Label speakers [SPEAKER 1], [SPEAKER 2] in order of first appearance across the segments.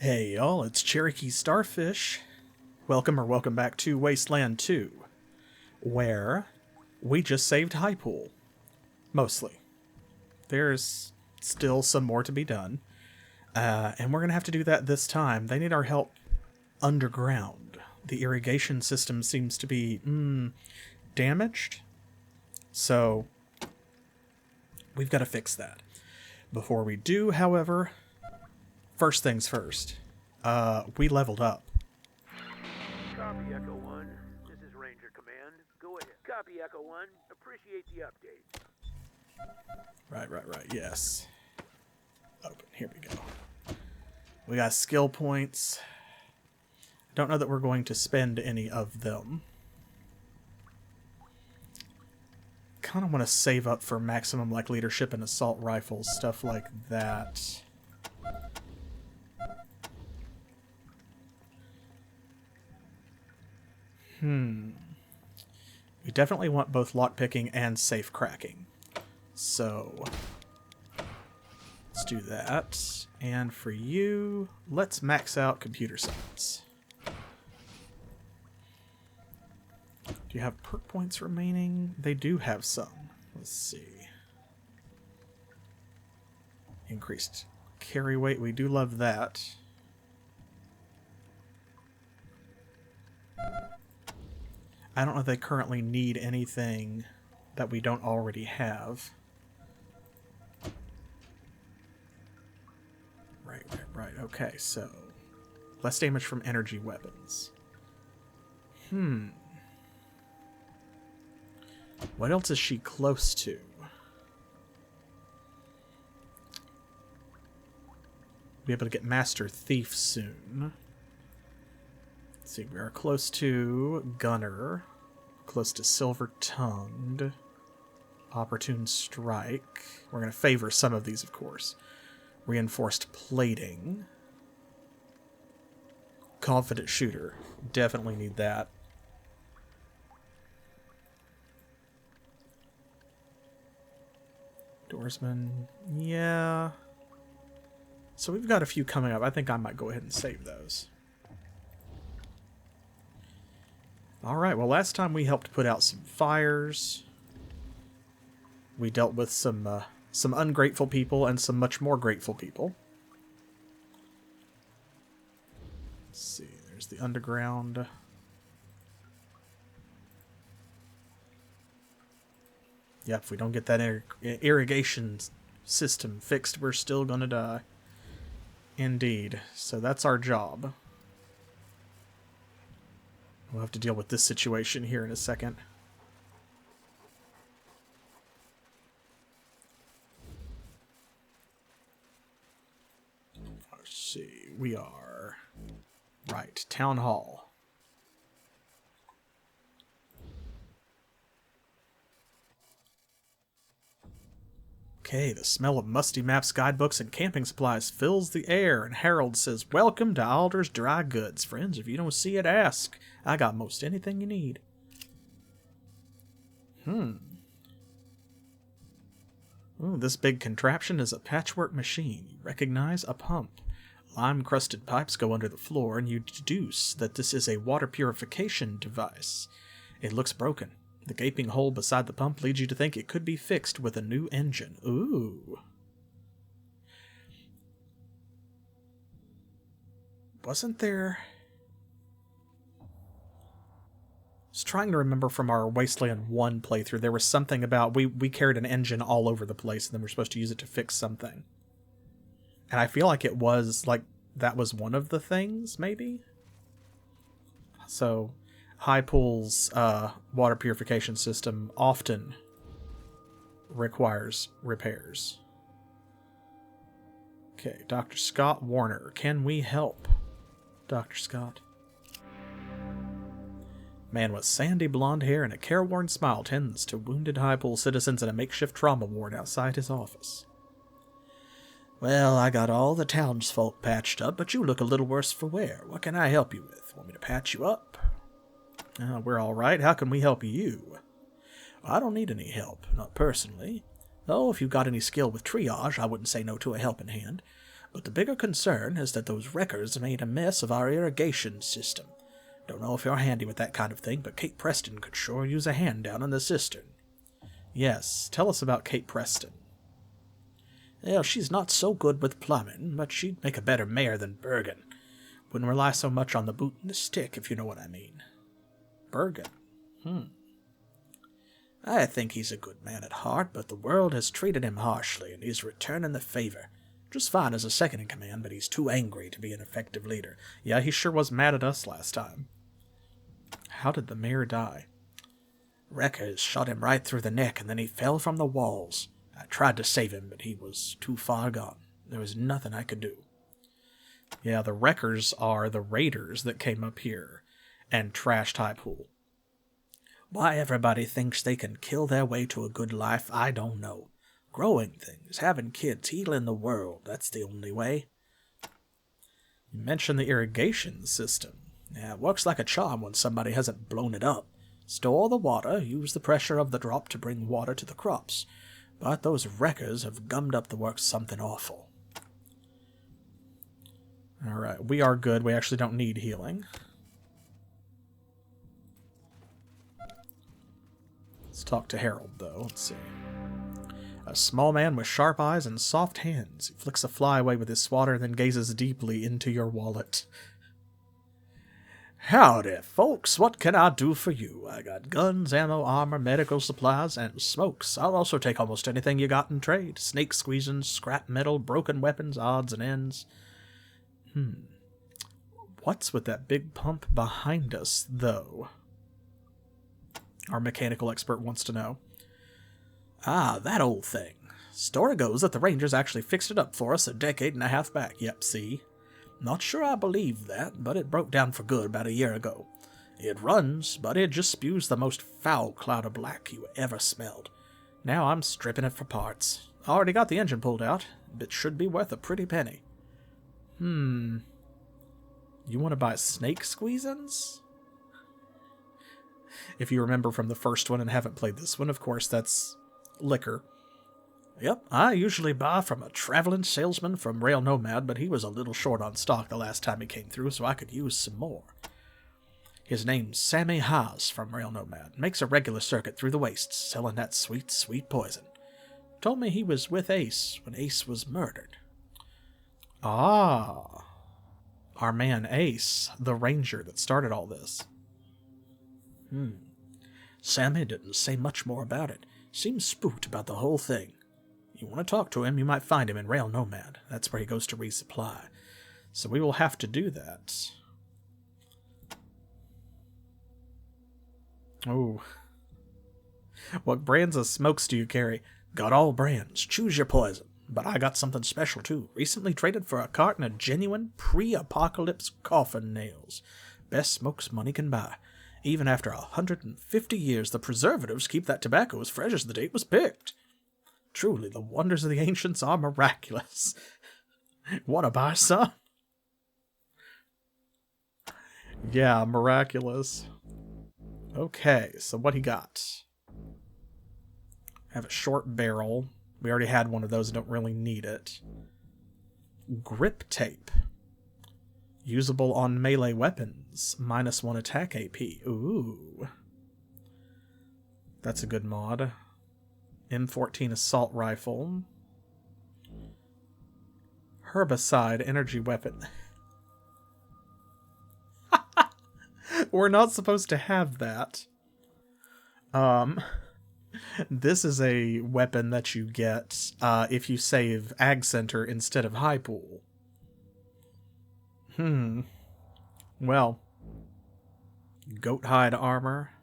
[SPEAKER 1] Hey y'all, it's CherokeeStarfish. Welcome back to Wasteland 2, where we just saved Highpool. Mostly. There's still some more to be done, and we're going to have to do that this time. They need our help underground. The irrigation system seems to be, damaged, so we've got to fix that. Before we do, however, first things first, we leveled up.
[SPEAKER 2] Copy, Echo 1. This is Ranger Command. Go ahead. Copy, Echo 1. Appreciate the update.
[SPEAKER 1] Right, yes. Open, here we go. We got skill points. Don't know that we're going to spend any of them. Kind of want to save up for maximum, like leadership and assault rifles, stuff like that. We definitely want both lockpicking and safe cracking. So let's do that. And for you, let's max out computer science. Do you have perk points remaining? They do have some. Let's see. Increased carry weight. We do love that. I don't know if they currently need anything that we don't already have. Right. Okay, so less damage from energy weapons. What else is she close to? Be able to get Master Thief soon. Let's see, we are close to Gunner, close to Silver Tongued, Opportune Strike. We're going to favor some of these, of course. Reinforced Plating. Confident Shooter. Definitely need that. Doorsman. Yeah. So we've got a few coming up. I think I might go ahead and save those. Alright, well last time we helped put out some fires. We dealt with some ungrateful people and some much more grateful people. Let's see, there's the underground. Yep, if we don't get that irrigation system fixed, we're still gonna die. Indeed. So that's our job. We'll have to deal with this situation here in a second. Let's see. We are... Right. Town Hall. Okay, the smell of musty maps, guidebooks, and camping supplies fills the air, and Harold says, "Welcome to Alder's Dry Goods. Friends, if you don't see it, ask. I got most anything you need." Ooh, this big contraption is a patchwork machine. You recognize a pump. Lime-crusted pipes go under the floor, and you deduce that this is a water purification device. It looks broken. The gaping hole beside the pump leads you to think it could be fixed with a new engine. Ooh. Wasn't there... I was trying to remember from our Wasteland 1 playthrough, there was something about we carried an engine all over the place and then we're supposed to use it to fix something. And I feel like it was, like, that was one of the things, maybe? So... Highpool's water purification system often requires repairs. Okay, Dr. Scott Warner. Can we help? Dr. Scott. Man with sandy blonde hair and a careworn smile tends to wounded Highpool citizens in a makeshift trauma ward outside his office. Well, I got all the townsfolk patched up, but you look a little worse for wear. What can I help you with? Want me to patch you up? We're all right. How can we help you? I don't need any help, not personally. Though if you've got any skill with triage, I wouldn't say no to a helping hand. But the bigger concern is that those wreckers made a mess of our irrigation system. Don't know if you're handy with that kind of thing, but Kate Preston could sure use a hand down in the cistern. Yes, tell us about Kate Preston. Well, she's not so good with plumbing, but she'd make a better mayor than Bergen. Wouldn't rely so much on the boot and the stick, if you know what I mean. Bergen. I think he's a good man at heart, but the world has treated him harshly, and he's returning the favor. Just fine as a second-in-command, but he's too angry to be an effective leader. Yeah, he sure was mad at us last time. How did the mayor die? Wreckers shot him right through the neck, and then he fell from the walls. I tried to save him, but he was too far gone. There was nothing I could do. Yeah, the wreckers are the raiders that came up here and trashed Highpool. Why everybody thinks they can kill their way to a good life, I don't know. Growing things, having kids, healing the world, that's the only way. You mentioned the irrigation system. Yeah, it works like a charm when somebody hasn't blown it up. Store the water, use the pressure of the drop to bring water to the crops. But those wreckers have gummed up the works something awful. Alright, we are good. We actually don't need healing. Let's talk to Harold, though. Let's see. A small man with sharp eyes and soft hands. He flicks a fly away with his swatter, then gazes deeply into your wallet. Howdy, folks. What can I do for you? I got guns, ammo, armor, medical supplies, and smokes. I'll also take almost anything you got in trade. Snake squeezing, scrap metal, broken weapons, odds and ends. What's with that big pump behind us, though? Our mechanical expert wants to know. Ah, that old thing. Story goes that the Rangers actually fixed it up for us a decade and a half back. Yep, see? Not sure I believe that, but it broke down for good about a year ago. It runs, but it just spews the most foul cloud of black you ever smelled. Now I'm stripping it for parts. Already got the engine pulled out. It should be worth a pretty penny. You want to buy snake squeezins? If you remember from the first one and haven't played this one, of course, that's liquor. Yep, I usually buy from a traveling salesman from Rail Nomad, but he was a little short on stock the last time he came through, so I could use some more. His name's Sammy Haas from Rail Nomad. Makes a regular circuit through the wastes, selling that sweet, sweet poison. Told me he was with Ace when Ace was murdered. Ah, our man Ace, the ranger that started all this. Sammy didn't say much more about it. Seems spooked about the whole thing. You want to talk to him, you might find him in Rail Nomad. That's where he goes to resupply. So we will have to do that. Oh. What brands of smokes do you carry? Got all brands. Choose your poison. But I got something special, too. Recently traded for a carton of genuine pre-apocalypse coffin nails. Best smokes money can buy. Even after 150 years, the preservatives keep that tobacco as fresh as the date was picked. Truly, the wonders of the ancients are miraculous. Want to buy some? Yeah, miraculous. Okay, so what he got? Have a short barrel. We already had one of those, don't really need it. Grip tape. Usable on melee weapons. -1 attack AP. Ooh. That's a good mod. M14 assault rifle. Herbicide energy weapon. We're not supposed to have that. This is a weapon that you get if you save Ag Center instead of Highpool. Well, goat hide armor,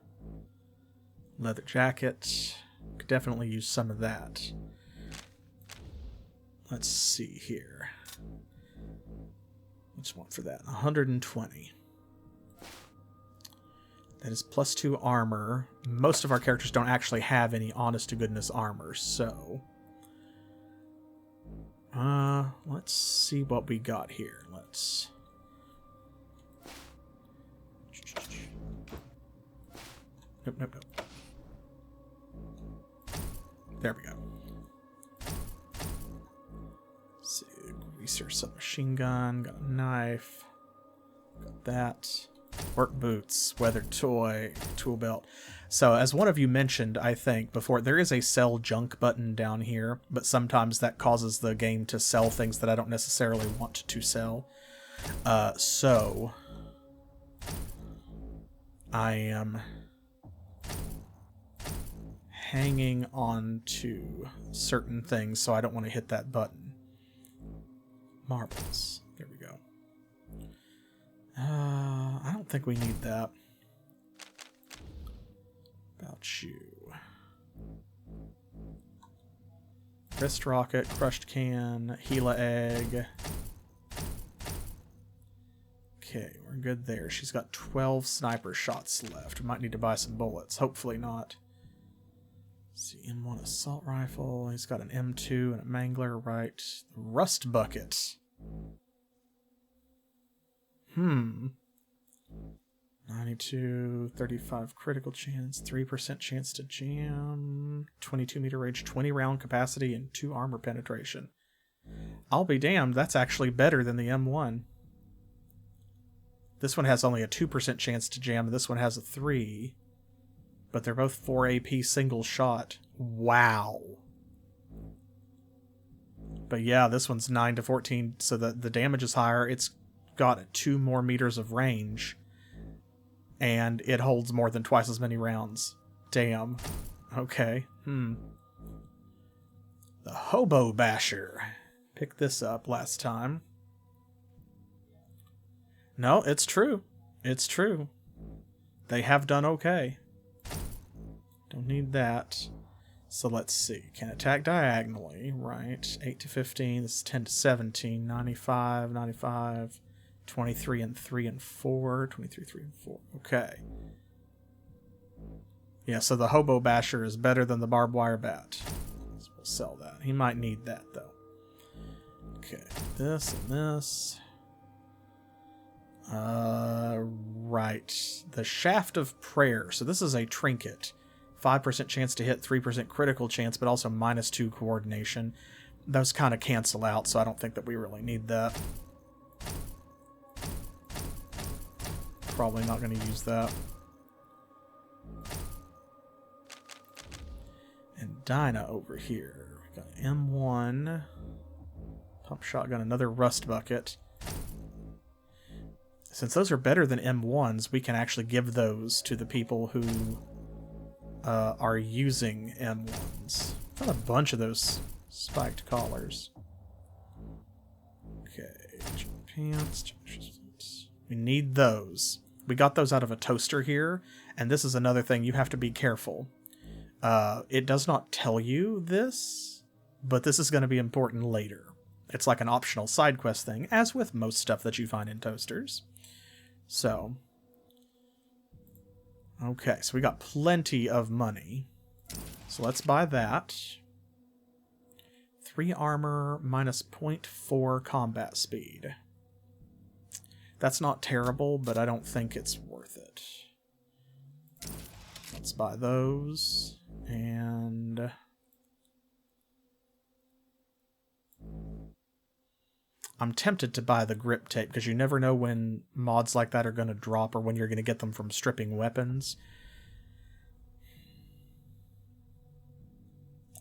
[SPEAKER 1] leather jacket. Could definitely use some of that. Let's see here. What's one for that? 120. That is +2 armor. Most of our characters don't actually have any honest-to-goodness armor, so... let's see what we got here. Let's... Nope. There we go. Let's see, Research submachine gun, got a knife, got that. Work boots, weathered toy, tool belt. So as one of you mentioned, I think, before, there is a sell junk button down here, but sometimes that causes the game to sell things that I don't necessarily want to sell. So I am hanging on to certain things, so I don't want to hit that button. Marbles. There we go. I don't think we need that. About you. Wrist rocket, crushed can, Gila egg. Okay, we're good there. She's got 12 sniper shots left. We might need to buy some bullets. Hopefully not. Let's see, M1 assault rifle. He's got an M2 and a mangler, right? Rust bucket. 92, 35 critical chance, 3% chance to jam, 22 meter range, 20 round capacity, and 2 armor penetration. I'll be damned, that's actually better than the M1. This one has only a 2% chance to jam, and this one has a 3. But they're both 4 AP single shot. Wow. But yeah, this one's 9 to 14, so the damage is higher. It's got 2 more meters of range, and it holds more than twice as many rounds. Damn. Okay. The Hobo Basher. Picked this up last time. No, it's true. It's true. They have done okay. Don't need that. So let's see. Can attack diagonally, right? 8 to 15. This is 10 to 17. 95, 95. 23 and 3 and 4. 23, 3 and 4. Okay. Yeah, so the Hobo Basher is better than the Barbed Wire Bat. So we'll sell that. He might need that, though. Okay. This and this. Right. The Shaft of Prayer. So this is a trinket. 5% chance to hit, 3% critical chance, but also -2 coordination. Those kind of cancel out, so I don't think that we really need that. Probably not going to use that. And Dinah over here. We've got M1. Pump shotgun, another rust bucket. Since those are better than M1s, we can actually give those to the people who are using M1s. Got a bunch of those spiked collars. Okay, pants. We need those. We got those out of a toaster here, and this is another thing you have to be careful. It does not tell you this, but this is going to be important later. It's like an optional side quest thing, as with most stuff that you find in toasters. So, okay, so we got plenty of money. So let's buy that. 3 armor minus 0.4 combat speed. That's not terrible, but I don't think it's worth it. Let's buy those. And I'm tempted to buy the grip tape, because you never know when mods like that are going to drop or when you're going to get them from stripping weapons.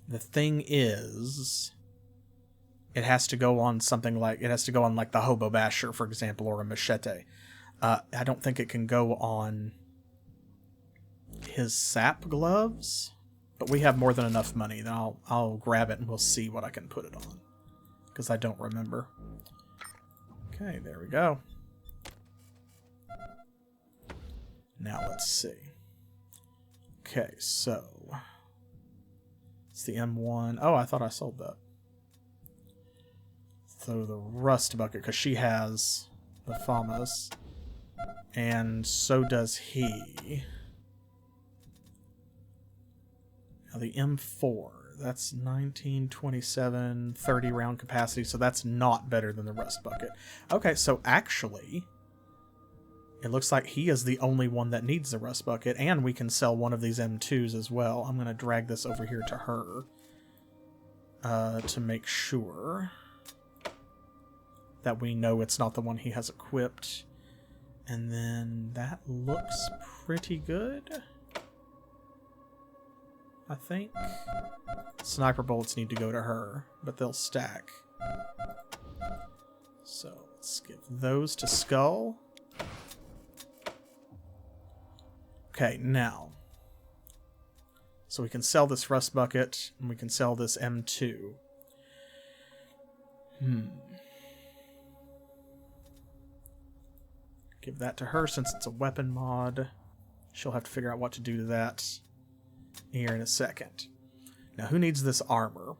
[SPEAKER 1] The thing is, it has to go on something like, it has to go on like the Hobo Basher, for example, or a machete. I don't think it can go on his sap gloves, but we have more than enough money. Then I'll grab it and we'll see what I can put it on, because I don't remember. Okay, there we go. Now let's see. Okay, so it's the M1. Oh, I thought I sold that. So the rust bucket, because she has the FAMAs, and so does he. Now the M4, that's 19, 27, 30 round capacity, so that's not better than the rust bucket. Okay, so actually, it looks like he is the only one that needs the rust bucket, and we can sell one of these M2s as well. I'm going to drag this over here to her to make sure. that we know it's not the one he has equipped. And then that looks pretty good, I think. Sniper bullets need to go to her, but they'll stack. So let's give those to Skull. Okay, now. So we can sell this Rust Bucket, and we can sell this M2. Give that to her since it's a weapon mod. She'll have to figure out what to do to that here in a second. Now, who needs this armor?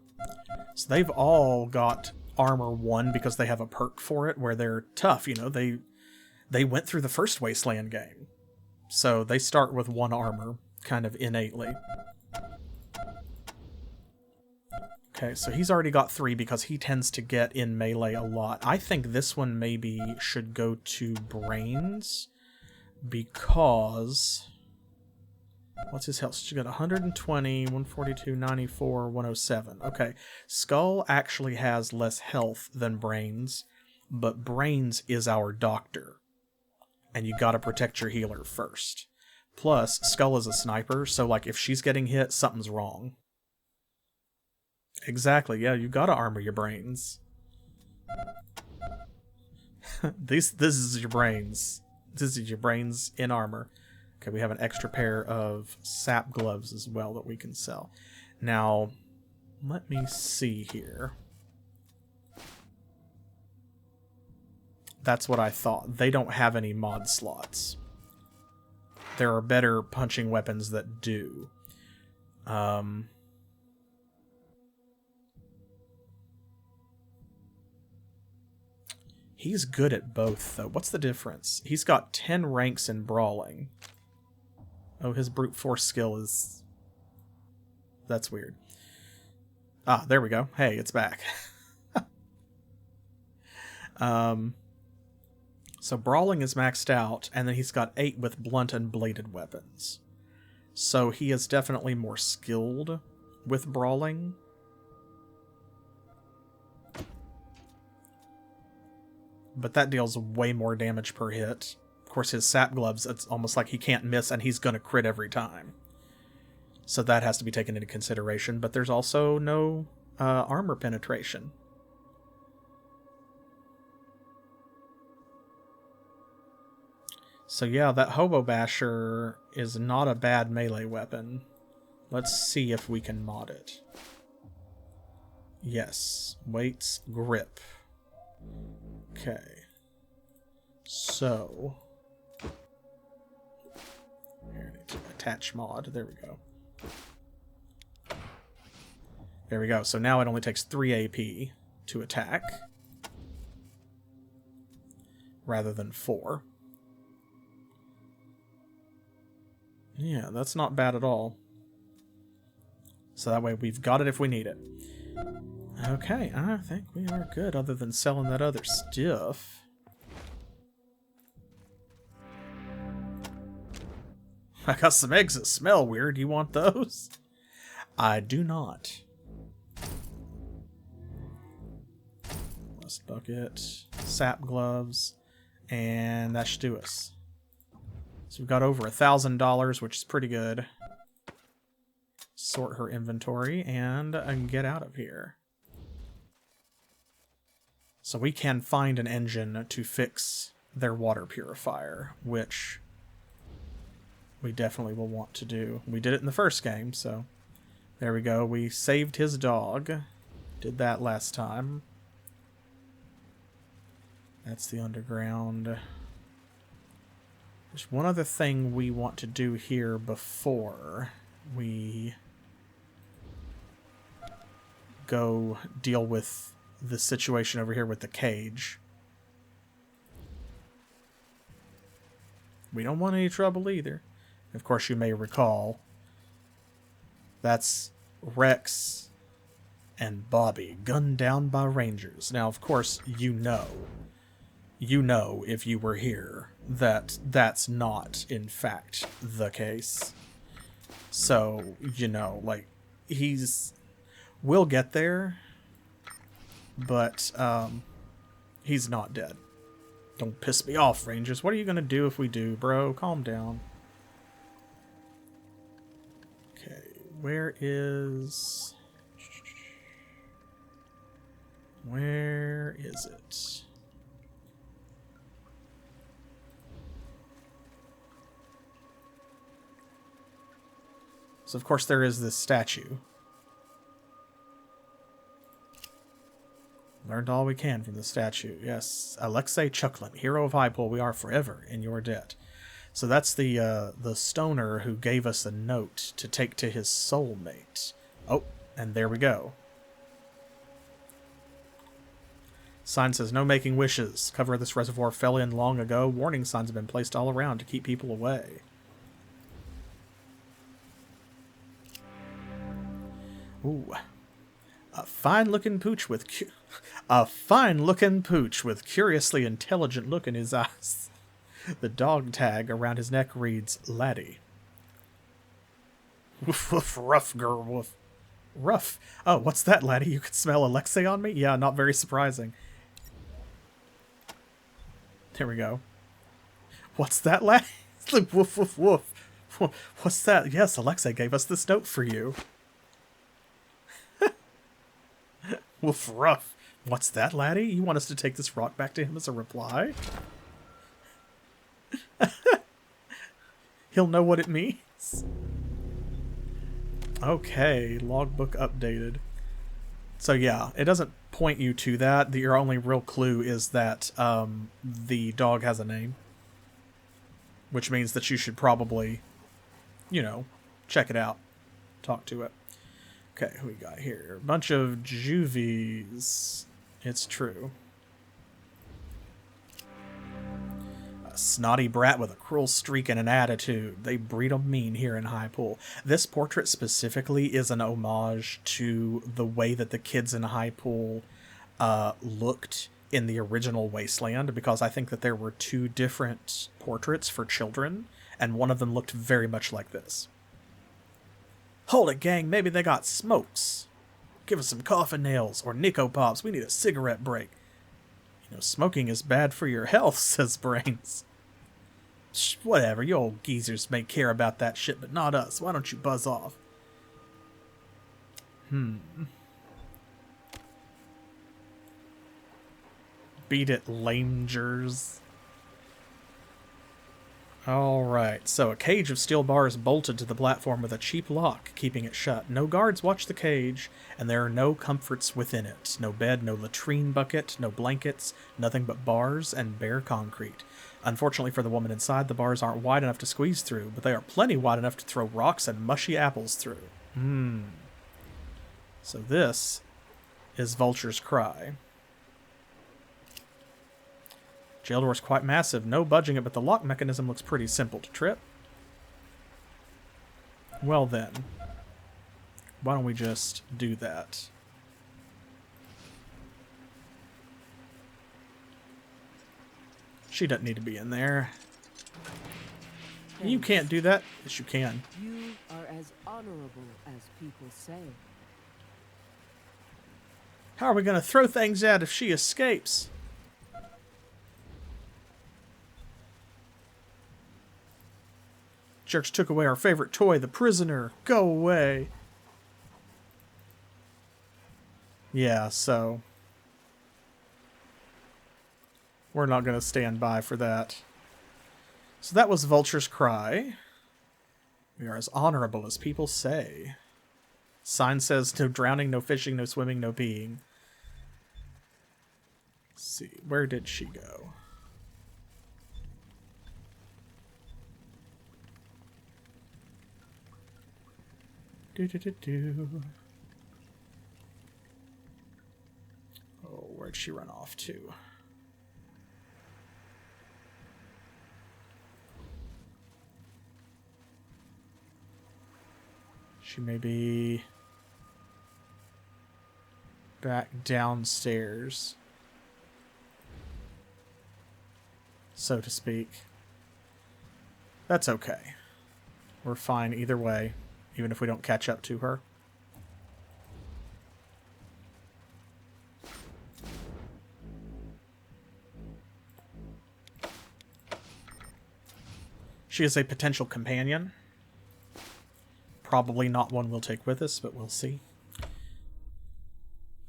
[SPEAKER 1] So they've all got armor 1 because they have a perk for it where they're tough. You know, they went through the first Wasteland game. So they start with 1 armor, kind of innately. Okay, so he's already got 3 because he tends to get in melee a lot. I think this one maybe should go to Brains because... What's his health? She got 120, 142, 94, 107. Okay, Skull actually has less health than Brains, but Brains is our doctor. And you gotta protect your healer first. Plus, Skull is a sniper, so like if she's getting hit, something's wrong. Exactly, yeah, you gotta armor your brains. This is your brains. This is your brains in armor. Okay, we have an extra pair of sap gloves as well that we can sell. Now, let me see here. That's what I thought. They don't have any mod slots. There are better punching weapons that do. He's good at both, though. What's the difference? He's got 10 ranks in brawling. Oh, his brute force skill is... That's weird. Ah, there we go. Hey, it's back. So brawling is maxed out, and then he's got 8 with blunt and bladed weapons. So he is definitely more skilled with brawling. But that deals way more damage per hit. Of course, his sap gloves, it's almost like he can't miss, and he's going to crit every time. So that has to be taken into consideration, but there's also no armor penetration. So yeah, that Hobo Basher is not a bad melee weapon. Let's see if we can mod it. Yes, weights, grip. Okay. So... Here, I need to attach mod. There we go. There we go. So now it only takes 3 AP to attack. Rather than 4. Yeah, that's not bad at all. So that way we've got it if we need it. Okay, I think we are good other than selling that other stuff. I got some eggs that smell weird. You want those? I do not. Rust bucket, sap gloves, and that should do us. So we've got over $1,000, which is pretty good. Sort her inventory and get out of here. So we can find an engine to fix their water purifier, which we definitely will want to do. We did it in the first game, so there we go. We saved his dog. Did that last time. That's the underground. There's one other thing we want to do here before we go deal with the situation over here with the cage. We don't want any trouble either. Of course, you may recall that's Rex and Bobby gunned down by Rangers. Now, of course, you know if you were here that that's not, in fact, the case. So, you know, like, we'll get there, but He's not dead. Don't piss me off, Rangers. What are you going to do if we do, bro? Calm down. Okay, where is... Where is it? So, of course, there is this statue. Learned all we can from the statue. Yes, Alexei Chucklin, hero of Highpool, we are forever in your debt. So that's the stoner who gave us a note to take to his soulmate. Oh, and there we go. Sign says, no making wishes. Cover of this reservoir fell in long ago. Warning signs have been placed all around to keep people away. Ooh. A fine-looking pooch with curiously intelligent look in his eyes. The dog tag around his neck reads, Laddie. Woof, woof, rough, girl, woof. Rough. Oh, what's that, Laddie? You could smell Alexei on me? Yeah, not very surprising. There we go. What's that, Laddie? It's like, woof, woof, woof. What's that? Yes, Alexei gave us this note for you. Woof, rough. What's that, Laddie? You want us to take this rock back to him as a reply? He'll know what it means. Okay, logbook updated. So yeah, it doesn't point you to that. Your only real clue is that the dog has a name. Which means that you should probably, you know, check it out. Talk to it. Okay, who we got here? A bunch of juvies. It's true. A snotty brat with a cruel streak and an attitude. They breed 'em mean here in Highpool. This portrait specifically is an homage to the way that the kids in Highpool looked in the original Wasteland, because I think that there were two different portraits for children, and one of them looked very much like this. Hold it, gang. Maybe they got smokes. Give us some coffin nails or Nico Pops. We need a cigarette break. You know, smoking is bad for your health, says Brains. Shh, whatever. You old geezers may care about that shit, but not us. Why don't you buzz off? Beat it, langers. Alright, so a cage of steel bars bolted to the platform with a cheap lock, keeping it shut. No guards watch the cage, and there are no comforts within it. No bed, no latrine bucket, no blankets, nothing but bars and bare concrete. Unfortunately for the woman inside, the bars aren't wide enough to squeeze through, but they are plenty wide enough to throw rocks and mushy apples through. So this is Vulture's Cry. Jail door is quite massive, no budging it, but the lock mechanism looks pretty simple to trip. Well then, why don't we just do that? She doesn't need to be in there. You can't do that. Yes, you can.
[SPEAKER 3] You are as honorable as people say.
[SPEAKER 1] How are we going to throw things out if she escapes? Jerks took away our favorite toy, the prisoner. Go away. Yeah, so we're not going to stand by for that. So that was Vulture's Cry. We are as honorable as people say. Sign says no drowning, no fishing, no swimming, no peeing. Let's see, where did she go? Oh, where'd she run off to? She may be back downstairs, so to speak. That's okay. We're fine either way, even if we don't catch up to her. She is a potential companion. Probably not one we'll take with us, but we'll see.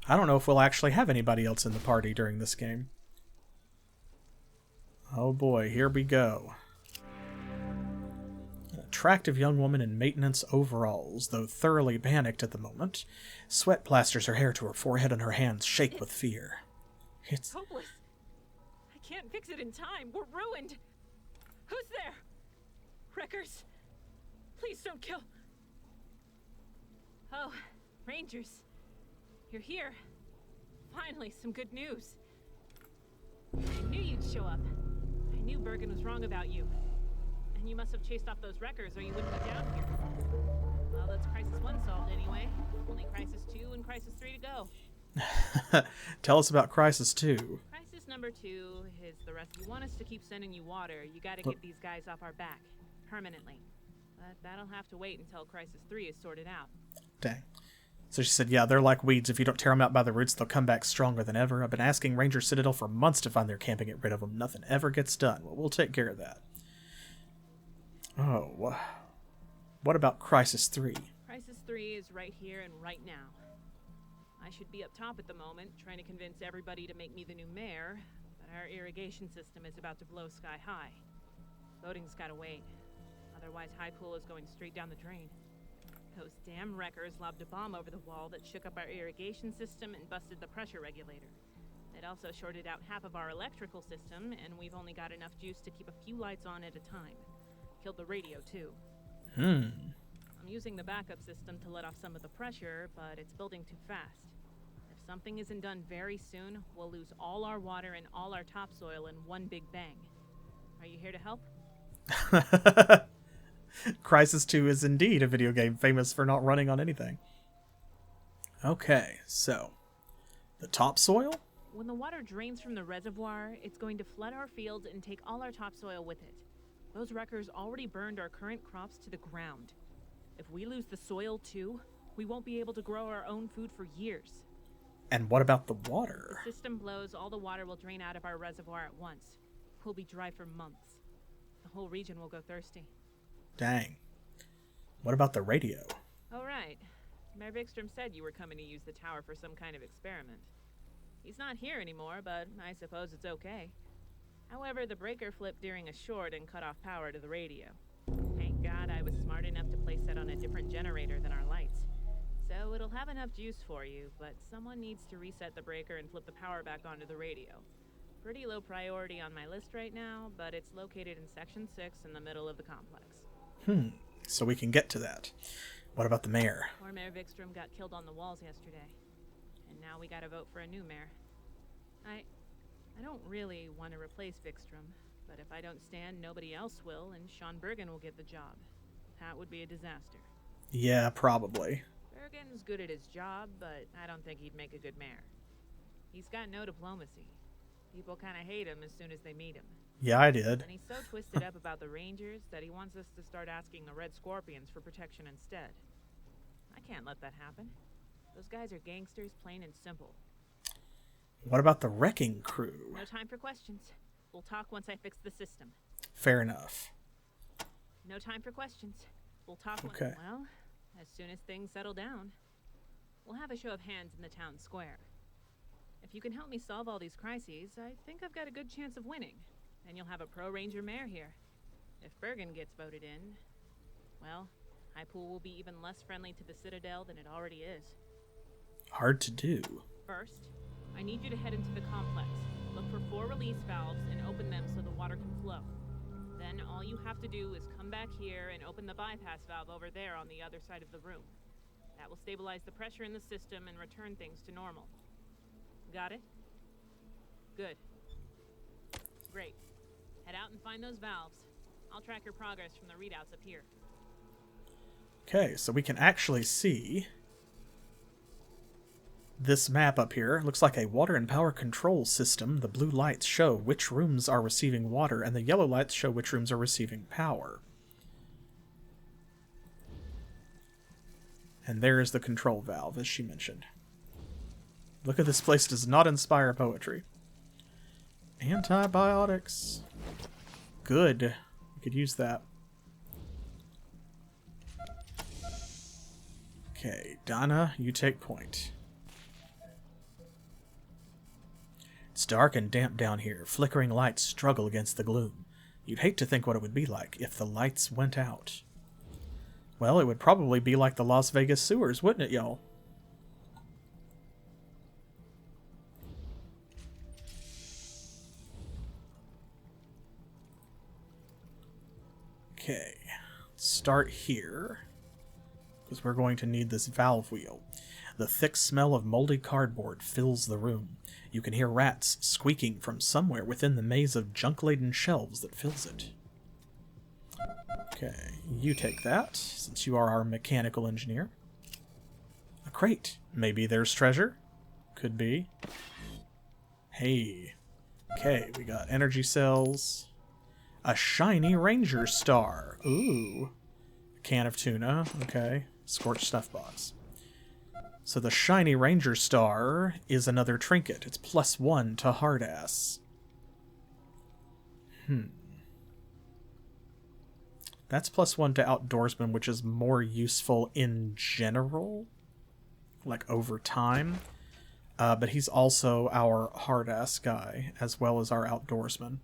[SPEAKER 1] I don't know if we'll actually have anybody else in the party during this game. Oh boy, here we go. An attractive young woman in maintenance overalls, though thoroughly panicked at the moment. Sweat plasters her hair to her forehead and her hands shake with fear.
[SPEAKER 4] It's hopeless. I can't fix it in time. We're ruined. Who's there? Wreckers. Please don't kill. Oh, Rangers. You're here. Finally, some good news. I knew you'd show up. I knew Bergen was wrong about you. And you must have chased off those wreckers or you wouldn't be down here. Well, that's Crisis 1 solved anyway. Only Crisis 2 and Crisis 3 to go.
[SPEAKER 1] Tell us about Crisis 2.
[SPEAKER 4] Crisis number 2 is the rest. You want us to keep sending you water, you gotta get these guys off our back. Permanently. But that'll have to wait until Crisis 3 is sorted out.
[SPEAKER 1] Dang. So she said, yeah, they're like weeds. If you don't tear them out by the roots, they'll come back stronger than ever. I've been asking Ranger Citadel for months to find their camp and get rid of them. Nothing ever gets done. Well, we'll take care of that. Oh. What about Crisis 3?
[SPEAKER 4] Crisis 3 is right here and right now. I should be up top at the moment, trying to convince everybody to make me the new mayor, but our irrigation system is about to blow sky high. Voting's gotta wait. Otherwise, Highpool is going straight down the drain. Those damn wreckers lobbed a bomb over the wall that shook up our irrigation system and busted the pressure regulator. It also shorted out half of our electrical system, and we've only got enough juice to keep a few lights on at a time. Killed the radio, too. I'm using the backup system to let off some of the pressure, but it's building too fast. If something isn't done very soon, we'll lose all our water and all our topsoil in one big bang. Are you here to help?
[SPEAKER 1] Crisis 2 is indeed a video game famous for not running on anything. Okay, so the topsoil?
[SPEAKER 4] When the water drains from the reservoir, it's going to flood our fields and take all our topsoil with it. Those wreckers already burned our current crops to the ground. If we lose the soil too, we won't be able to grow our own food for years.
[SPEAKER 1] And what about the water?
[SPEAKER 4] If the system blows, all the water will drain out of our reservoir at once. We'll be dry for months. The whole region will go thirsty.
[SPEAKER 1] Dang. What about the radio?
[SPEAKER 4] Oh, right. Mayor Vikstrom said you were coming to use the tower for some kind of experiment. He's not here anymore, but I suppose it's okay. However, the breaker flipped during a short and cut off power to the radio. Thank God I was smart enough to place that on a different generator than our lights. So it'll have enough juice for you, but someone needs to reset the breaker and flip the power back onto the radio. Pretty low priority on my list right now, but it's located in Section 6 in the middle of the complex.
[SPEAKER 1] So we can get to that. What about the mayor?
[SPEAKER 4] Poor Mayor Vikstrom got killed on the walls yesterday. And now we gotta vote for a new mayor. I don't really want to replace Vikstrom, but if I don't stand, nobody else will, and Sean Bergen will get the job. That would be a disaster.
[SPEAKER 1] Yeah, probably.
[SPEAKER 4] Bergen's good at his job, but I don't think he'd make a good mayor. He's got no diplomacy. People kind of hate him as soon as they meet him.
[SPEAKER 1] Yeah, I did.
[SPEAKER 4] And he's so twisted up about the Rangers that he wants us to start asking the Red Scorpions for protection instead. I can't let that happen. Those guys are gangsters, plain and simple.
[SPEAKER 1] What about the wrecking crew?
[SPEAKER 4] No time for questions. We'll talk once I fix the system.
[SPEAKER 1] Fair enough.
[SPEAKER 4] No time for questions. We'll talk
[SPEAKER 1] Okay.
[SPEAKER 4] Well, as soon as things settle down. We'll have a show of hands in the town square. If you can help me solve all these crises, I think I've got a good chance of winning. And you'll have a pro-Ranger mayor here. If Bergen gets voted in, well, Highpool will be even less friendly to the Citadel than it already is.
[SPEAKER 1] Hard to do.
[SPEAKER 4] First, I need you to head into the complex. Look for 4 release valves and open them so the water can flow. Then all you have to do is come back here and open the bypass valve over there on the other side of the room. That will stabilize the pressure in the system and return things to normal. Got it? Good. Great. Head out and find those valves. I'll track your progress from the readouts up here.
[SPEAKER 1] Okay, so we can actually see this map up here. Looks like a water and power control system. The blue lights show which rooms are receiving water, and the yellow lights show which rooms are receiving power. And there is the control valve, as she mentioned. Look at this place does not inspire poetry. Antibiotics. Good. We could use that. Okay, Donna, you take point. It's dark and damp down here. Flickering lights struggle against the gloom. You'd hate to think what it would be like if the lights went out. Well, it would probably be like the Las Vegas sewers, wouldn't it, y'all? Okay, let's start here, because we're going to need this valve wheel. The thick smell of moldy cardboard fills the room. You can hear rats squeaking from somewhere within the maze of junk-laden shelves that fills it. Okay, you take that, since you are our mechanical engineer. A crate. Maybe there's treasure? Could be. Hey. Okay, we got energy cells. A shiny ranger star. Ooh. A can of tuna. Okay. Scorched stuff box. So the shiny ranger star is another trinket. It's +1 to hard ass. That's +1 to outdoorsman, which is more useful in general, like over time. But he's also our hard ass guy, as well as our outdoorsman.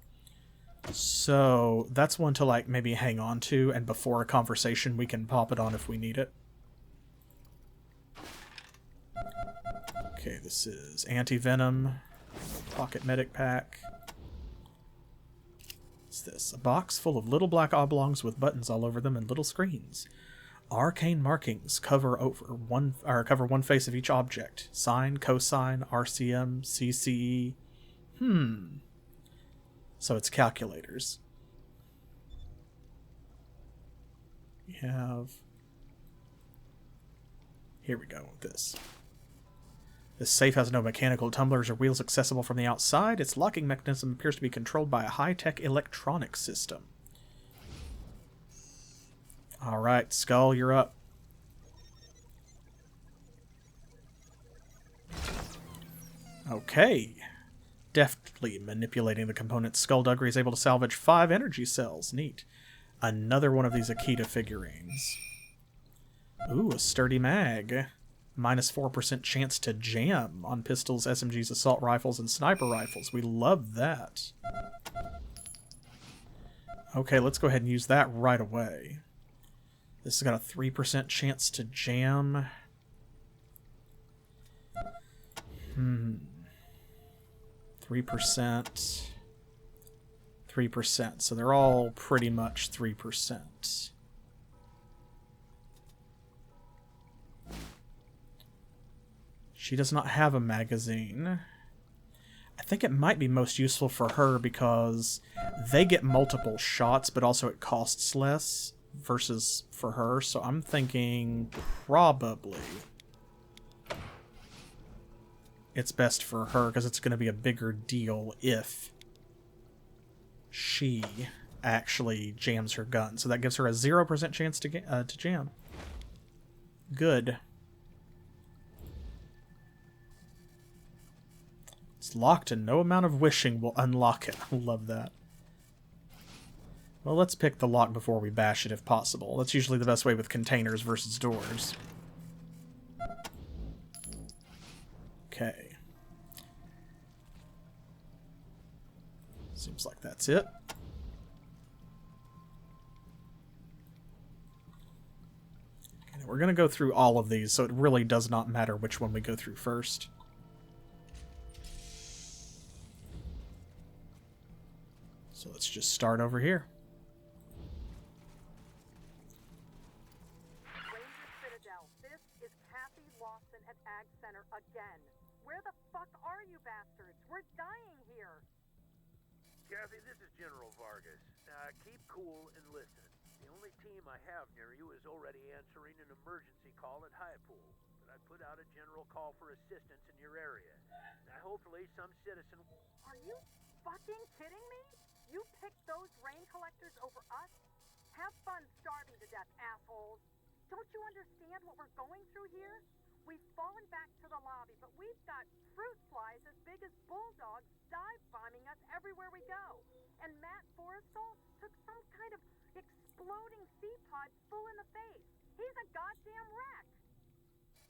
[SPEAKER 1] So that's one to like maybe hang on to, and before a conversation we can pop it on if we need it. Okay, this is anti-venom, pocket medic pack. What's this? A box full of little black oblongs with buttons all over them and little screens. Arcane markings cover one face of each object. Sine, cosine, RCM, CCE. So it's calculators. We have... Here we go with this. This safe has no mechanical tumblers or wheels accessible from the outside. Its locking mechanism appears to be controlled by a high-tech electronic system. Alright, Skull, you're up. Okay. Deftly manipulating the components, Skullduggery is able to salvage 5 energy cells. Neat. Another one of these Akita figurines. Ooh, a sturdy mag. -4% chance to jam on pistols, SMGs, assault rifles, and sniper rifles. We love that. Okay, let's go ahead and use that right away. This has got a 3% chance to jam. 3%. 3%. So they're all pretty much 3%. She does not have a magazine. I think it might be most useful for her because they get multiple shots, but also it costs less versus for her. So I'm thinking probably it's best for her because it's going to be a bigger deal if she actually jams her gun. So that gives her a 0% chance to jam. Good. It's locked and no amount of wishing will unlock it. I love that. Well, let's pick the lock before we bash it if possible. That's usually the best way with containers versus doors. Okay. Seems like that's it. Okay, we're going to go through all of these, so it really does not matter which one we go through first. So let's just start over here.
[SPEAKER 5] Ranger Citadel, this is Kathy Lawson at Ag Center again. Where the fuck are you bastards? We're dying here.
[SPEAKER 2] Kathy, this is General Vargas. Keep cool and listen. The only team I have near you is already answering an emergency call at Highpool. But I put out a general call for assistance in your area. Now, hopefully some citizen...
[SPEAKER 5] Are you fucking kidding me? You picked those rain collectors over us? Have fun starving to death, assholes. Don't you understand what we're going through here? We've fallen back to the lobby, but we've got fruit flies as big as bulldogs dive-bombing us everywhere we go. And Matt Forrestal took some kind of exploding sea pod full in the face. He's a goddamn wreck.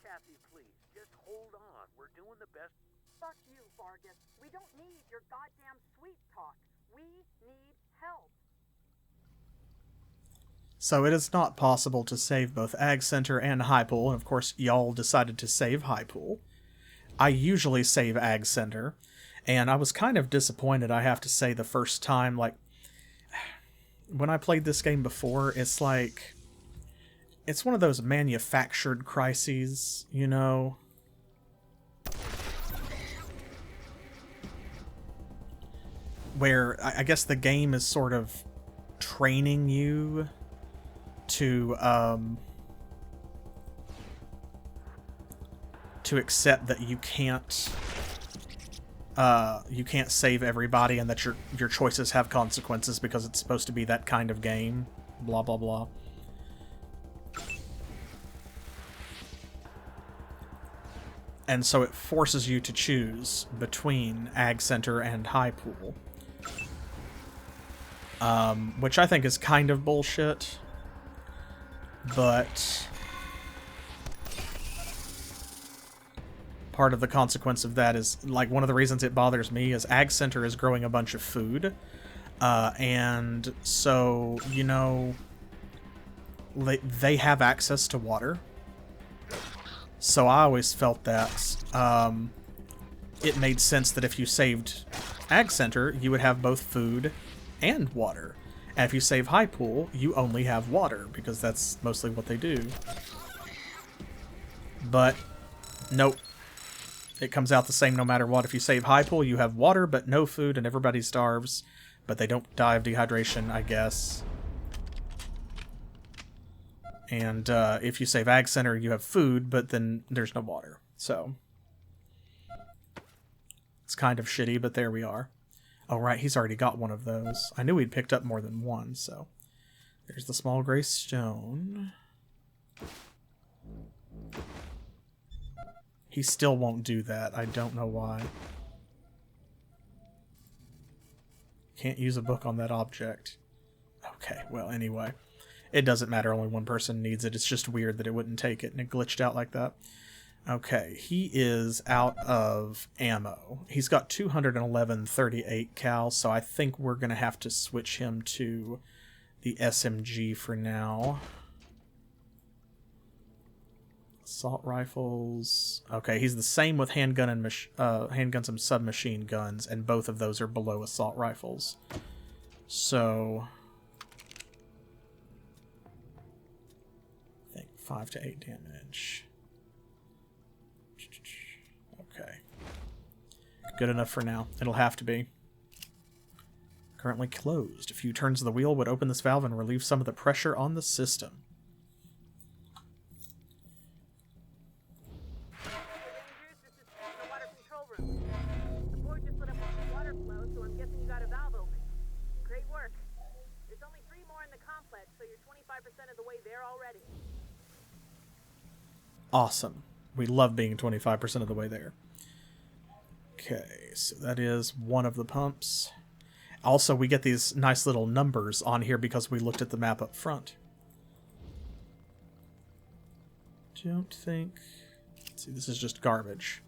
[SPEAKER 2] Kathy, please, just hold on. We're doing the best.
[SPEAKER 5] Fuck you, Vargas. We don't need your goddamn sweet talk. We need help.
[SPEAKER 1] So it is not possible to save both Ag Center and Highpool, and of course y'all decided to save Highpool. I usually save Ag Center, and I was kind of disappointed, I have to say, the first time. Like, when I played this game before, it's like, it's one of those manufactured crises, you know? Where I guess the game is sort of training you to accept that you can't save everybody, and that your choices have consequences because it's supposed to be that kind of game. Blah blah blah. And so it forces you to choose between Ag Center and Highpool. Which I think is kind of bullshit. But part of the consequence of that is, like, one of the reasons it bothers me is Ag Center is growing a bunch of food. And so, you know, they have access to water. So I always felt that it made sense that if you saved Ag Center, you would have both food and water. And if you save Highpool, you only have water, because that's mostly what they do. But, nope. It comes out the same no matter what. If you save Highpool, you have water, but no food, and everybody starves. But they don't die of dehydration, I guess. And if you save Ag Center, you have food, but then there's no water. So, it's kind of shitty, but there we are. Oh, right, he's already got one of those. I knew he'd picked up more than one, so. There's the small gray stone. He still won't do that. I don't know why. Can't use a book on that object. Okay, well, anyway. It doesn't matter, only one person needs it. It's just weird that it wouldn't take it and it glitched out like that. Okay, he is out of ammo. He's got 211 .38 cal, so I think we're going to have to switch him to the SMG for now. Assault rifles. Okay, he's the same with handgun and handguns and submachine guns, and both of those are below assault rifles. So, I think 5 to 8 damage. Okay. Good enough for now. It'll have to be. Currently closed. A few turns of the wheel would open this valve and relieve some of the pressure on the system.
[SPEAKER 5] This is the water control room. The board just lit up with water flow, so I'm guessing you got a valve open. Great work. There's only 3 more in the complex, so you're 25% of the way there already.
[SPEAKER 1] Awesome. We love being 25% of the way there. Okay, so that is one of the pumps. Also, we get these nice little numbers on here because we looked at the map up front. Don't think... Let's see, this is just garbage.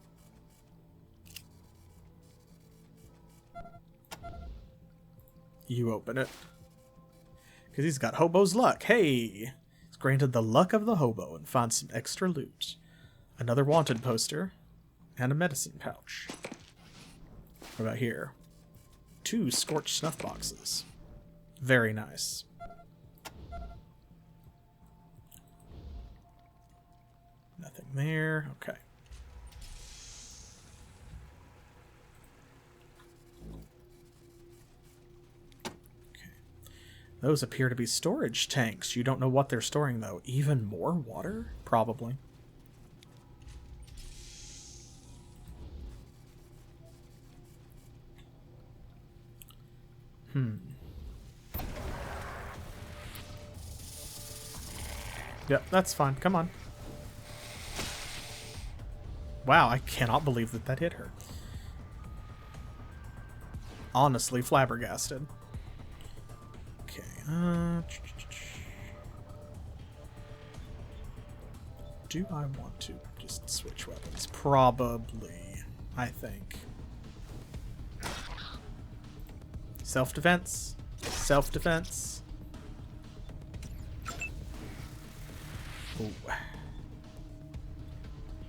[SPEAKER 1] You open it. Because he's got hobo's luck. Hey! He's granted the luck of the hobo and finds some extra loot. Another wanted poster. And a medicine pouch. What about here? 2 scorched snuff boxes. Very nice. Nothing there. Okay. Those appear to be storage tanks. You don't know what they're storing, though. Even more water? Probably. Yep, that's fine. Come on. Wow, I cannot believe that that hit her. Honestly flabbergasted. Okay, do I want to just switch weapons. Probably, I think. Self-defense. Self-defense. Ooh.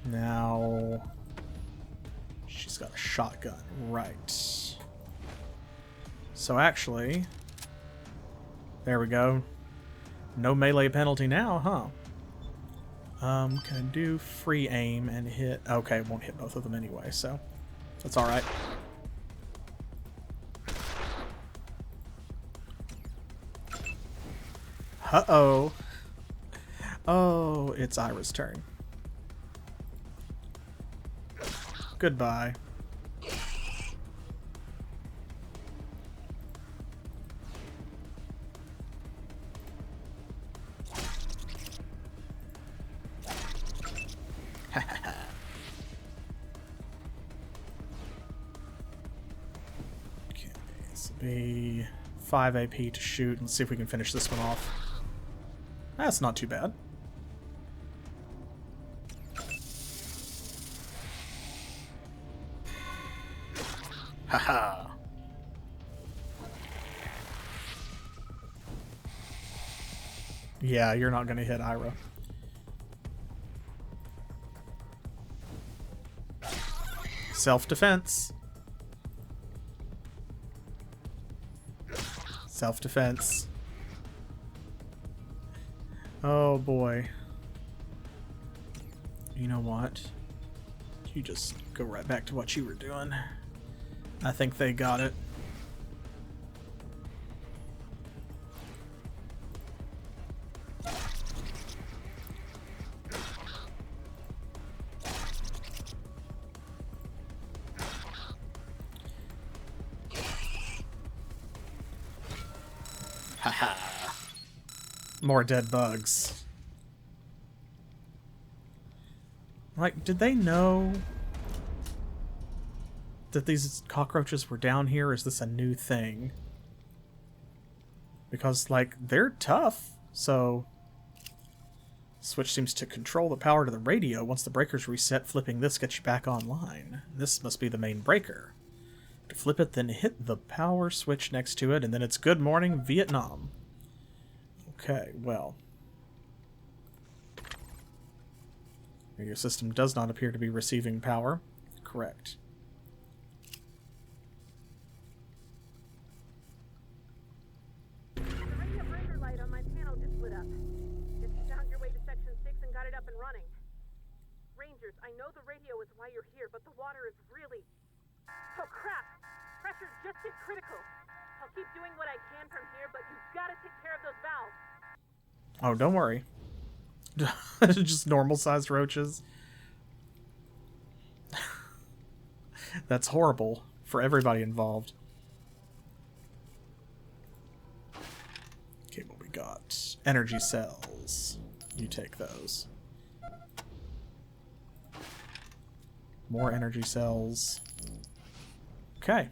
[SPEAKER 1] Now... she's got a shotgun. Right. So actually... there we go. No melee penalty now, huh? Can I do free aim and hit... okay, it won't hit both of them anyway, so... that's alright. Uh-oh. Oh, it's Ira's turn. Goodbye. Okay, this will be 5 AP to shoot. Let's see if we can finish this one off. That's not too bad. Haha. Yeah, you're not gonna hit Ira. Self-defense. Self-defense. Oh boy. You know what? You just go right back to what you were doing. I think they got it. Haha. More dead bugs. Like, did they know that these cockroaches were down here? Is this a new thing? Because, like, they're tough, so... switch seems to control the power to the radio. Once the breaker's reset, flipping this gets you back online. This must be the main breaker. To flip it, then hit the power switch next to it, and then it's good morning, Vietnam. Okay, well. Radio system does not appear to be receiving power. Correct.
[SPEAKER 5] The radio breaker light on my panel just lit up. Guess you found your way to Section 6 and got it up and running. Rangers, I know the radio is why you're here, but the water is really... oh crap! Pressure's just hit critical. I'll keep doing what I can from here, but you've got to take care of those valves.
[SPEAKER 1] Oh, don't worry. Just normal-sized roaches. That's horrible for everybody involved. Okay, what we got? Energy cells. You take those. More energy cells. Okay.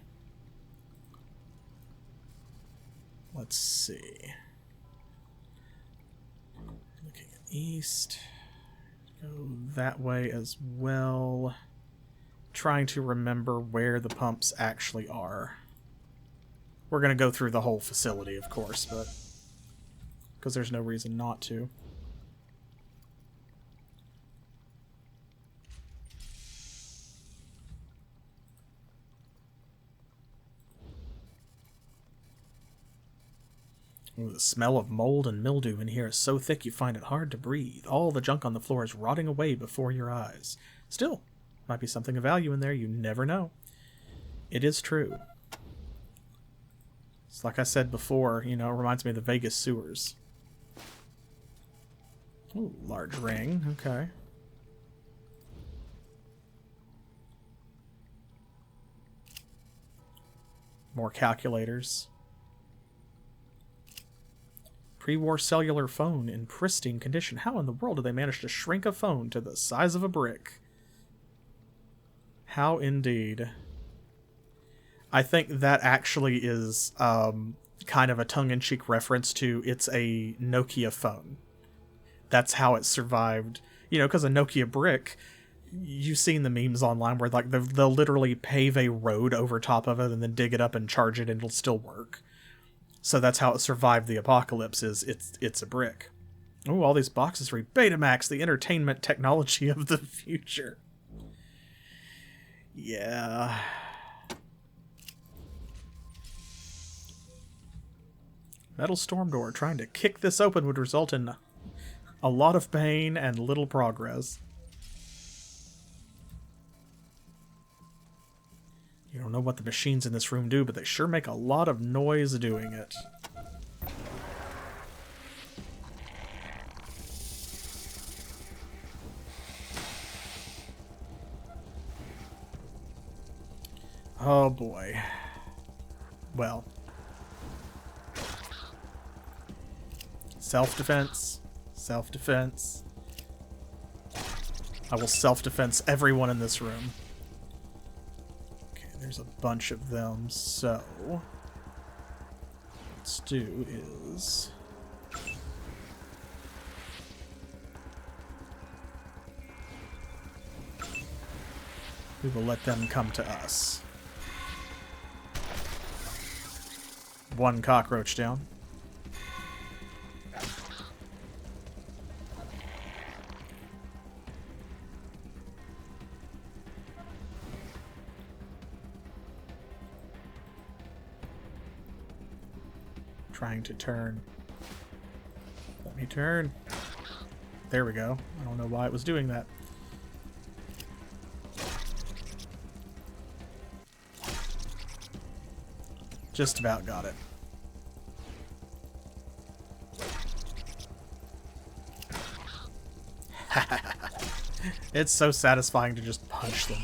[SPEAKER 1] Let's see. Looking at east. Go that way as well. Trying to remember where the pumps actually are. We're going to go through the whole facility, of course, but... because there's no reason not to. Ooh, the smell of mold and mildew in here is so thick you find it hard to breathe. All the junk on the floor is rotting away before your eyes. Still, might be something of value in there, you never know. It is true. It's like I said before, you know, it reminds me of the Vegas sewers. Ooh, large ring, okay. More calculators. Pre-war cellular phone in pristine condition. How in the world did they manage to shrink a phone to the size of a brick? How indeed. I think that actually is kind of a tongue-in-cheek reference to it's a Nokia phone. That's how it survived. You know, because a Nokia brick you've seen the memes online where like they'll literally pave a road over top of it and then dig it up and charge it and it'll still work. So that's how it survived the apocalypse, is it's a brick. Oh, all these boxes read Betamax, the entertainment technology of the future. Yeah. Metal storm door. Trying to kick this open would result in a lot of pain and little progress. You don't know what the machines in this room do, but they sure make a lot of noise doing it. Oh boy. Well. Self-defense. Self-defense. I will self-defense everyone in this room. Okay, there's a bunch of them, so... what let's do is... we will let them come to us. One cockroach down. Trying to turn. Let me turn. There we go. I don't know why it was doing that. Just about got it. It's so satisfying to just punch them.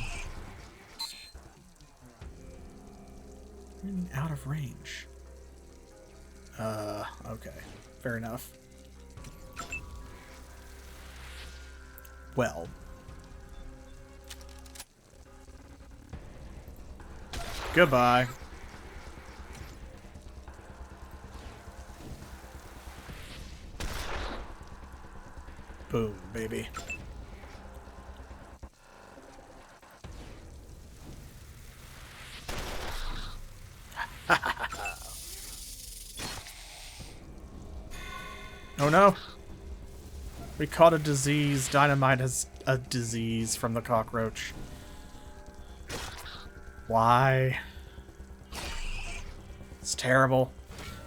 [SPEAKER 1] What do you mean out of range? Okay. Fair enough. Well. Goodbye. Boom, baby. Oh no! We caught a disease. Dynamite has a disease from the cockroach. Why? It's terrible.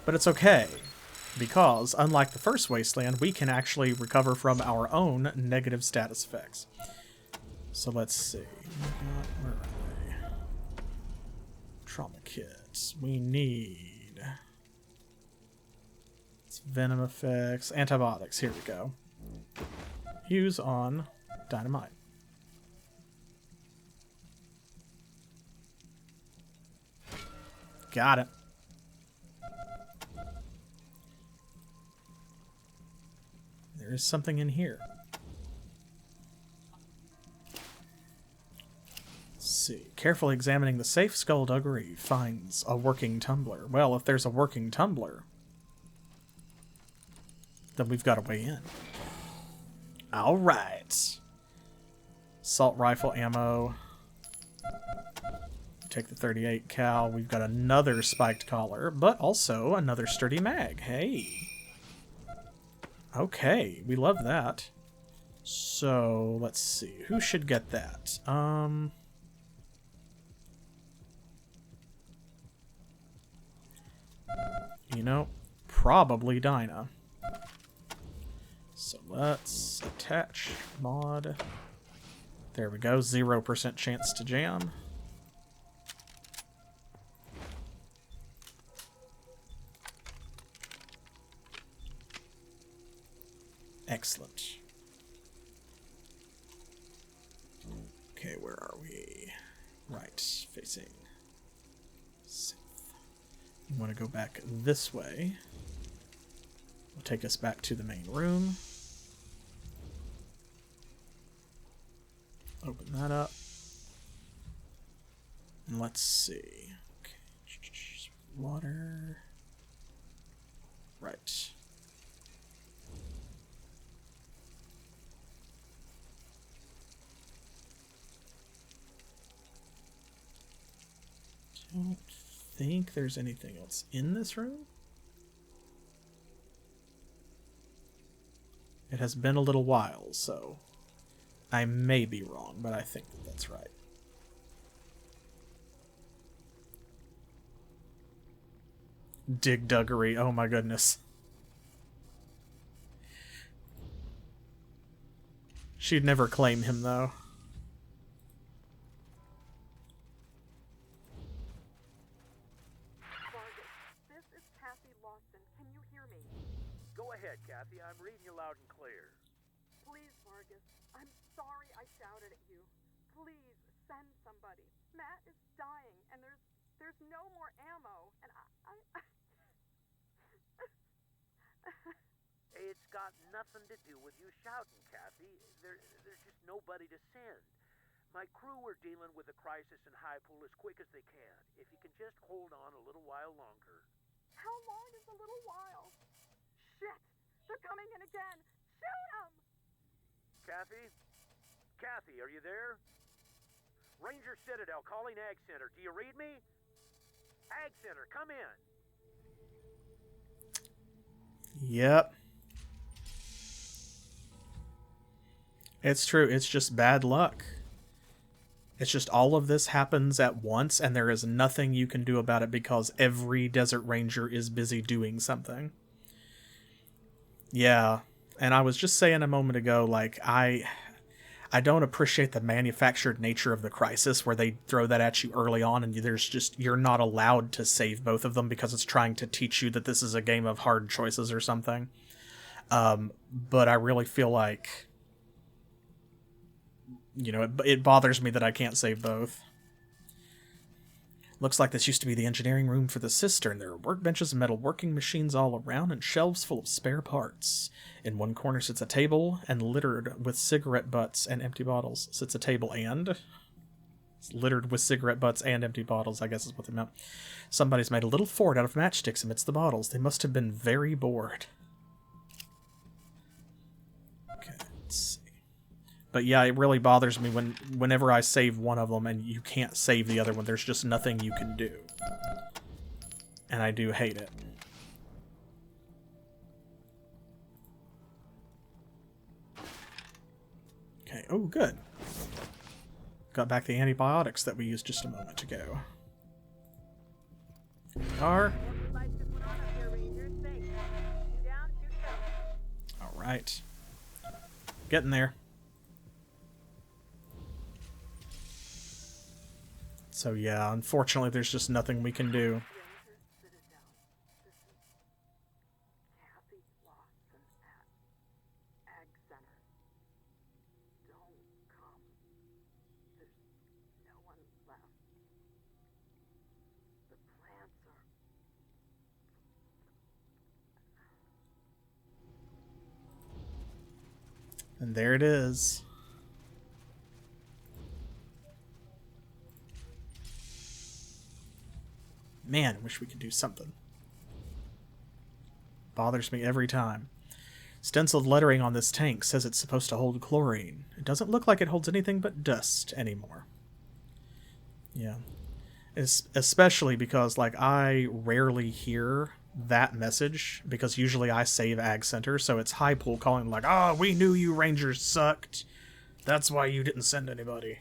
[SPEAKER 1] But it's okay. Because, unlike the first Wasteland, we can actually recover from our own negative status effects. So let's see. Where are they? Trauma kits. We need... it's venom effects. Antibiotics. Here we go. Use on dynamite. Got it. There is something in here. Let's see. Carefully examining the safe, Skullduggery finds a working tumbler. Well, if there's a working tumbler, then we've got a way in. Alright. Assault rifle ammo. Take the 38 cal. We've got another spiked collar, but also another sturdy mag. Hey. Okay, we love that. So, let's see. Who should get that? You know, probably Dinah. So let's attach mod. There we go. 0% chance to jam. Excellent. Okay, where are we? Right, facing south. You want to go back this way. Will take us back to the main room. Open that up. And let's see. Okay. Water. Right. think there's anything else in this room. It has been a little while, so I may be wrong, but I think that that's right. Digduggery, oh my goodness. She'd never claim him, though.
[SPEAKER 5] Vargas, this is Kathy Lawson. Can you hear me?
[SPEAKER 2] Go ahead, Kathy. I'm reading you loud and clear.
[SPEAKER 5] Please, Vargas. I'm sorry I shouted at you. Please, send somebody. Matt is dying, and there's no more ammo, and I
[SPEAKER 2] It's got nothing to do with you shouting, Kathy. There's just nobody to send. My crew are dealing with the crisis in Highpool as quick as they can. If you can just hold on a little while longer.
[SPEAKER 5] How long is a little while? Shit! They're coming in again! Shoot them!
[SPEAKER 2] Kathy? Kathy, are you there? Ranger Citadel calling Ag Center. Do you read me? Ag Center, come in.
[SPEAKER 1] Yep. It's true, it's just bad luck. It's just all of this happens at once, and there is nothing you can do about it because every Desert Ranger is busy doing something. Yeah, and I was just saying a moment ago, like, I don't appreciate the manufactured nature of the crisis where they throw that at you early on and you're not allowed to save both of them because it's trying to teach you that this is a game of hard choices or something. But I really feel like, you know, it bothers me that I can't save both. Looks like this used to be the engineering room for the cistern. There are workbenches and metal working machines all around and shelves full of spare parts. In one corner sits a table, and littered with cigarette butts and empty bottles. Sits a table and... It's littered with cigarette butts and empty bottles, I guess is what they meant. Somebody's made a little fort out of matchsticks amidst the bottles. They must have been very bored. Okay, let's see. But yeah, it really bothers me whenever I save one of them and you can't save the other one. There's just nothing you can do. And I do hate it. Okay, oh good. Got back the antibiotics that we used just a moment ago. Here we are. Alright. Getting there. So yeah, unfortunately there's just nothing we can do.
[SPEAKER 5] Ranger Citadel. This is Kathy Lawson at Ag Center. Don't come. There's no one left. The plants are...
[SPEAKER 1] And there it is. Man, wish we could do something. Bothers me every time. Stenciled lettering on this tank says it's supposed to hold chlorine. It doesn't look like it holds anything but dust anymore. Yeah. Especially because, like, I rarely hear that message, because usually I save Ag Center, so it's Highpool calling like, "Oh, we knew you Rangers sucked. That's why you didn't send anybody."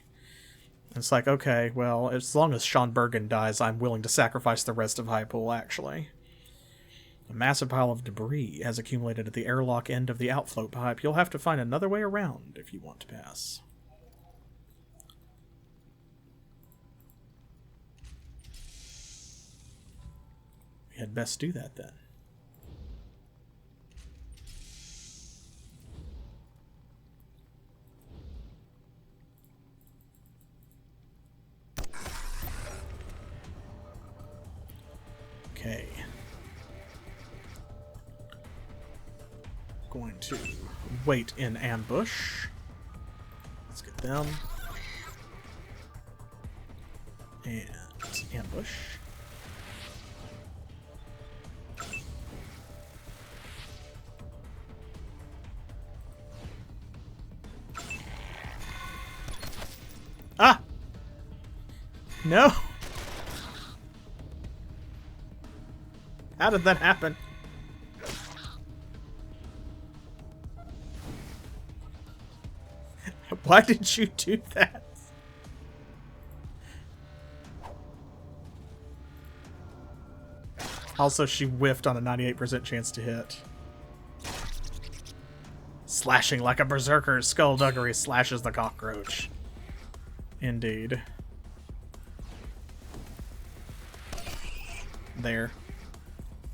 [SPEAKER 1] It's like, okay, well, as long as Sean Bergen dies, I'm willing to sacrifice the rest of Highpool, actually. A massive pile of debris has accumulated at the airlock end of the outflow pipe. You'll have to find another way around if you want to pass. We had best do that, then. Okay. Going to wait in ambush. Let's get them. And ambush. Ah! No! How did that happen? Why did you do that? Also, she whiffed on a 98% chance to hit. Slashing like a berserker, skullduggery slashes the cockroach. Indeed. There.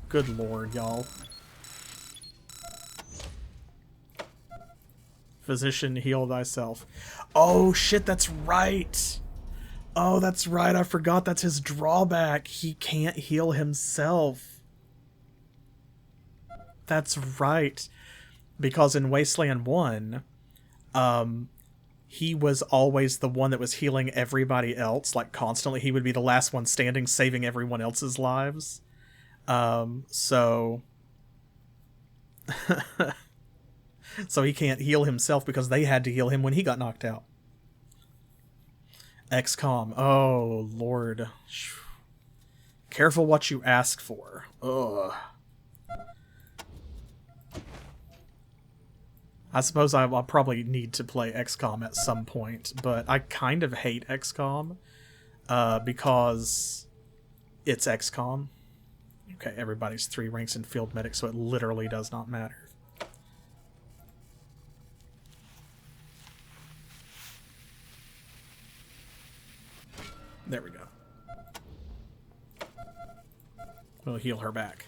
[SPEAKER 1] Good lord, y'all. Physician, heal thyself. Oh shit, that's right! Oh, that's right, I forgot that's his drawback. He can't heal himself. That's right. Because in Wasteland 1, he was always the one that was healing everybody else, like constantly. He would be the last one standing, saving everyone else's lives. So he can't heal himself because they had to heal him when he got knocked out. XCOM. Oh, Lord. Careful what you ask for. Ugh. I suppose I'll probably need to play XCOM at some point, but I kind of hate XCOM because it's XCOM. Okay, everybody's 3 ranks in field medic, so it literally does not matter. There we go. We'll heal her back.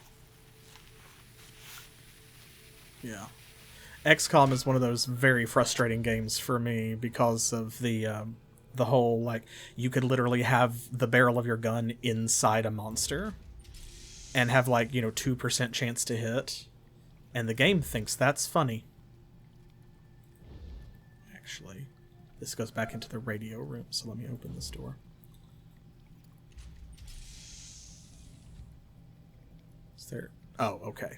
[SPEAKER 1] Yeah. XCOM is one of those very frustrating games for me because of the whole, like, you could literally have the barrel of your gun inside a monster and have, like, 2% chance to hit, and the game thinks that's funny. Actually, this goes back into the radio room, so let me open this door. Is there... Oh, okay.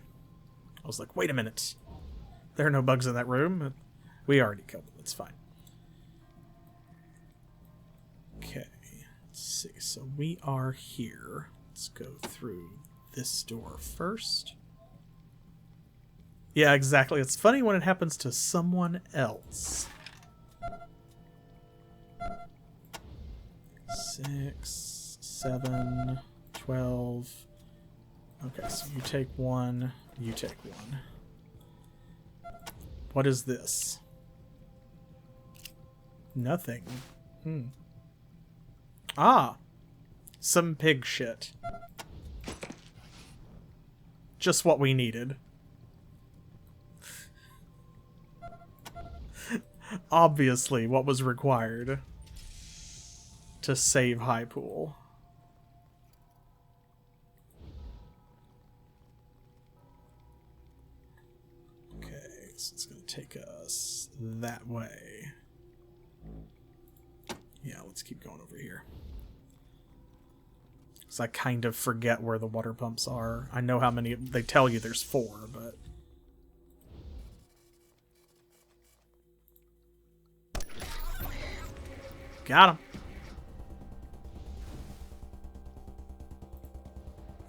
[SPEAKER 1] I was like, wait a minute. There are no bugs in that room. We already killed them. It's fine. Okay. Let's see. So we are here. Let's go through this door first. Yeah, exactly. It's funny when it happens to someone else. 6, 7, 12. Okay, so you take 1. You take 1. What is this? Nothing. Ah! Some pig shit. Just what we needed. Obviously, what was required to save Highpool. So it's going to take us that way. Yeah, let's keep going over here. Because I kind of forget where the water pumps are. I know how many... They tell you there's 4, but... Got him.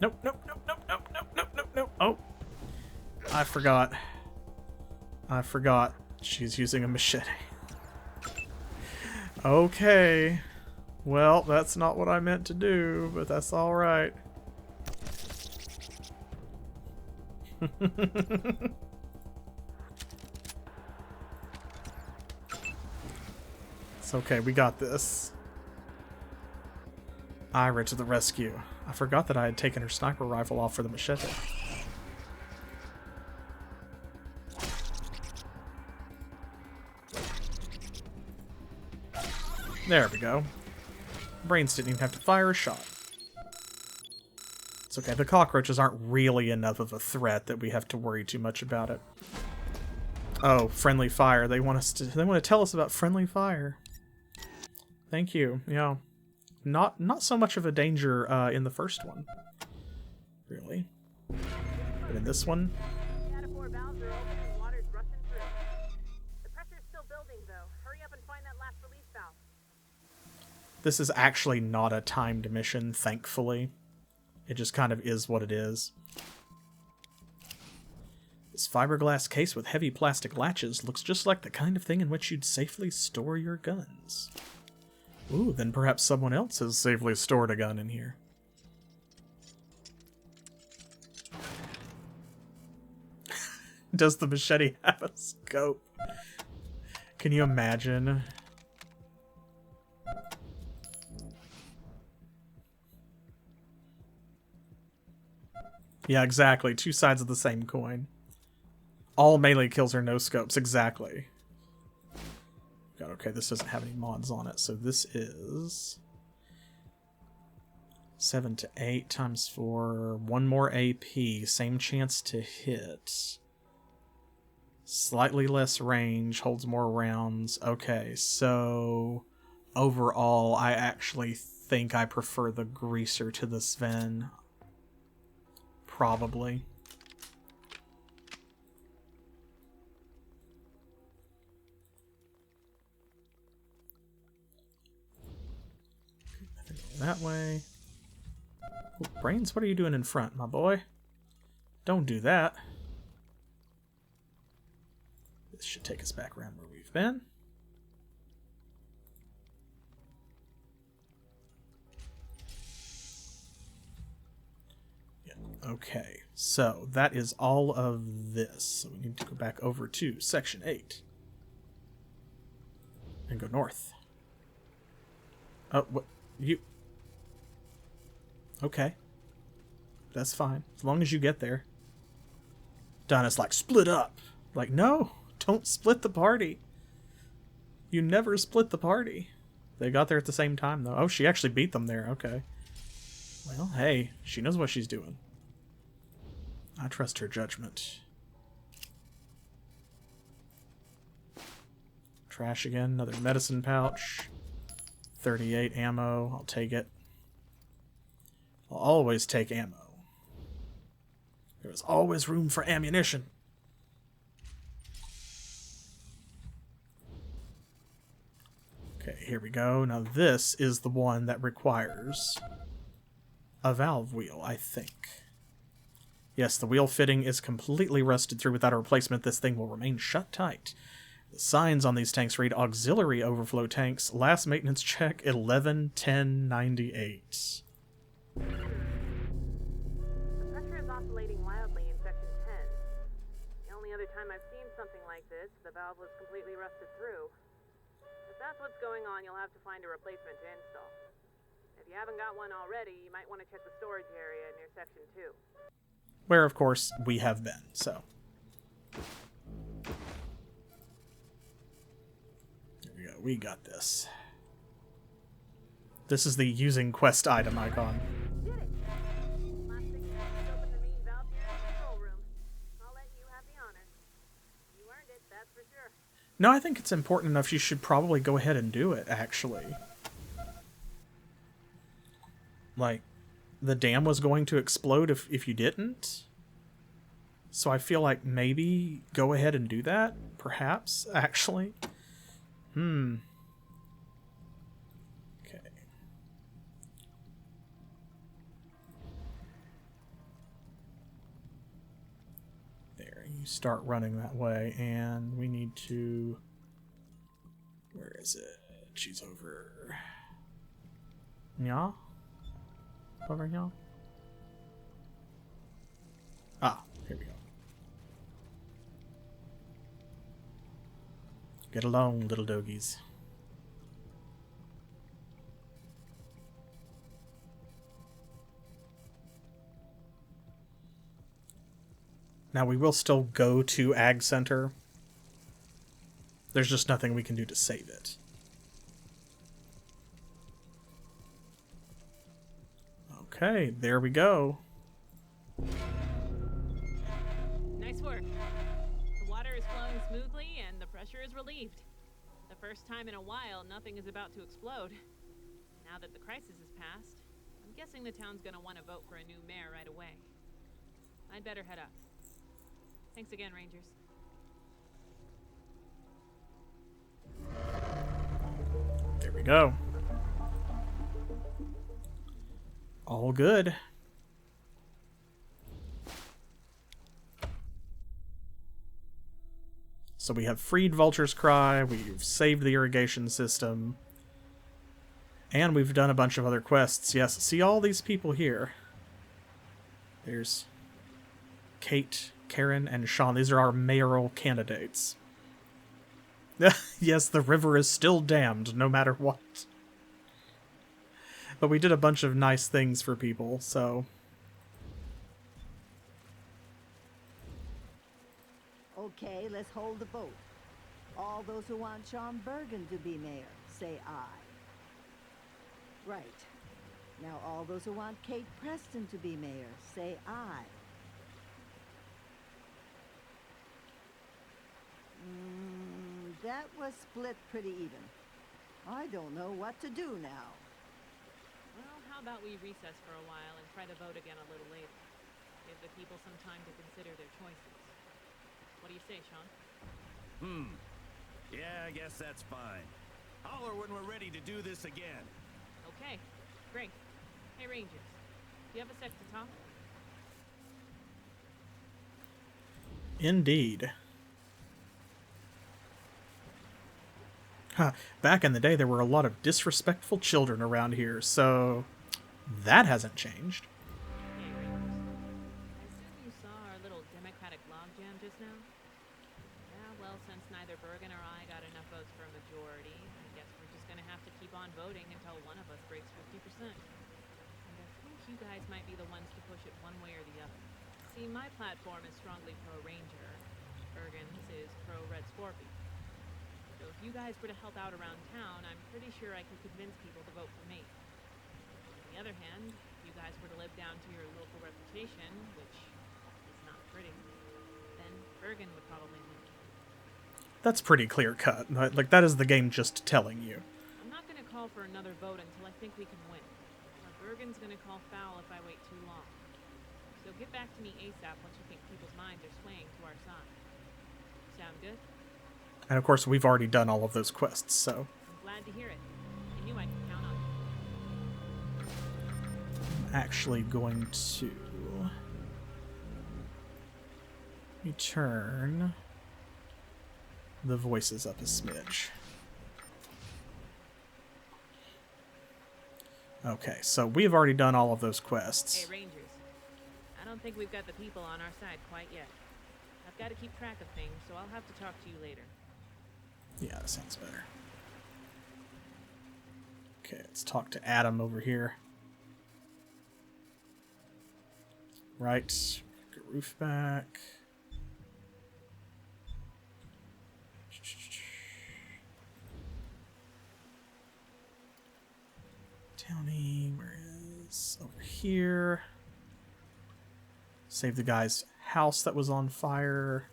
[SPEAKER 1] Nope, nope, nope, nope, nope, nope, nope, nope, nope. Oh. I forgot. She's using a machete. Okay. Well, that's not what I meant to do, but that's alright. It's okay, we got this. Ira to the rescue. I forgot that I had taken her sniper rifle off for the machete. There we go. Brains didn't even have to fire a shot. It's okay, the cockroaches aren't really enough of a threat that we have to worry too much about it. Oh, friendly fire. They want to tell us about friendly fire. Thank you. Yeah. Not so much of a danger in the first one. Really. But in this one, this is actually not a timed mission, thankfully. It just kind of is what it is. This fiberglass case with heavy plastic latches looks just like the kind of thing in which you'd safely store your guns. Ooh, then perhaps someone else has safely stored a gun in here. Does the machete have a scope? Can you imagine? Yeah, exactly. Two sides of the same coin. All melee kills are no scopes, exactly. God, okay, this doesn't have any mods on it, so this is 7 to 8 times 4, 1 more AP, same chance to hit. Slightly less range, holds more rounds. Okay, so overall, I actually think I prefer the greaser to the Sven. Probably. That way. Ooh, Brains, what are you doing in front, my boy? Don't do that. This should take us back around where we've been. Yeah, okay, so that is all of this. So we need to go back over to Section 8. And go north. Oh, what? You... Okay. That's fine. As long as you get there. Donna's like, split up. Like, no, don't split the party. You never split the party. They got there at the same time, though. Oh, she actually beat them there. Okay. Well, hey, she knows what she's doing. I trust her judgment. Trash again. Another medicine pouch. 38 ammo. I'll take it. I'll always take ammo. There's always room for ammunition. Okay, here we go. Now this is the one that requires a valve wheel, I think. Yes, the wheel fitting is completely rusted through without a replacement. This thing will remain shut tight. The signs on these tanks read auxiliary overflow tanks. Last maintenance check 11/10/98.
[SPEAKER 6] The pressure is oscillating wildly in Section 10. The only other time I've seen something like this, the valve was completely rusted through. If that's what's going on, you'll have to find a replacement to install. If you haven't got one already, you might want to check the storage area near Section 2.
[SPEAKER 1] Where, of course, we have been, so. There we go. We got this. This is the using quest item icon.
[SPEAKER 6] Did it! Last thing you want is open the main valve here in the control room. I'll let you have the honor. You earned it, that's for sure.
[SPEAKER 1] No, I think it's important enough. You should probably go ahead and do it, actually. Like, the dam was going to explode if you didn't. So I feel like maybe go ahead and do that, perhaps, actually. Okay. There, you start running that way, and we need to... Where is it? She's over... Yeah? Over here? Ah, here we go. Get along, little doggies. Now we will still go to Ag Center. There's just nothing we can do to save it. Okay, there we go.
[SPEAKER 4] Nice work. The water is flowing smoothly and the pressure is relieved. The first time in a while, nothing is about to explode. Now that the crisis has passed, I'm guessing the town's gonna want to vote for a new mayor right away. I'd better head up. Thanks again, Rangers.
[SPEAKER 1] There we go. All good. So we have freed Vulture's Cry, we've saved the irrigation system, and we've done a bunch of other quests. Yes, see all these people here. There's Kate, Karen, and Sean. These are our mayoral candidates. Yes, the river is still damned, no matter what. But we did a bunch of nice things for people, so...
[SPEAKER 7] Okay, let's hold the vote. All those who want Sean Bergen to be mayor, say aye. Right. Now all those who want Kate Preston to be mayor, say aye. That was split pretty even. I don't know what to do now.
[SPEAKER 4] Well, how about we recess for a while and try the vote again a little later? Give the people some time to consider their choices. What do you say, Sean?
[SPEAKER 8] Yeah, I guess that's fine. Holler when we're ready to do this again.
[SPEAKER 4] Okay, great. Hey, Rangers, do you have a sec to talk?
[SPEAKER 1] Indeed. Huh. Back in the day, there were a lot of disrespectful children around here, so that hasn't changed.
[SPEAKER 4] Hey, Rangers. I assume you saw our little Democratic logjam just now? Yeah, well, since neither Bergen or I got enough votes for a majority, I guess we're just gonna have to keep on voting until one of us breaks 50%. And I think you guys might be the ones to push it one way or the other. See, my platform is strongly pro-Ranger. Bergen's is pro-Red Scorpion. So if you guys were to help out around town, I'm pretty sure I could convince people to vote for me. On the other hand, if you guys were to live down to your local reputation, which is not pretty, then Bergen would probably win.
[SPEAKER 1] That's pretty clear cut. Like, that is the game just telling you.
[SPEAKER 4] I'm not going to call for another vote until I think we can win. Now, Bergen's going to call foul if I wait too long. So get back to me ASAP once you think people's minds are swaying to our side. Sound good?
[SPEAKER 1] And of course, we've already done all of those quests, so...
[SPEAKER 4] I'm glad to hear it. I knew I could count on you.
[SPEAKER 1] I'm actually going to... Let me turn the voices up a smidge. Okay, so we've already done all of those quests.
[SPEAKER 4] Hey, Rangers. I don't think we've got the people on our side quite yet. I've got to keep track of things, so I'll have to talk to you later.
[SPEAKER 1] Yeah, that sounds better. Okay, let's talk to Adam over here. Right. Get roof back. Townie, where is... Over here. Save the guy's house that was on fire.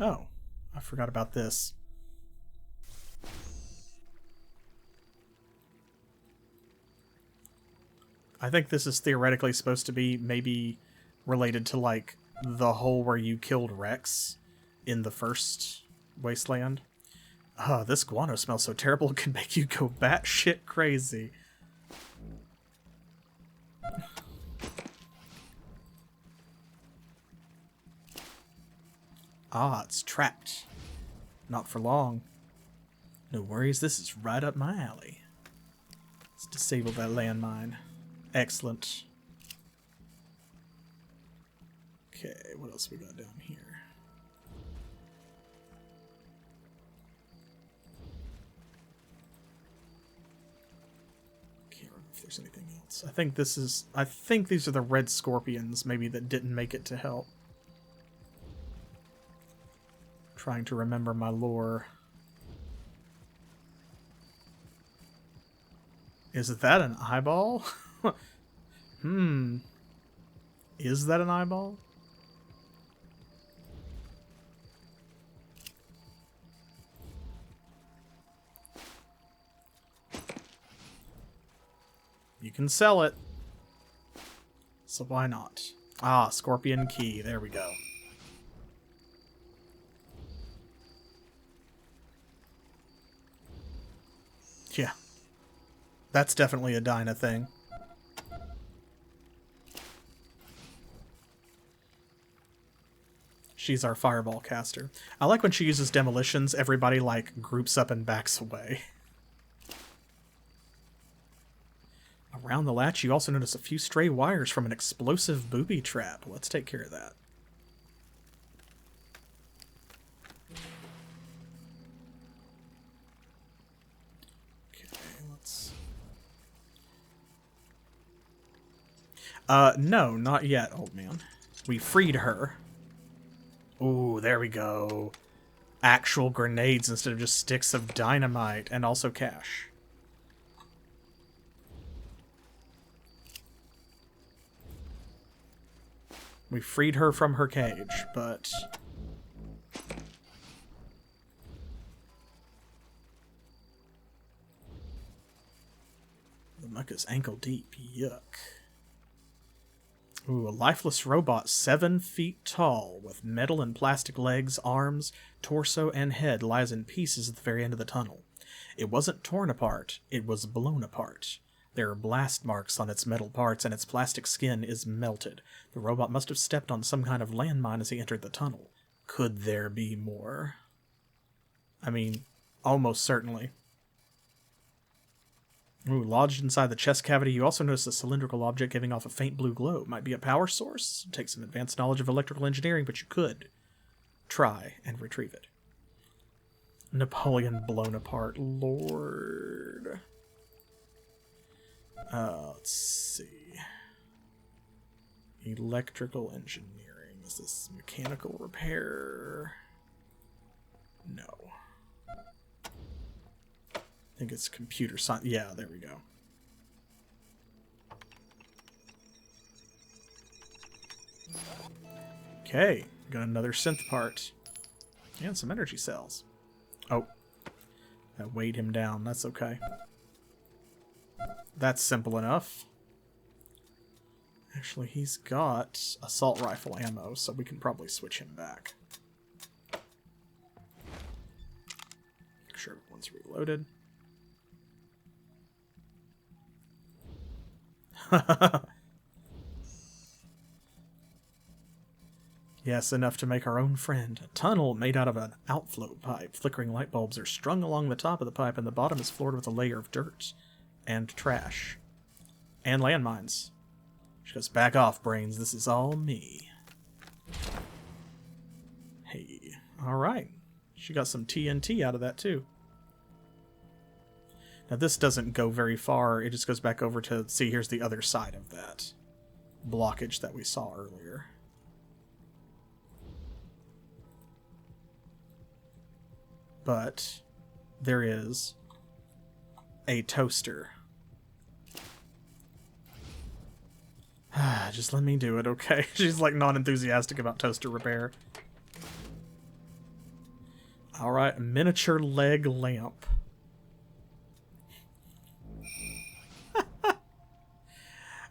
[SPEAKER 1] Oh, I forgot about this. I think this is theoretically supposed to be maybe related to, like, the hole where you killed Rex in the first Wasteland. This guano smells so terrible it can make you go batshit crazy. Ah, it's trapped. Not for long. No worries, this is right up my alley. Let's disable that landmine. Excellent. Okay, what else we got down here? Can't remember if there's anything else. I think these are the red scorpions, maybe, that didn't make it to help. Trying to remember my lore. Is that an eyeball? Is that an eyeball? You can sell it. So why not? Ah, Scorpion Key. There we go. Yeah. That's definitely a Dinah thing. She's our fireball caster. I like when she uses demolitions, everybody, like, groups up and backs away. Around the latch, you also notice a few stray wires from an explosive booby trap. Let's take care of that. Okay, let's... no, not yet, old man. We freed her. Ooh, there we go. Actual grenades instead of just sticks of dynamite, and also cash. We freed her from her cage, but... the muck is ankle deep. Yuck. Ooh, a lifeless robot 7 feet tall, with metal and plastic legs, arms, torso, and head lies in pieces at the very end of the tunnel. It wasn't torn apart, it was blown apart. There are blast marks on its metal parts, and its plastic skin is melted. The robot must have stepped on some kind of landmine as he entered the tunnel. Could there be more? I mean, almost certainly. Ooh, lodged inside the chest cavity, you also notice a cylindrical object giving off a faint blue glow. Might be a power source. Take some advanced knowledge of electrical engineering, but you could try and retrieve it. Napoleon blown apart. Lord. Let's see. Electrical engineering. Is this mechanical repair? No. I think it's computer science. Yeah, there we go. Okay, got another synth part. And some energy cells. Oh, that weighed him down. That's okay. That's simple enough. Actually, he's got assault rifle ammo, so we can probably switch him back. Make sure everyone's reloaded. Yes, enough to make our own friend. A tunnel made out of an outflow pipe. Flickering light bulbs are strung along the top of the pipe, and the bottom is floored with a layer of dirt and trash. And landmines. She goes, back off, brains. This is all me. Hey. Alright. She got some TNT out of that, too. Now, this doesn't go very far. It just goes back over to, see, here's the other side of that blockage that we saw earlier. But there is a toaster. Just let me do it, okay? She's like not enthusiastic about toaster repair. Alright, miniature leg lamp.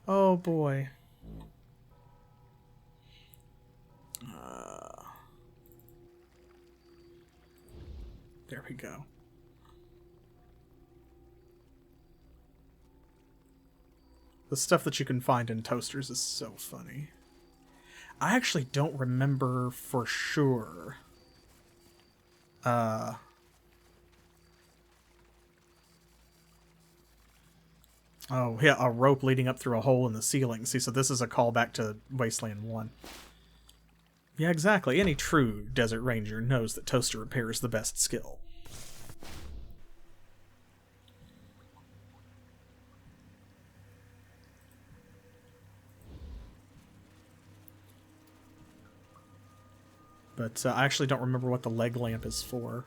[SPEAKER 1] Oh boy. There we go. The stuff that you can find in toasters is so funny. I actually don't remember for sure. Oh, yeah, a rope leading up through a hole in the ceiling. See, so this is a callback to Wasteland 1. Yeah, exactly. Any true desert ranger knows that toaster repair is the best skill. But I actually don't remember what the leg lamp is for.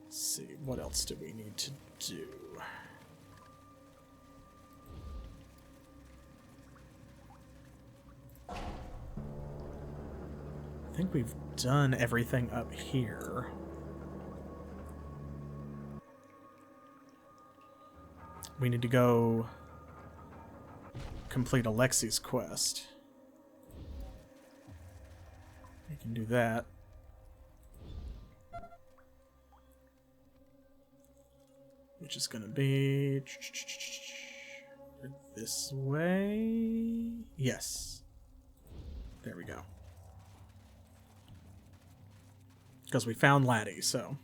[SPEAKER 1] Let's see, what else do we need to do? I think we've done everything up here. We need to go complete Alexi's quest. We can do that. Which is going to be this way. Yes. There we go. Because we found Laddie, so...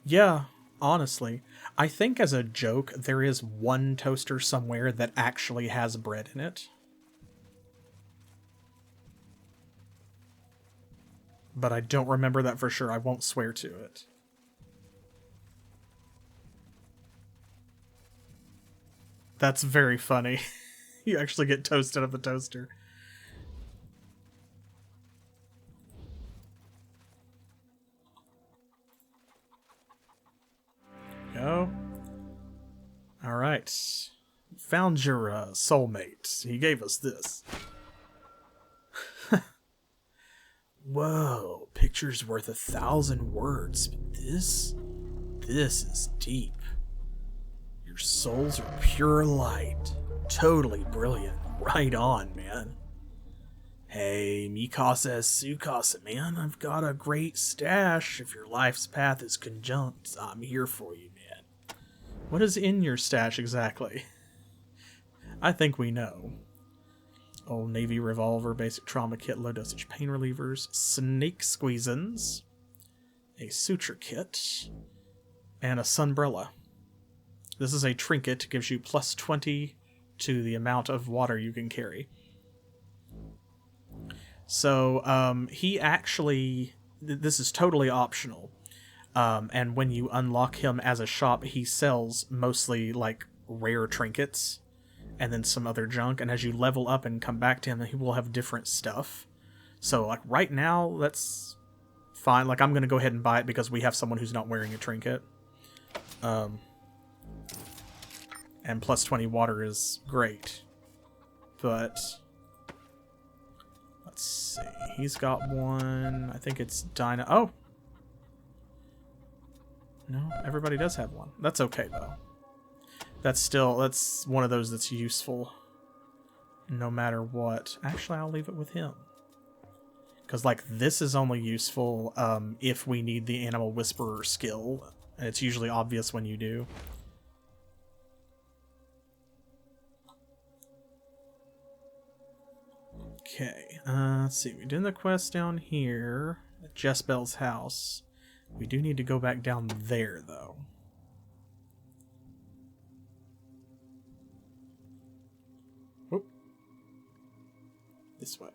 [SPEAKER 1] Yeah, honestly. I think as a joke, there is one toaster somewhere that actually has bread in it. But I don't remember that for sure. I won't swear to it. That's very funny. You actually get toast out of the toaster. Go. Alright. Found your soulmate. He gave us this. Whoa, picture's worth 1,000 words. But this is deep. Your souls are pure light. Totally brilliant. Right on, man. Hey, Mikasa Sukasa, man. I've got a great stash. If your life's path is conjunct, I'm here for you, man. What is in your stash exactly? I think we know. Old Navy revolver, basic trauma kit, low dosage pain relievers, snake squeezins, a suture kit, and a sunbrella. This is a trinket, gives you plus 20 to the amount of water you can carry. So, he actually, this is totally optional. And when you unlock him as a shop, he sells mostly like rare trinkets and then some other junk. And as you level up and come back to him, he will have different stuff. So like right now, that's fine. Like I'm going to go ahead and buy it because we have someone who's not wearing a trinket. And plus 20 water is great. But let's see. He's got one. I think it's Dyna. Oh! No, everybody does have one. That's okay, though. That's one of those that's useful no matter what. Actually, I'll leave it with him. Because, like, this is only useful if we need the Animal Whisperer skill. And it's usually obvious when you do. Okay, let's see. We're doing the quest down here at Jespel's house. We do need to go back down there, though. Oop. This way.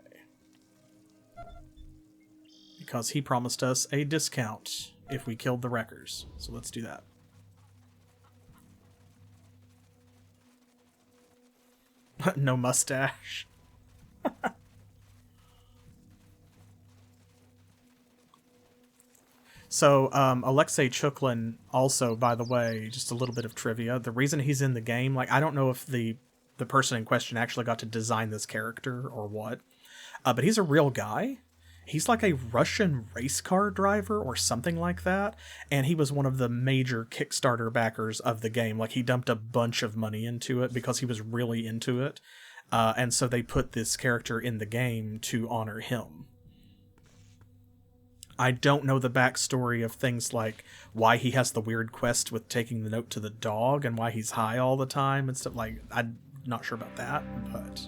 [SPEAKER 1] Because he promised us a discount if we killed the wreckers. So let's do that. No mustache. So, Alexei Chuklin also, by the way, just a little bit of trivia. The reason he's in the game, like, I don't know if the person in question actually got to design this character or what, but he's a real guy. He's like a Russian race car driver or something like that, and he was one of the major Kickstarter backers of the game. Like, he dumped a bunch of money into it because he was really into it, and so they put this character in the game to honor him. I don't know the backstory of things like why he has the weird quest with taking the note to the dog and why he's high all the time and stuff. Like, I'm not sure about that, but...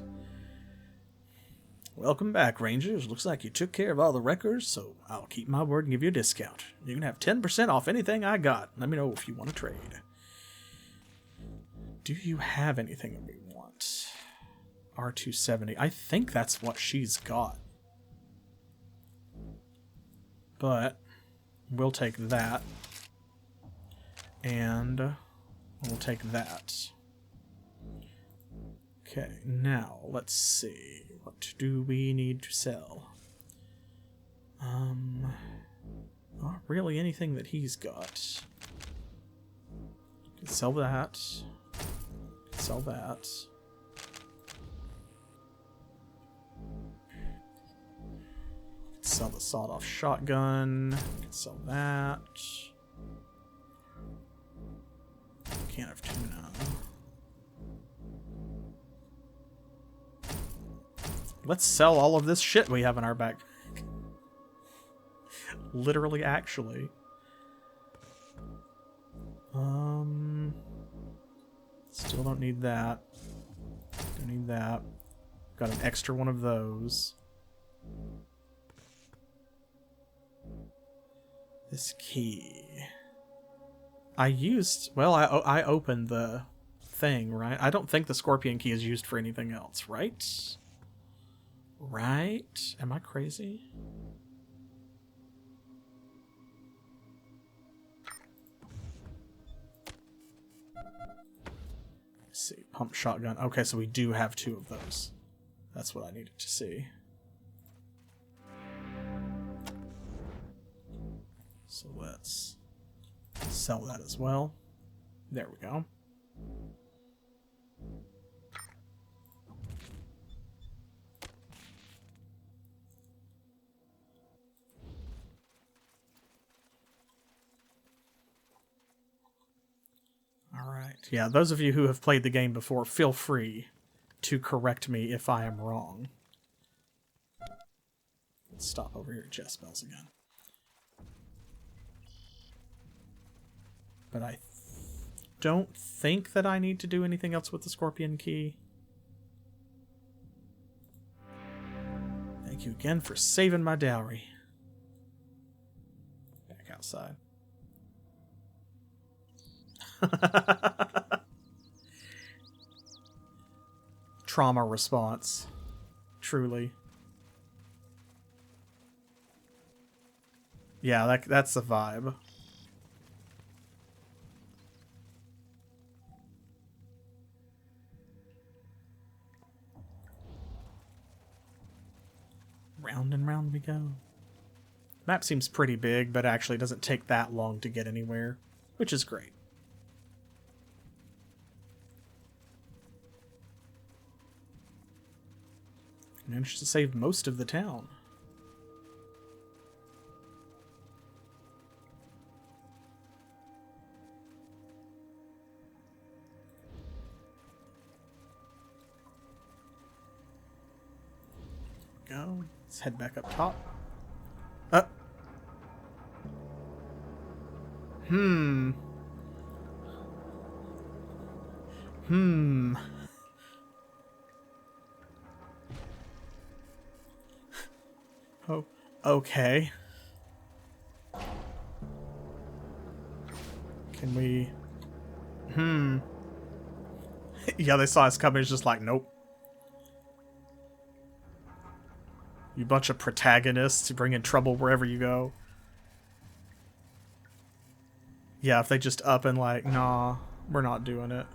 [SPEAKER 1] Welcome back, Rangers. Looks like you took care of all the wreckers, so I'll keep my word and give you a discount. You can have 10% off anything I got. Let me know if you want to trade. Do you have anything that we want? R270. I think that's what she's got. But we'll take that, and we'll take that. Okay, now let's see. What do we need to sell? Not really anything that he's got. Can sell that. Can sell that. Sell the sawed-off shotgun. Sell that. Can of tuna. Let's sell all of this shit we have in our back. Literally, actually. Still don't need that. Don't need that. Got an extra one of those. This key. I used... Well, I opened the thing, right? I don't think the scorpion key is used for anything else, right? Right? Am I crazy? Let's see. Pump shotgun. Okay, so we do have 2 of those. That's what I needed to see. So let's sell that as well. There we go. Alright. Yeah, those of you who have played the game before, feel free to correct me if I am wrong. Let's stop over here at Jezebel's again. But I don't think that I need to do anything else with the scorpion key. Thank you again for saving my dowry. Back outside. Trauma response. Truly. Yeah, that's the vibe. Round and round we go. Map seems pretty big, but actually doesn't take that long to get anywhere, which is great. Managed to save most of the town. Go. Let's head back up top. Oh, okay. Can we... Yeah, they saw us coming. It's just like, nope. You bunch of protagonists who bring in trouble wherever you go. Yeah, if they just up and like, nah, we're not doing it.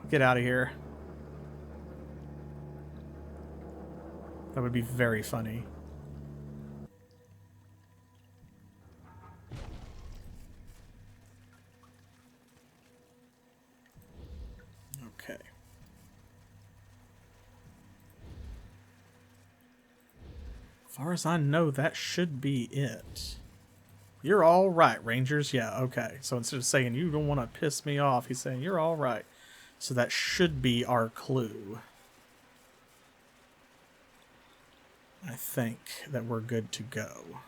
[SPEAKER 1] Get out of here. That would be very funny. Okay. As far as I know, that should be it. You're all right, Rangers. Yeah, okay. So instead of saying, you don't want to piss me off, he's saying, you're all right. So that should be our clue. I think that we're good to go.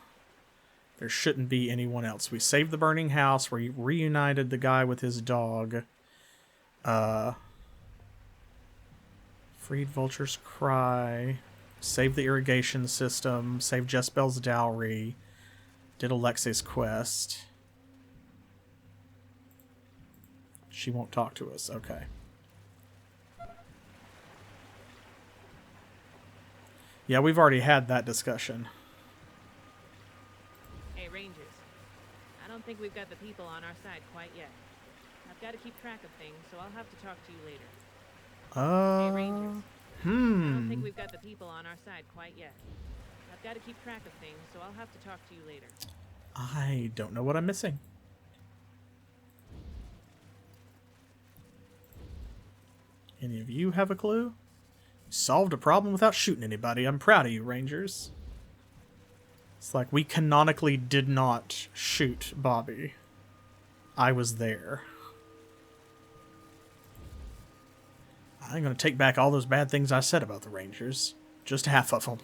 [SPEAKER 1] There shouldn't be anyone else. We saved the burning house. We reunited the guy with his dog. Freed Vulture's Cry. Saved the irrigation system. Saved Jezebel's dowry. Did Alexei's quest. She won't talk to us. Okay. Yeah, we've already had that discussion.
[SPEAKER 4] Hey, Rangers. I don't think we've got the people on our side quite yet. I've got to keep track of things, so I'll have to talk to you later. Hey, Rangers. I don't think we've got the people on our side quite yet. I've got to keep track of things, so I'll have to talk to you later.
[SPEAKER 1] I don't know what I'm missing. Any of you have a clue? You solved a problem without shooting anybody. I'm proud of you, Rangers. It's like we canonically did not shoot Bobby. I was there. I'm going to take back all those bad things I said about the Rangers. Just half of them.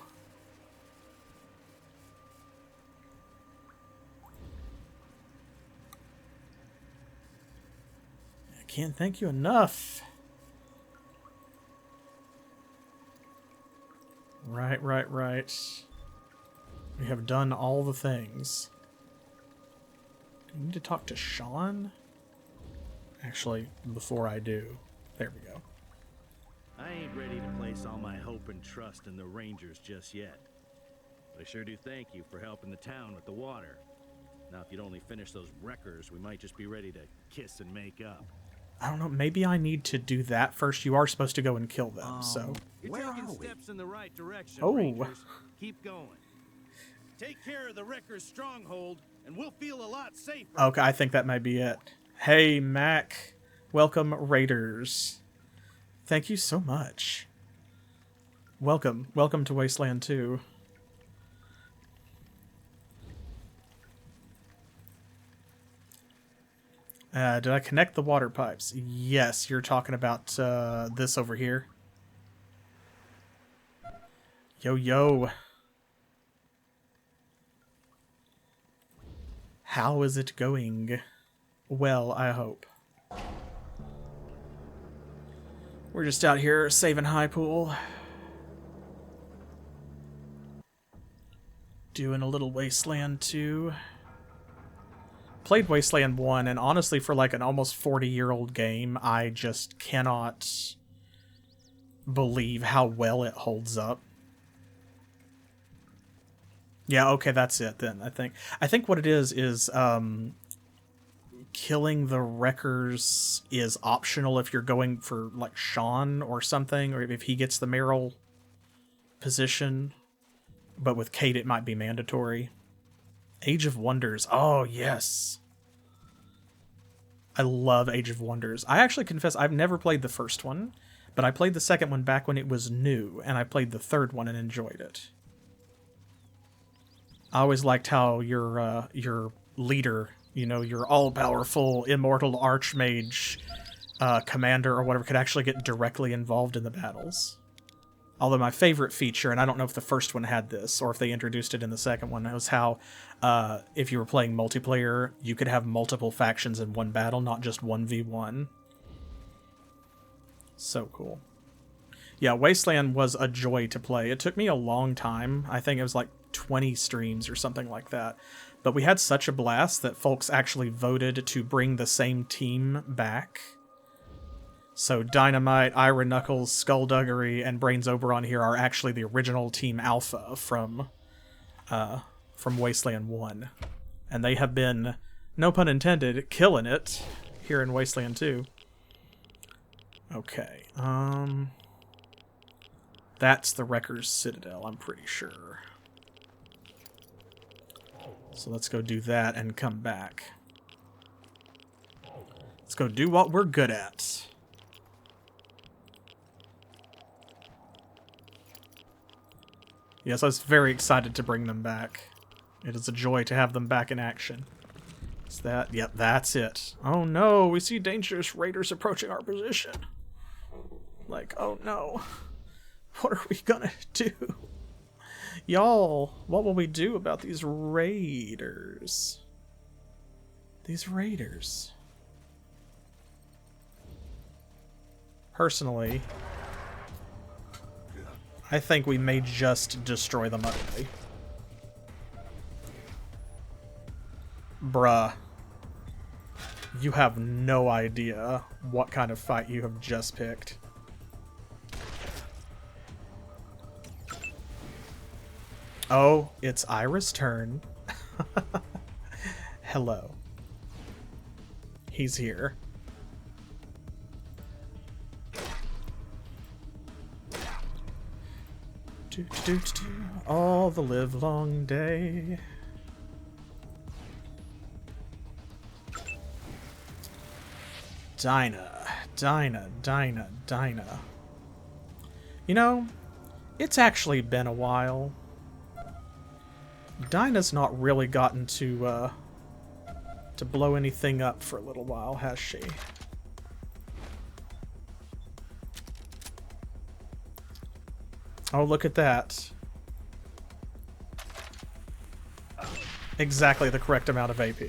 [SPEAKER 1] I can't thank you enough. Right. We have done all the things. Do we need to talk to Sean? Actually, before I do. There we go.
[SPEAKER 8] I ain't ready to place all my hope and trust in the Rangers just yet. But I sure do thank you for helping the town with the water. Now, if you'd only finish those wreckers, we might just be ready to kiss and make up.
[SPEAKER 1] I don't know, maybe I need to do that first. You are supposed to go and kill them, so...
[SPEAKER 8] You're taking steps in the right direction,
[SPEAKER 1] Oh.
[SPEAKER 8] Rangers. Keep going. Take care of the wreckers' stronghold, and we'll feel a lot safer.
[SPEAKER 1] Okay, I think that might be it. Hey, Mac. Welcome, Raiders. Thank you so much. Welcome. Welcome to Wasteland 2. Did I connect the water pipes? Yes, you're talking about this over here. Yo. How is it going? Well, I hope. We're just out here saving Highpool. Doing a little Wasteland 2. Played Wasteland 1, and honestly, for like an almost 40-year-old game, I just cannot believe how well it holds up. Yeah, okay, that's it then, I think. I think what it is killing the wreckers is optional if you're going for, like, Sean or something, or if he gets the mayoral position. But with Kate, it might be mandatory. Age of Wonders. Oh, yes. I love Age of Wonders. I actually confess I've never played the first one, but I played the second one back when it was new, and I played the third one and enjoyed it. I always liked how your leader, you know, your all-powerful, immortal archmage commander or whatever, could actually get directly involved in the battles. Although my favorite feature, and I don't know if the first one had this, or if they introduced it in the second one, was how if you were playing multiplayer, you could have multiple factions in one battle, not just 1v1. So cool. Yeah, Wasteland was a joy to play. It took me a long time. I think it was like 20 streams or something like that. But we had such a blast that folks actually voted to bring the same team back. So Dynamite, Ira Knuckles, Skullduggery, and Brains Oberon here are actually the original Team Alpha from Wasteland 1. And they have been, no pun intended, killing it here in Wasteland 2. Okay, that's the Wrecker's Citadel, I'm pretty sure. So let's go do that and come back. Let's go do what we're good at. Yes, I was very excited to bring them back. It is a joy to have them back in action. Is that? Yep, that's it. Oh no, we see dangerous raiders approaching our position. Like, oh no. What are we gonna do? Y'all, what will we do about these raiders? These raiders. Personally, I think we may just destroy them utterly. Bruh. You have no idea what kind of fight you have just picked. Oh, it's Ira's turn. Hello. He's here. All the livelong day. Dinah. You know, it's actually been a while. Dinah's not really gotten to blow anything up for a little while, has she? Oh, look at that. Exactly the correct amount of AP.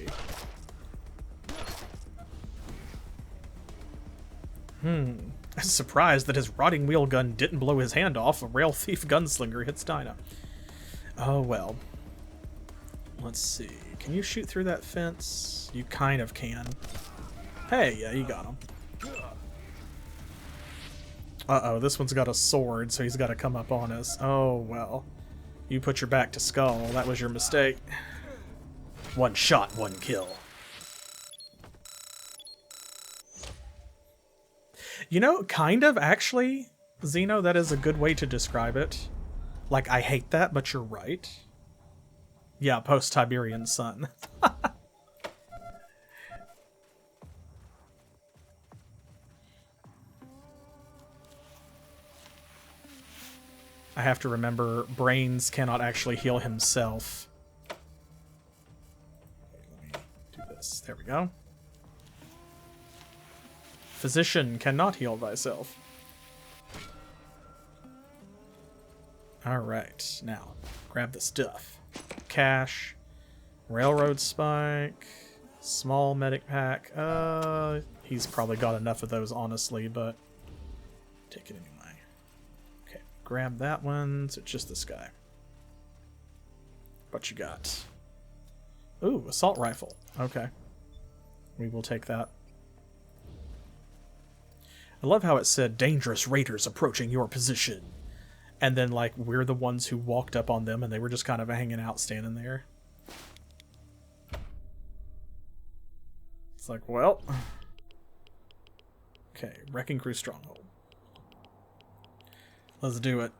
[SPEAKER 1] was surprised that his rotting wheel gun didn't blow his hand off. A rail thief gunslinger hits Dinah. Oh well. Let's see. Can you shoot through that fence? You kind of can. Hey, yeah, you got him. Uh-oh, this one's got a sword, so he's got to come up on us. Oh, well. You put your back to Skull. That was your mistake. One shot, one kill. You know, kind of, actually, Xeno, that is a good way to describe it. Like, I hate that, but you're right. Yeah, post-Tiberian Sun. I have to remember, Brains cannot actually heal himself. Let me do this. There we go. Physician cannot heal thyself. Alright, now, grab the stuff. Cash, railroad spike, small medic pack. He's probably got enough of those, honestly, but take it anyway. Okay, grab that one. So it's just this guy. What you got? Ooh, assault rifle. Okay. We will take that. I love how it said, dangerous raiders approaching your position. And then, like, we're the ones who walked up on them and they were just kind of hanging out, standing there. It's like, well. Okay, Wrecking Crew Stronghold. Let's do it.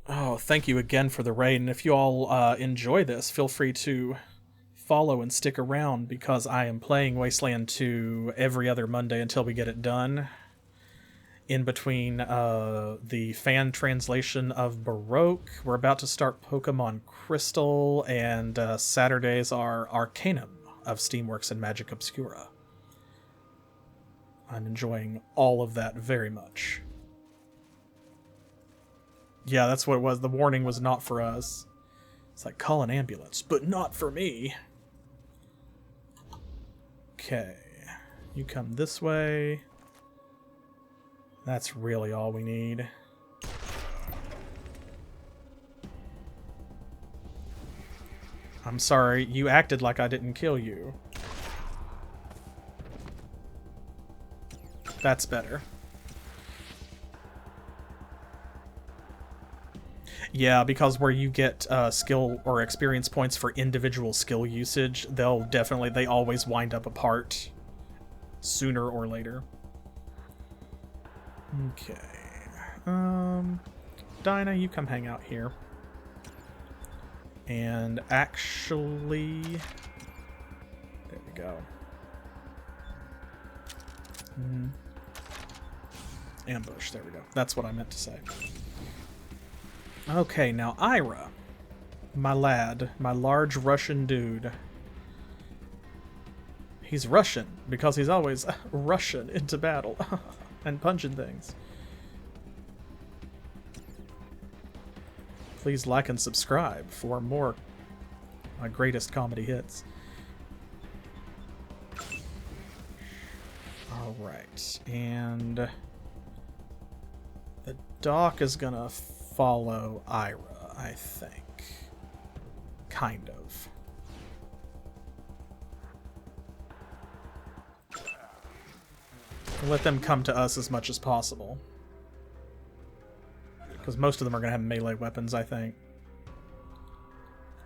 [SPEAKER 1] Oh, thank you again for the raid. And if you all enjoy this, feel free to follow and stick around, because I am playing Wasteland 2 every other Monday until we get it done. In between the fan translation of Baroque, we're about to start Pokemon Crystal, and Saturdays are Arcanum of Steamworks and Magic Obscura. I'm enjoying all of that very much. Yeah, that's what it was. The warning was not for us. It's like, call an ambulance, but not for me. Okay, you come this way. That's really all we need. I'm sorry, you acted like I didn't kill you. That's better. Yeah, because where you get skill or experience points for individual skill usage, they always wind up apart sooner or later. Okay. Dinah, you come hang out here. And actually, there we go. Ambush, there we go. That's what I meant to say. Okay, now Ira, my lad, my large Russian dude. He's Russian because he's always Russian into battle and punching things. Please like and subscribe for more my greatest comedy hits. Alright, and the doc is gonna follow Ira, I think. Kind of. Let them come to us as much as possible. Because most of them are going to have melee weapons, I think.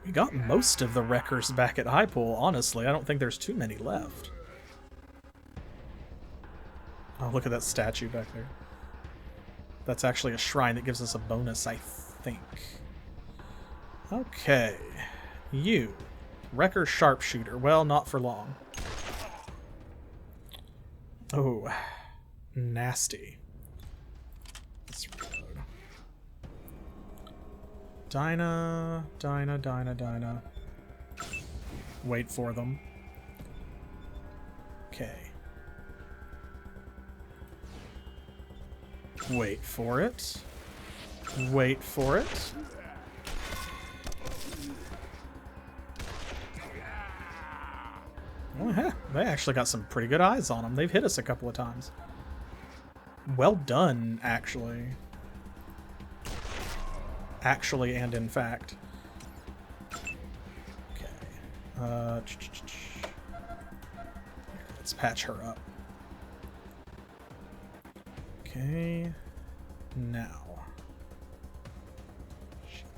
[SPEAKER 1] We got most of the wreckers back at Highpool, honestly. I don't think there's too many left. Oh, look at that statue back there. That's actually a shrine that gives us a bonus, I think. Okay. You. Wrecker Sharpshooter. Well, not for long. Oh. Nasty. Let's reload. Dinah. Wait for them. Okay. Wait for it. Wait for it. Oh, yeah, they actually got some pretty good eyes on them. They've hit us a couple of times. Well done, actually. Actually, and in fact. Okay. Let's patch her up. Okay. Now.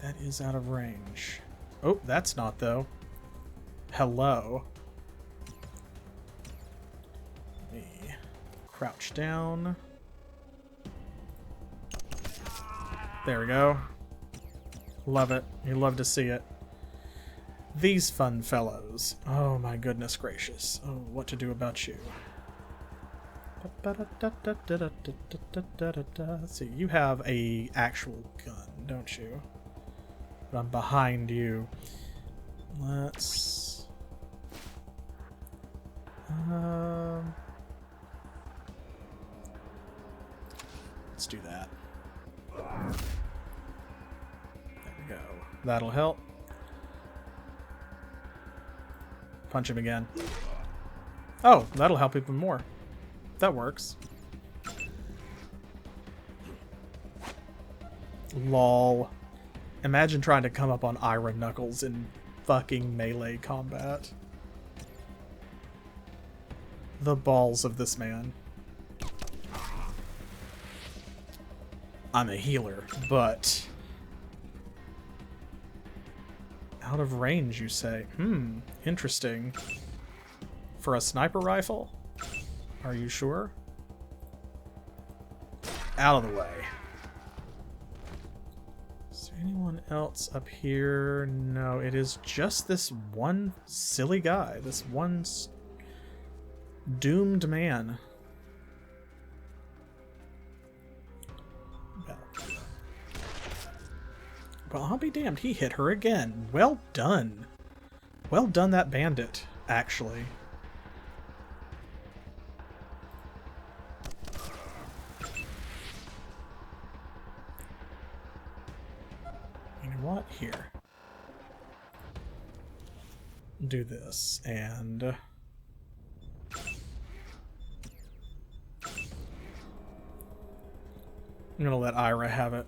[SPEAKER 1] That is out of range. Oh, that's not, though. Hello. Let me crouch down. There we go. Love it. You love to see it. These fun fellows. Oh my goodness gracious. Oh, what to do about you. Let's see, you have a actual gun, don't you? But I'm behind you. Let's do that. There we go. That'll help. Punch him again. Oh, that'll help even more. That works. Lol. Imagine trying to come up on Iron Knuckles in fucking melee combat. The balls of this man. I'm a healer, but... out of range, you say? Interesting. For a sniper rifle? Are you sure? Out of the way. Is there anyone else up here? No, it is just this one silly guy. This one doomed man. Well, I'll be damned, he hit her again. Well done. Well done, that bandit, actually. You know what? Here. Do this, and... I'm gonna let Ira have it.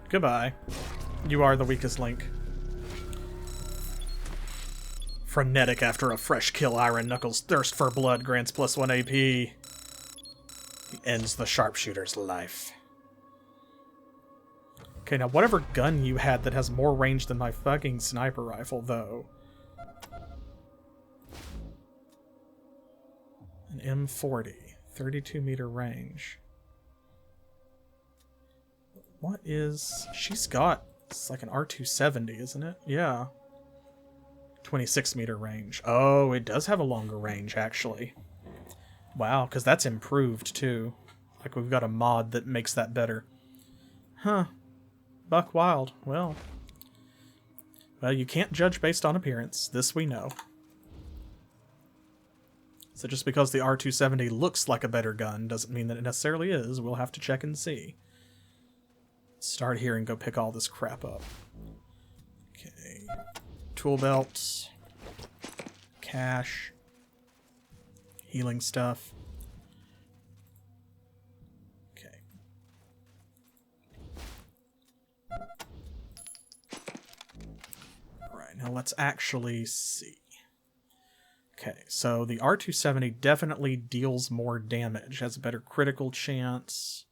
[SPEAKER 1] Goodbye. You are the weakest link. Frenetic after a fresh kill, Iron Knuckles' thirst for blood grants +1 AP. He ends the sharpshooter's life. Okay, now whatever gun you had that has more range than my fucking sniper rifle, though. An M40. 32 meter range. What is... she's got... it's like an R270, isn't it? Yeah. 26 meter range. Oh, it does have a longer range, actually. Wow, because that's improved, too. Like, we've got a mod that makes that better. Huh. Buck wild. Well, you can't judge based on appearance. This we know. So just because the R270 looks like a better gun doesn't mean that it necessarily is. We'll have to check and see. Start here and go pick all this crap up. Okay. Tool belt. Cash. Healing stuff. Okay. Alright, now let's actually see. Okay, so the R270 definitely deals more damage. Has a better critical chance.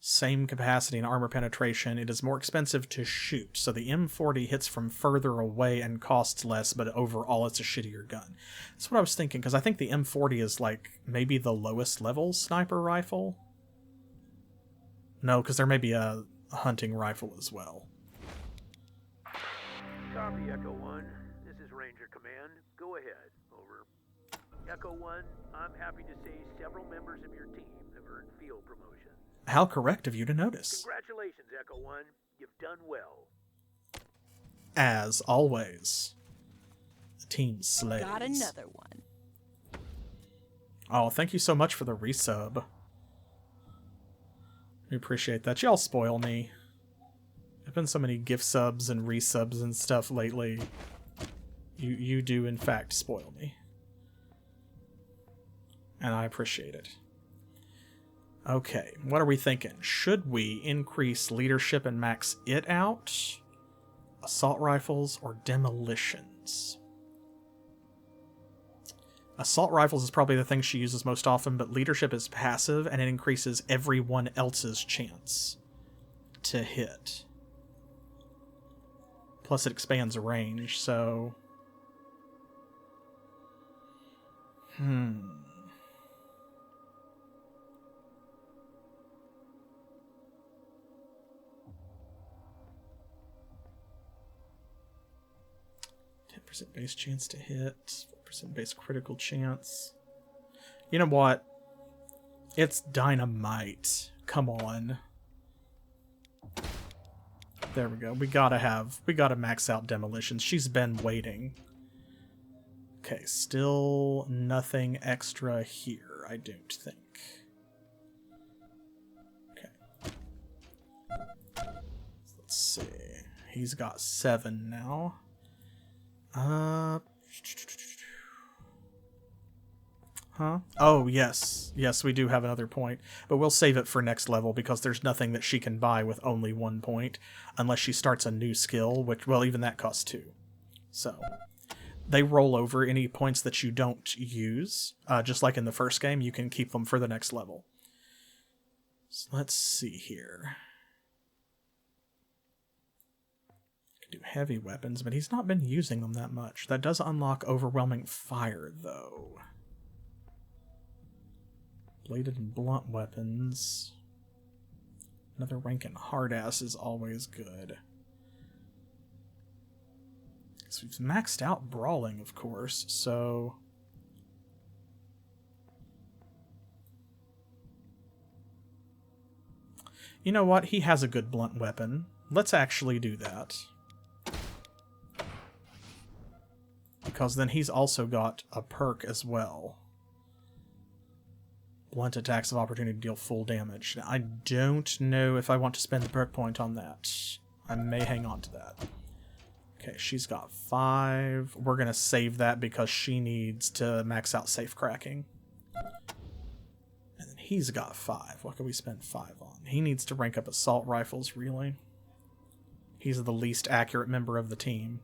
[SPEAKER 1] Same capacity and armor penetration. It is more expensive to shoot, so the M40 hits from further away and costs less, but overall it's a shittier gun. That's what I was thinking, because I think the M40 is like maybe the lowest level sniper rifle. No, because there may be a hunting rifle as well.
[SPEAKER 2] Copy, Echo 1. This is Ranger Command. Go ahead. Over. Echo 1, I'm happy to say several members of your team have earned field promotion.
[SPEAKER 1] How correct of you to notice.
[SPEAKER 2] Congratulations, Echo 1. You've done well.
[SPEAKER 1] As always. The team slays.
[SPEAKER 3] Got another one.
[SPEAKER 1] Oh, thank you so much for the resub. We appreciate that. Y'all spoil me. been so many gift subs and resubs and stuff lately. You do, in fact, spoil me. And I appreciate it. Okay, what are we thinking? Should we increase leadership and max it out? Assault rifles or demolitions? Assault rifles is probably the thing she uses most often, but leadership is passive and it increases everyone else's chance to hit. Plus it expands range, so... 10% base chance to hit, 4% base critical chance. You know what? It's dynamite. Come on. There we go. We gotta max out demolitions. She's been waiting. Okay, still nothing extra here, I don't think. Okay. Let's see. He's got 7 now. Huh? Oh, yes. Yes, we do have another point. But we'll save it for next level because there's nothing that she can buy with only 1 point. Unless she starts a new skill, which, well, even that costs 2. So, they roll over any points that you don't use. Just like in the first game, you can keep them for the next level. So let's see here. Do heavy weapons, but he's not been using them that much. That does unlock overwhelming fire, though. Bladed and blunt weapons. Another rank in hard ass is always good. So we've maxed out brawling, of course, so... You know what? He has a good blunt weapon. Let's actually do that. Because then he's also got a perk as well. Blunt attacks of opportunity deal full damage. Now, I don't know if I want to spend the perk point on that. I may hang on to that. Okay, she's got 5. We're going to save that because she needs to max out safe cracking. And then he's got 5. What can we spend 5 on? He needs to rank up assault rifles, really. He's the least accurate member of the team.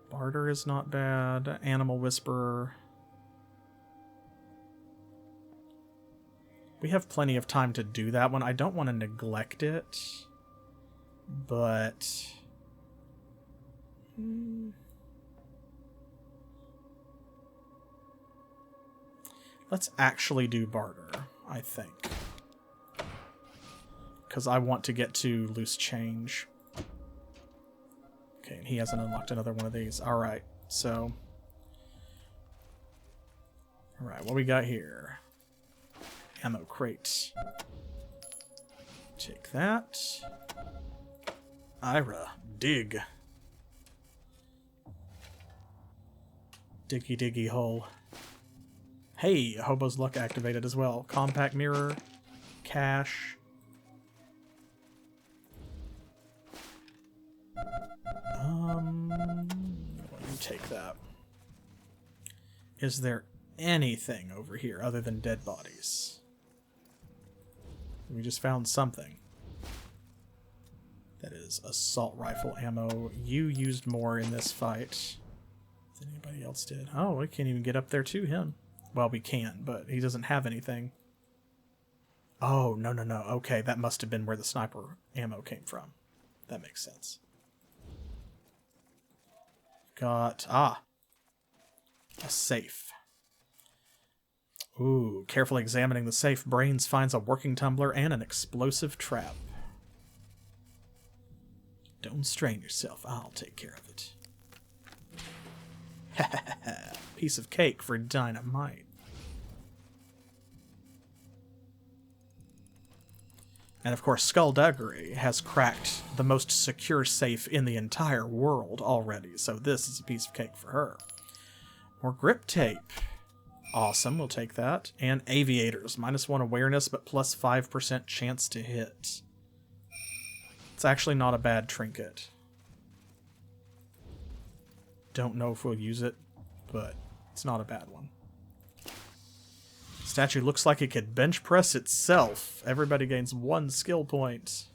[SPEAKER 1] Barter is not bad. Animal Whisperer. We have plenty of time to do that one. I don't want to neglect it. But... let's actually do barter, I think. Because I want to get to loose change. Okay, and he hasn't unlocked another one of these. Alright, so... Alright, what we got here? Ammo crate. Take that. Ira, dig. Diggy diggy hole. Hey, Hobo's Luck activated as well. Compact mirror. Cash. Let me take that. Is there anything over here other than dead bodies? We just found something. That is assault rifle ammo. You used more in this fight than anybody else did. Oh, we can't even get up there to him. Well, we can, but he doesn't have anything. Oh, no, no, no. Okay, that must have been where the sniper ammo came from. That makes sense. Got... a safe. Ooh, carefully examining the safe, Brains finds a working tumbler and an explosive trap. Don't strain yourself, I'll take care of it. Ha ha ha, piece of cake for dynamite. And of course, Skullduggery has cracked the most secure safe in the entire world already, so this is a piece of cake for her. More grip tape. Awesome, we'll take that. And aviators. -1 awareness, but plus 5% chance to hit. It's actually not a bad trinket. Don't know if we'll use it, but it's not a bad one. Statue looks like it could bench press itself. Everybody gains 1 skill point.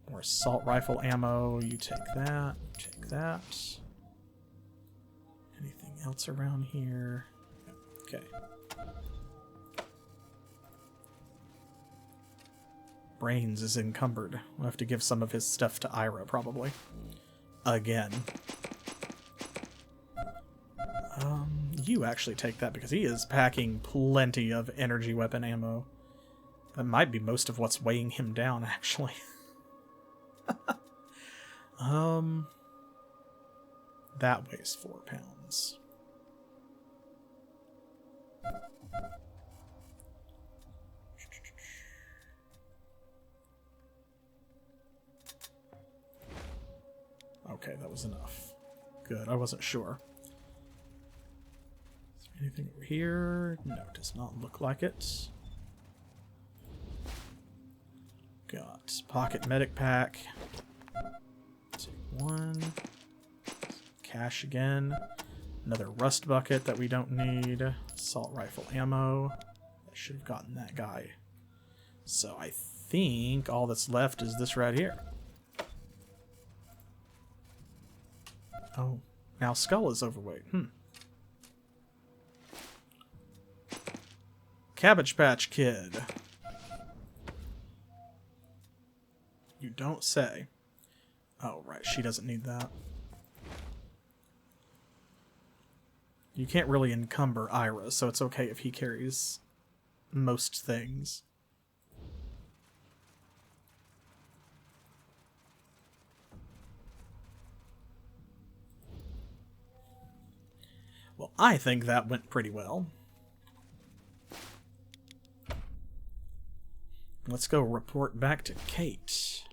[SPEAKER 1] More assault rifle ammo. You take that. You take that. Anything else around here? Okay. Brains is encumbered. We'll have to give some of his stuff to Ira, probably. Again. You actually take that because he is packing plenty of energy weapon ammo. That might be most of what's weighing him down, actually. That weighs 4 pounds. Okay, that was enough. Good, I wasn't sure. Is there anything over here? No, it does not look like it. Got pocket medic pack. Take 1. Cash again. Another rust bucket that we don't need. Assault rifle ammo. I should have gotten that guy. So I think all that's left is this right here. Oh, now Skull is overweight. Cabbage Patch Kid. You don't say. Oh, right. She doesn't need that. You can't really encumber Ira, so it's okay if he carries most things. Well, I think that went pretty well. Let's go report back to Kate.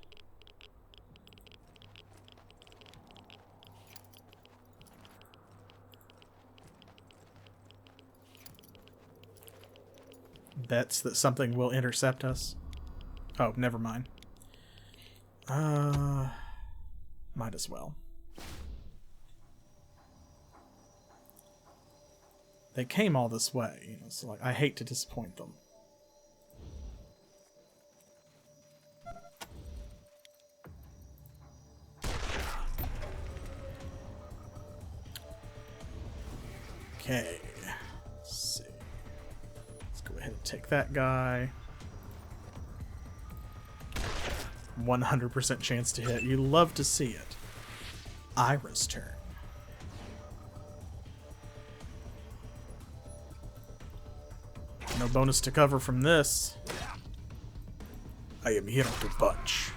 [SPEAKER 1] Bets that something will intercept us. Oh, never mind. Might as well. They came all this way, you know, so like I hate to disappoint them. Okay. Let's see. Let's go ahead and take that guy. 100% chance to hit. You love to see it. Ira's turn. No bonus to cover from this. I am here to punch.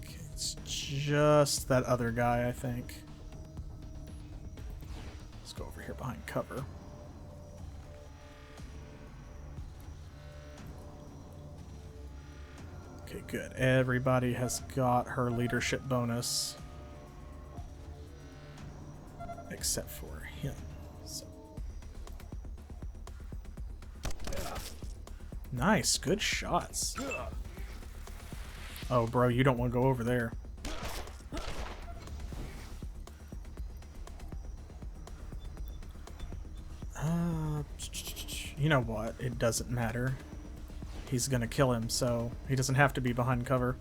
[SPEAKER 1] Okay, it's just that other guy, I think. Let's go over here behind cover. Okay, good. Everybody has got her leadership bonus. Except for him. So. Nice, good shots. Oh, bro, you don't want to go over there. You know what? It doesn't matter. He's gonna kill him, so he doesn't have to be behind cover.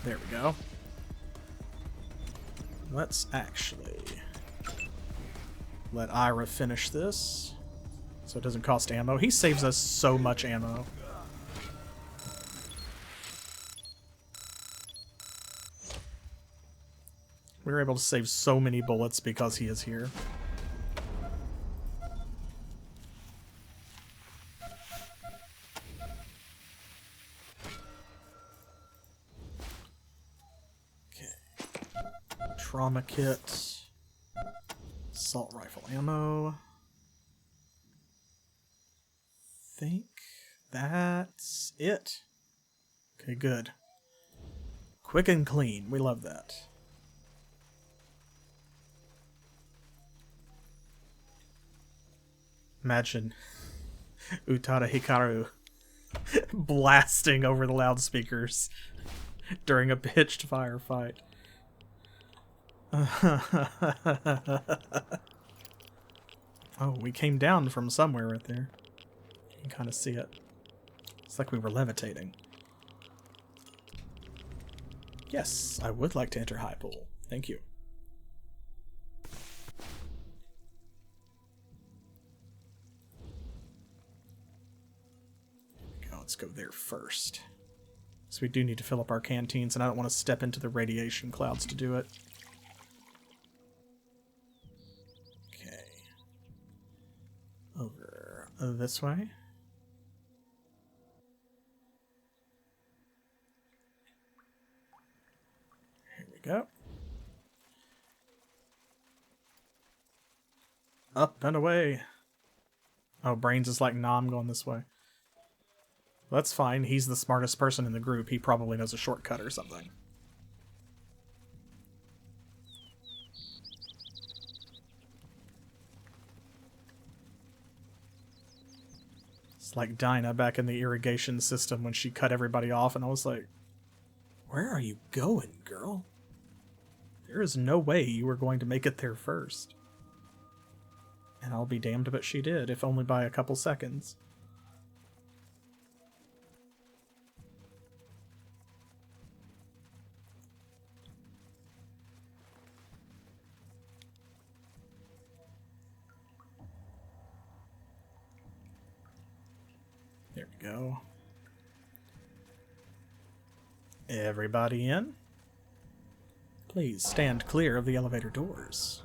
[SPEAKER 1] There we go. Let's actually let Ira finish this so it doesn't cost ammo. He saves us so much ammo. We were able to save so many bullets because he is here. Trauma kit, assault rifle ammo. Think that's it. Okay, good. Quick and clean. We love that. Imagine Utada Hikaru blasting over the loudspeakers during a pitched firefight. Oh, we came down from somewhere right there. You can kind of see it. It's like we were levitating. Yes, I would like to enter Highpool. Thank you. Let's go there first. So we do need to fill up our canteens, and I don't want to step into the radiation clouds to do it. Okay. Over this way. Here we go. Up and away. Oh, Brains is like, nah, I'm going this way. That's fine. He's the smartest person in the group. He probably knows a shortcut or something. It's like Dinah back in the irrigation system when she cut everybody off, and I was like, where are you going, girl? There is no way you were going to make it there first. And I'll be damned but she did, if only by a couple seconds. There we go. Everybody in? Please stand clear of the elevator doors.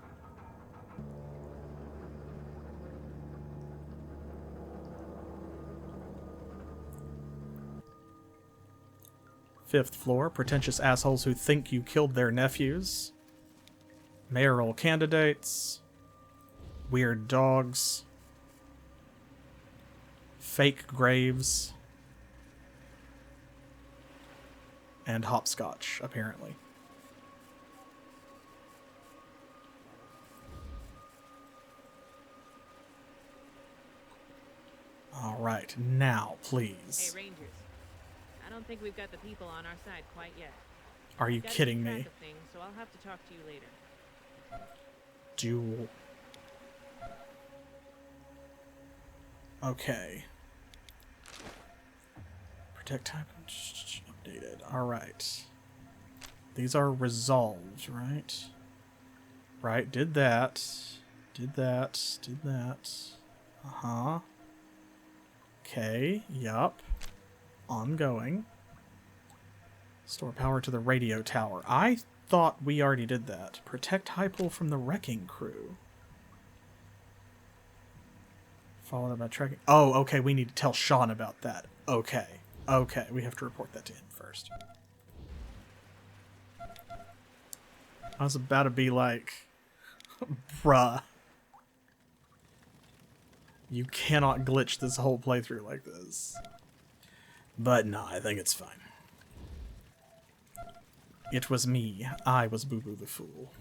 [SPEAKER 1] Fifth floor, pretentious assholes who think you killed their nephews. Mayoral candidates. Weird dogs. Fake graves. And hopscotch, apparently. Alright, now, please.
[SPEAKER 6] Hey, Rangers. I don't think we've got the people on our side quite yet.
[SPEAKER 1] Are you kidding me?
[SPEAKER 6] Things, so I'll have to talk to you later.
[SPEAKER 1] Do... Okay. Protect type updated. Alright. These are resolved, right? Right, did that. Did that. Did that. Uh-huh. Okay, yup. Ongoing. Store power to the radio tower. I thought we already did that. Protect Highpool from the wrecking crew. Followed by tracking. Oh, okay, we need to tell Sean about that. Okay. Okay, we have to report that to him first. I was about to be like, bruh. You cannot glitch this whole playthrough like this. But no, I think it's fine. It was me. I was Boo Boo the Fool.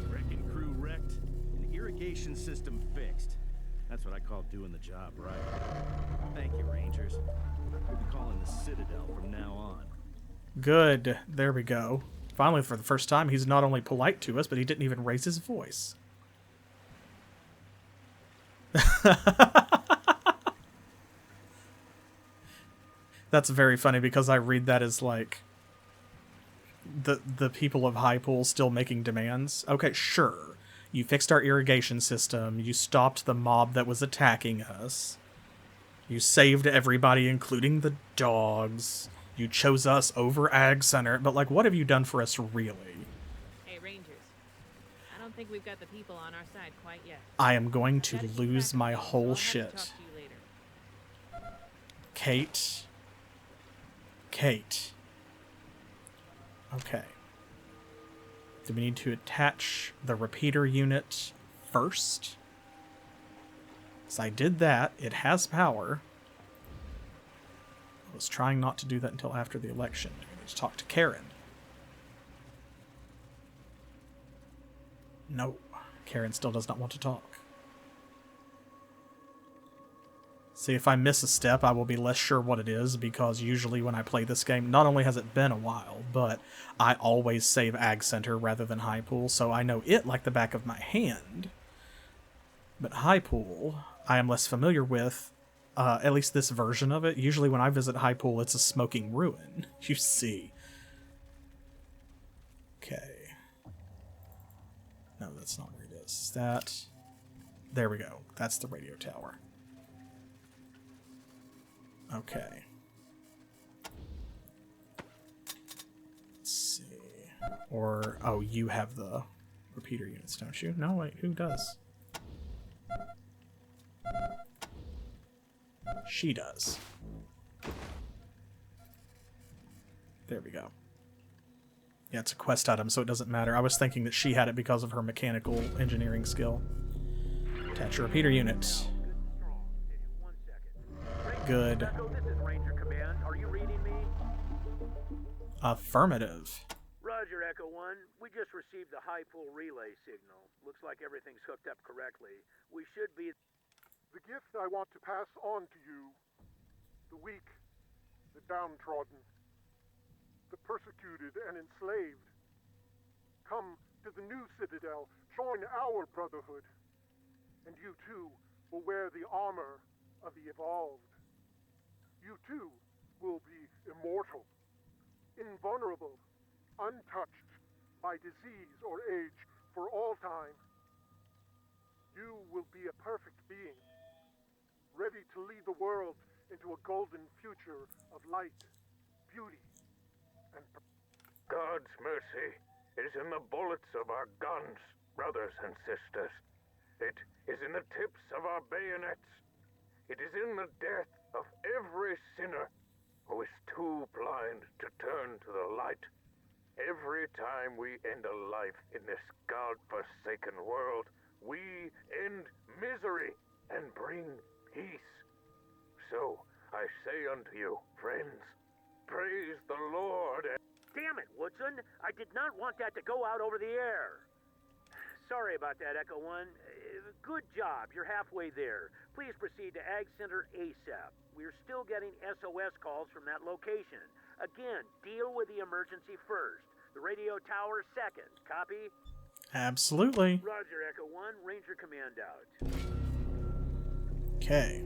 [SPEAKER 8] Wrecking crew wrecked, and irrigation system fixed. That's what I call doing the job right. Thank you, Rangers. We'll be calling the Citadel from now on.
[SPEAKER 1] Good. There we go. Finally, for the first time, he's not only polite to us, but he didn't even raise his voice. That's very funny because I read that as like the people of Highpool still making demands. Okay, sure. You fixed our irrigation system. You stopped the mob that was attacking us. You saved everybody, including the dogs. You chose us over Ag Center. But, like, what have you done for us, really?
[SPEAKER 6] Hey, Rangers. I don't think we've got the people on our side quite yet.
[SPEAKER 1] I am going to lose my whole shit. Kate. Kate. Okay. Do we need to attach the repeater unit first? So I did that. It has power. I was trying not to do that until after the election. I need to talk to Karen. No. Karen still does not want to talk. See, if I miss a step, I will be less sure what it is, because usually when I play this game, not only has it been a while, but I always save Ag Center rather than Highpool, so I know it like the back of my hand. But Highpool, I am less familiar with, at least this version of it. Usually when I visit Highpool, it's a smoking ruin, you see. Okay. No, that's not where it is. There we go. That's the radio tower. Okay. Let's see. Or, oh, you have the repeater units, don't you? No, wait, who does? She does. There we go. Yeah, it's a quest item, so it doesn't matter. I was thinking that she had it because of her mechanical engineering skill. Attach a repeater unit. Good.
[SPEAKER 2] Echo, this is Ranger Command. Are you reading me?
[SPEAKER 1] Affirmative.
[SPEAKER 2] Roger, Echo 1. We just received the Highpool relay signal. Looks like everything's hooked up correctly. We should be...
[SPEAKER 9] The gift I want to pass on to you, the weak, the downtrodden, the persecuted and enslaved. Come to the new Citadel, join our brotherhood, and you too will wear the armor of the evolved. You too will be immortal, invulnerable, untouched by disease or age for all time. You will be a perfect being, ready to lead the world into a golden future of light, beauty, and...
[SPEAKER 10] God's mercy is in the bullets of our guns, brothers and sisters. It is in the tips of our bayonets. It is in the death of every sinner who is too blind to turn to the light. Every time we end a life in this God-forsaken world, we end misery and bring peace. So I say unto you, friends, praise the Lord.
[SPEAKER 2] Damn it, Woodson! I did not want that to go out over the air. Sorry about that, Echo 1. Good job. You're halfway there. Please proceed to Ag Center ASAP. We're still getting SOS calls from that location. Again, deal with the emergency first. The radio tower second. Copy?
[SPEAKER 1] Absolutely.
[SPEAKER 2] Roger, Echo 1. Ranger Command out.
[SPEAKER 1] Okay.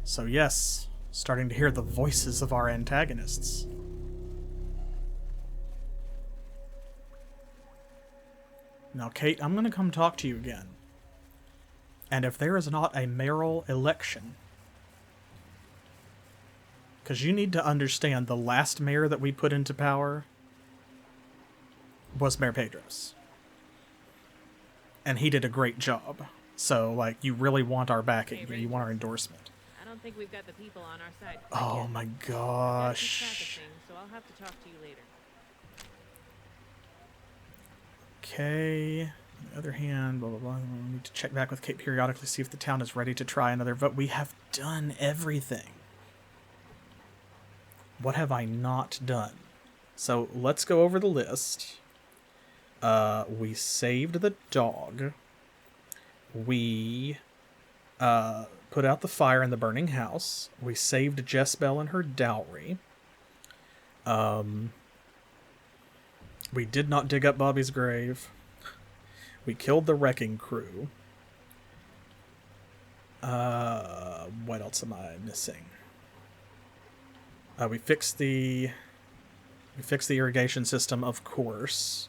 [SPEAKER 1] So yes, starting to hear the voices of our antagonists. Now, Kate, I'm going to come talk to you again. And if there is not a mayoral election, because you need to understand the last mayor that we put into power was Mayor Pedros. And he did a great job. So, like, you really want our backing.
[SPEAKER 4] Hey,
[SPEAKER 1] you want our endorsement.
[SPEAKER 4] I don't think we've got the people on our side.
[SPEAKER 1] Oh my
[SPEAKER 4] I've got to keep
[SPEAKER 1] gosh.
[SPEAKER 4] track of things, so I'll have to talk to you later.
[SPEAKER 1] Okay. On the other hand, blah, blah, blah. We need to check back with Kate periodically, see if the town is ready to try another vote. We have done everything. What have I not done? So let's go over the list. We saved the dog. We put out the fire in the burning house. We saved Jezebel and her dowry. We did not dig up Bobby's grave. We killed the wrecking crew. What else am I missing? We fixed the irrigation system, of course.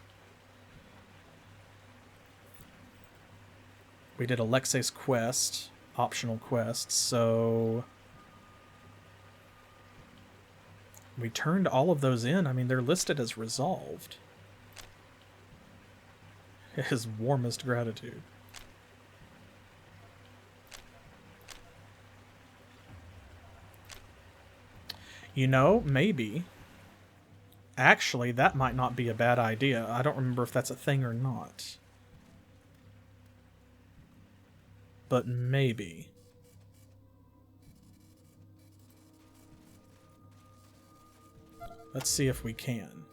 [SPEAKER 1] We did Alexei's quest, optional quest, so we turned all of those in. I mean, they're listed as resolved. His warmest gratitude. You know, maybe. Actually, that might not be a bad idea. I don't remember if that's a thing or not. But maybe. Let's see if we can.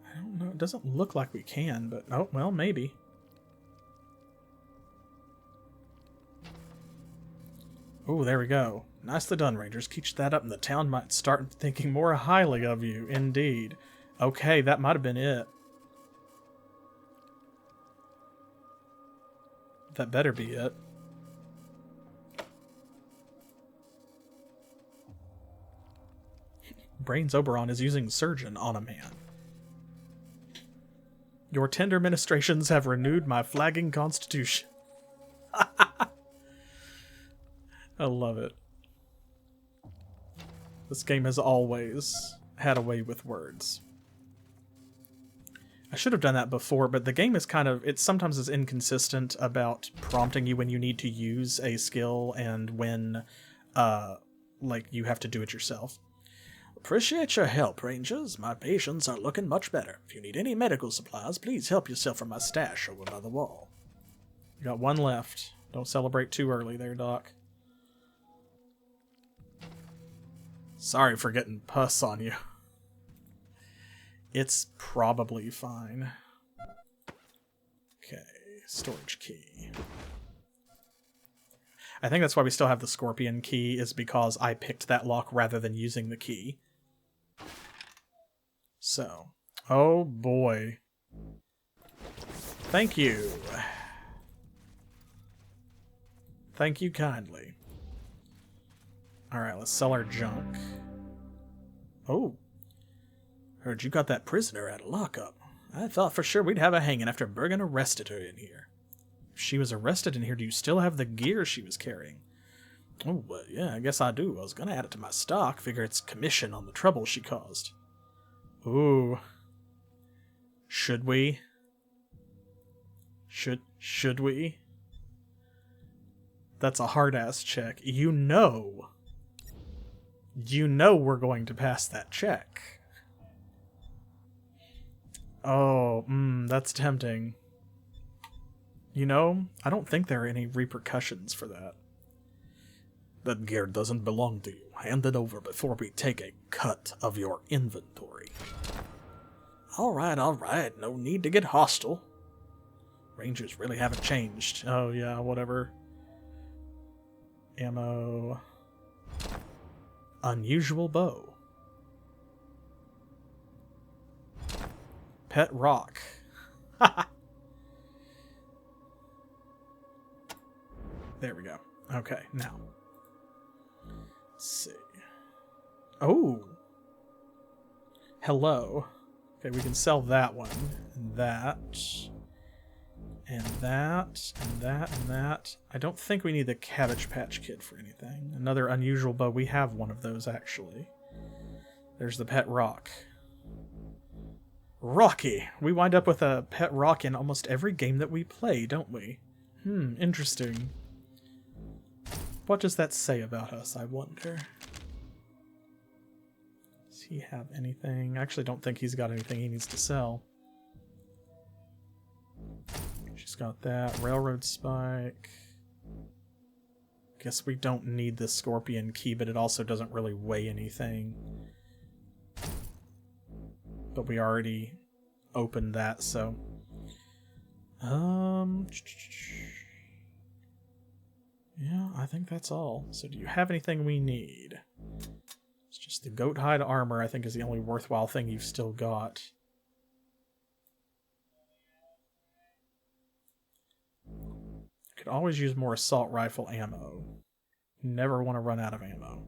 [SPEAKER 1] I don't know. It doesn't look like we can, but oh, well, maybe. Oh, there we go. Nicely done, Rangers. Keep that up and the town might start thinking more highly of you. Indeed. Okay, that might have been it. That better be it. Brains Oberon is using Surgeon on a man. Your tender ministrations have renewed my flagging constitution. I love it. This game has always had a way with words. I should have done that before, but the game is kind of, it sometimes is inconsistent about prompting you when you need to use a skill and when, like, you have to do it yourself. Appreciate your help, Rangers. My patients are looking much better. If you need any medical supplies, please help yourself from my stash over by the wall. You got one left. Don't celebrate too early there, Doc. Sorry for getting pus on you. It's probably fine. Okay, storage key. I think that's why we still have the scorpion key, is because I picked that lock rather than using the key. So, oh boy. Thank you. Thank you kindly. Alright, let's sell our junk. Oh. Heard you got that prisoner out of lockup. I thought for sure we'd have a hanging after Bergen arrested her in here. If she was arrested in here, do you still have the gear she was carrying? Oh, well, yeah, I guess I do. I was gonna add it to my stock. Figure it's commission on the trouble she caused. Ooh. Should we? Should we? That's a hard-ass check. You know we're going to pass that check. Oh, that's tempting. You know, I don't think there are any repercussions for that. That gear doesn't belong to you. Hand it over before we take a cut of your inventory. Alright. No need to get hostile. Rangers really haven't changed. Oh, yeah, whatever. Ammo. Unusual bow. Pet rock. There we go. Okay, now. Let's see. Oh! Hello. Okay, we can sell that one. And that. And that. And that. And that. I don't think we need the Cabbage Patch Kid for anything. Another unusual bow. We have one of those, actually. There's the pet rock. Rocky! We wind up with a pet rock in almost every game that we play, don't we? Interesting. What does that say about us, I wonder? Does he have anything? I actually don't think he's got anything he needs to sell. She's got that. Railroad spike. Guess we don't need the scorpion key, but it also doesn't really weigh anything. But we already opened that, so... Yeah, I think that's all. So do you have anything we need? It's just the goat hide armor, I think, is the only worthwhile thing you've still got. Could always use more assault rifle ammo. Never want to run out of ammo.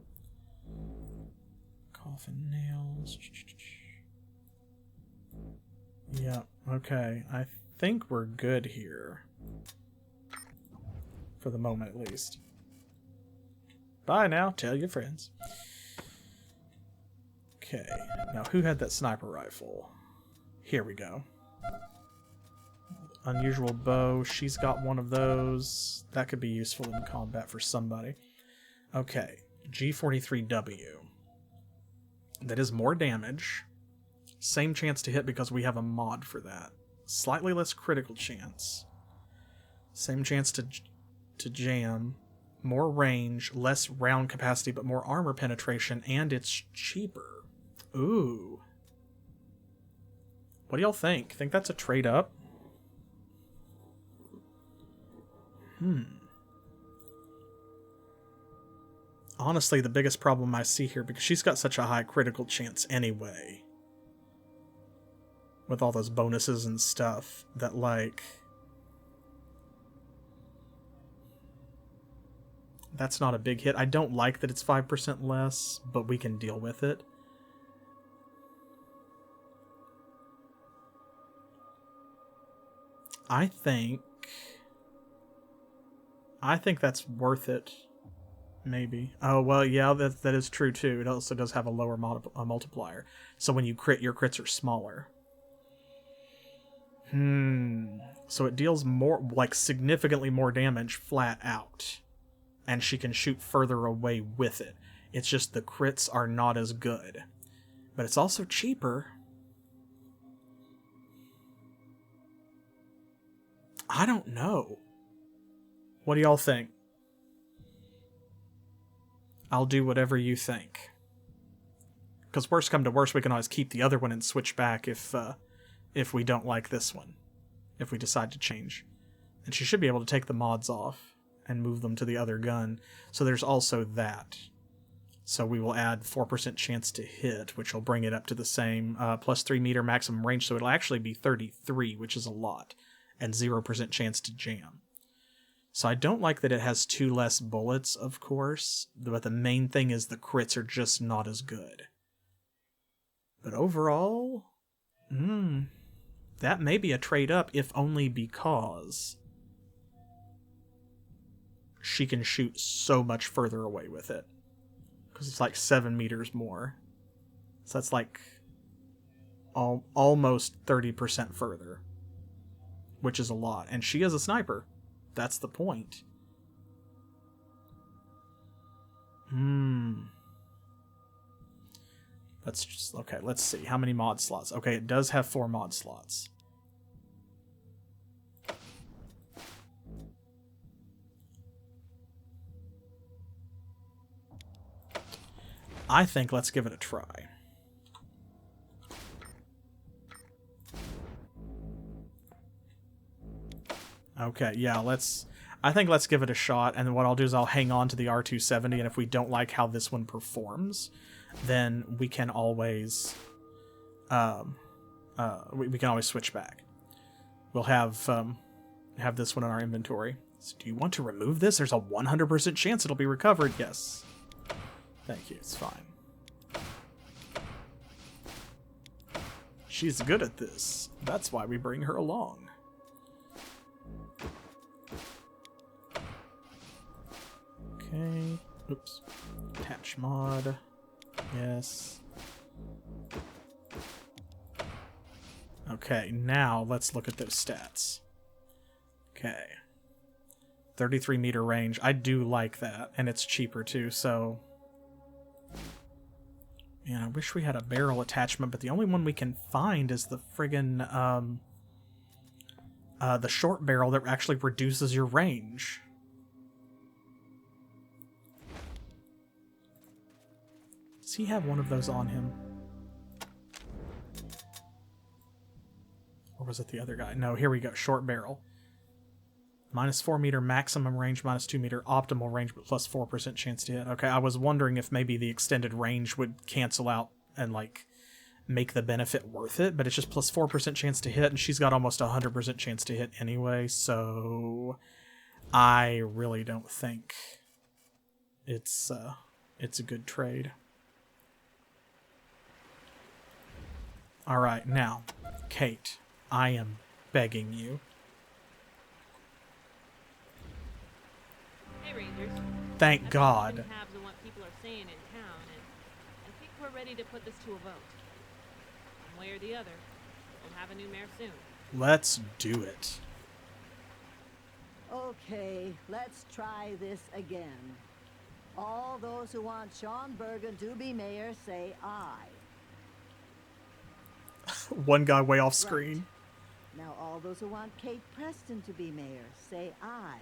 [SPEAKER 1] Coffin nails. Yeah, okay. I think we're good here. For the moment, at least. Bye now. Tell your friends. Okay. Now, who had that sniper rifle? Here we go. Unusual bow. She's got one of those. That could be useful in combat for somebody. Okay. G43W. That is more damage. Same chance to hit because we have a mod for that. Slightly less critical chance. Same chance to jam. More range, less round capacity, but more armor penetration, and it's cheaper. Ooh. What do y'all think? Think that's a trade up? honestly the biggest problem I see here, because she's got such a high critical chance anyway, with all those bonuses and stuff, that, like, that's not a big hit. I don't like that it's 5% less, but we can deal with it. I think that's worth it. Maybe. Oh, well, yeah, that is true, too. It also does have a lower multiplier. So when you crit, your crits are smaller. So it deals more, like, significantly more damage flat out. And she can shoot further away with it. It's just the crits are not as good. But it's also cheaper. I don't know. What do y'all think? I'll do whatever you think. Because worst come to worst, we can always keep the other one and switch back if we don't like this one. If we decide to change. And she should be able to take the mods off and move them to the other gun. So there's also that. So we will add 4% chance to hit, which will bring it up to the same plus 3 meter maximum range. So it'll actually be 33, which is a lot. And 0% chance to jam. So I don't like that it has 2 less bullets, of course, but the main thing is the crits are just not as good. But overall, that may be a trade up, if only because she can shoot so much further away with it. Because it's like 7 meters more. So that's like almost 30% further. Which is a lot. And she is a sniper. That's the point. Let's just... Okay, let's see. How many mod slots? Okay, it does have 4 mod slots. I think let's give it a try. Okay, yeah, I think let's give it a shot, and then what I'll do is I'll hang on to the R270, and if we don't like how this one performs, then we can always, we can always switch back. We'll have this one in our inventory. So do you want to remove this? There's a 100% chance it'll be recovered. Yes. Thank you, it's fine. She's good at this. That's why we bring her along. Okay. Oops. Attach mod. Yes. Okay, now let's look at those stats. Okay. 33 meter range. I do like that, and it's cheaper too, so... Man, I wish we had a barrel attachment, but the only one we can find is the friggin', the short barrel that actually reduces your range. Does he have one of those on him? Or was it the other guy? No, here we go. Short barrel. Minus 4 meter maximum range, minus 2 meter optimal range, but plus 4% chance to hit. Okay, I was wondering if maybe the extended range would cancel out and, like, make the benefit worth it, but it's just plus 4% chance to hit, and she's got almost 100% chance to hit anyway, so I really don't think it's a good trade. Alright, now, Kate, I am begging you.
[SPEAKER 4] Hey, Rangers.
[SPEAKER 1] Thank God.
[SPEAKER 4] Tabs on what people are saying in town, and I think we're ready to put this to a vote. One way or the other, we'll have a new mayor soon.
[SPEAKER 1] Let's do it.
[SPEAKER 7] Okay, let's try this again. All those who want Sean Bergen to be mayor say aye.
[SPEAKER 1] One guy way off screen.
[SPEAKER 7] Right. Now all those who want Kate Preston to be mayor say aye.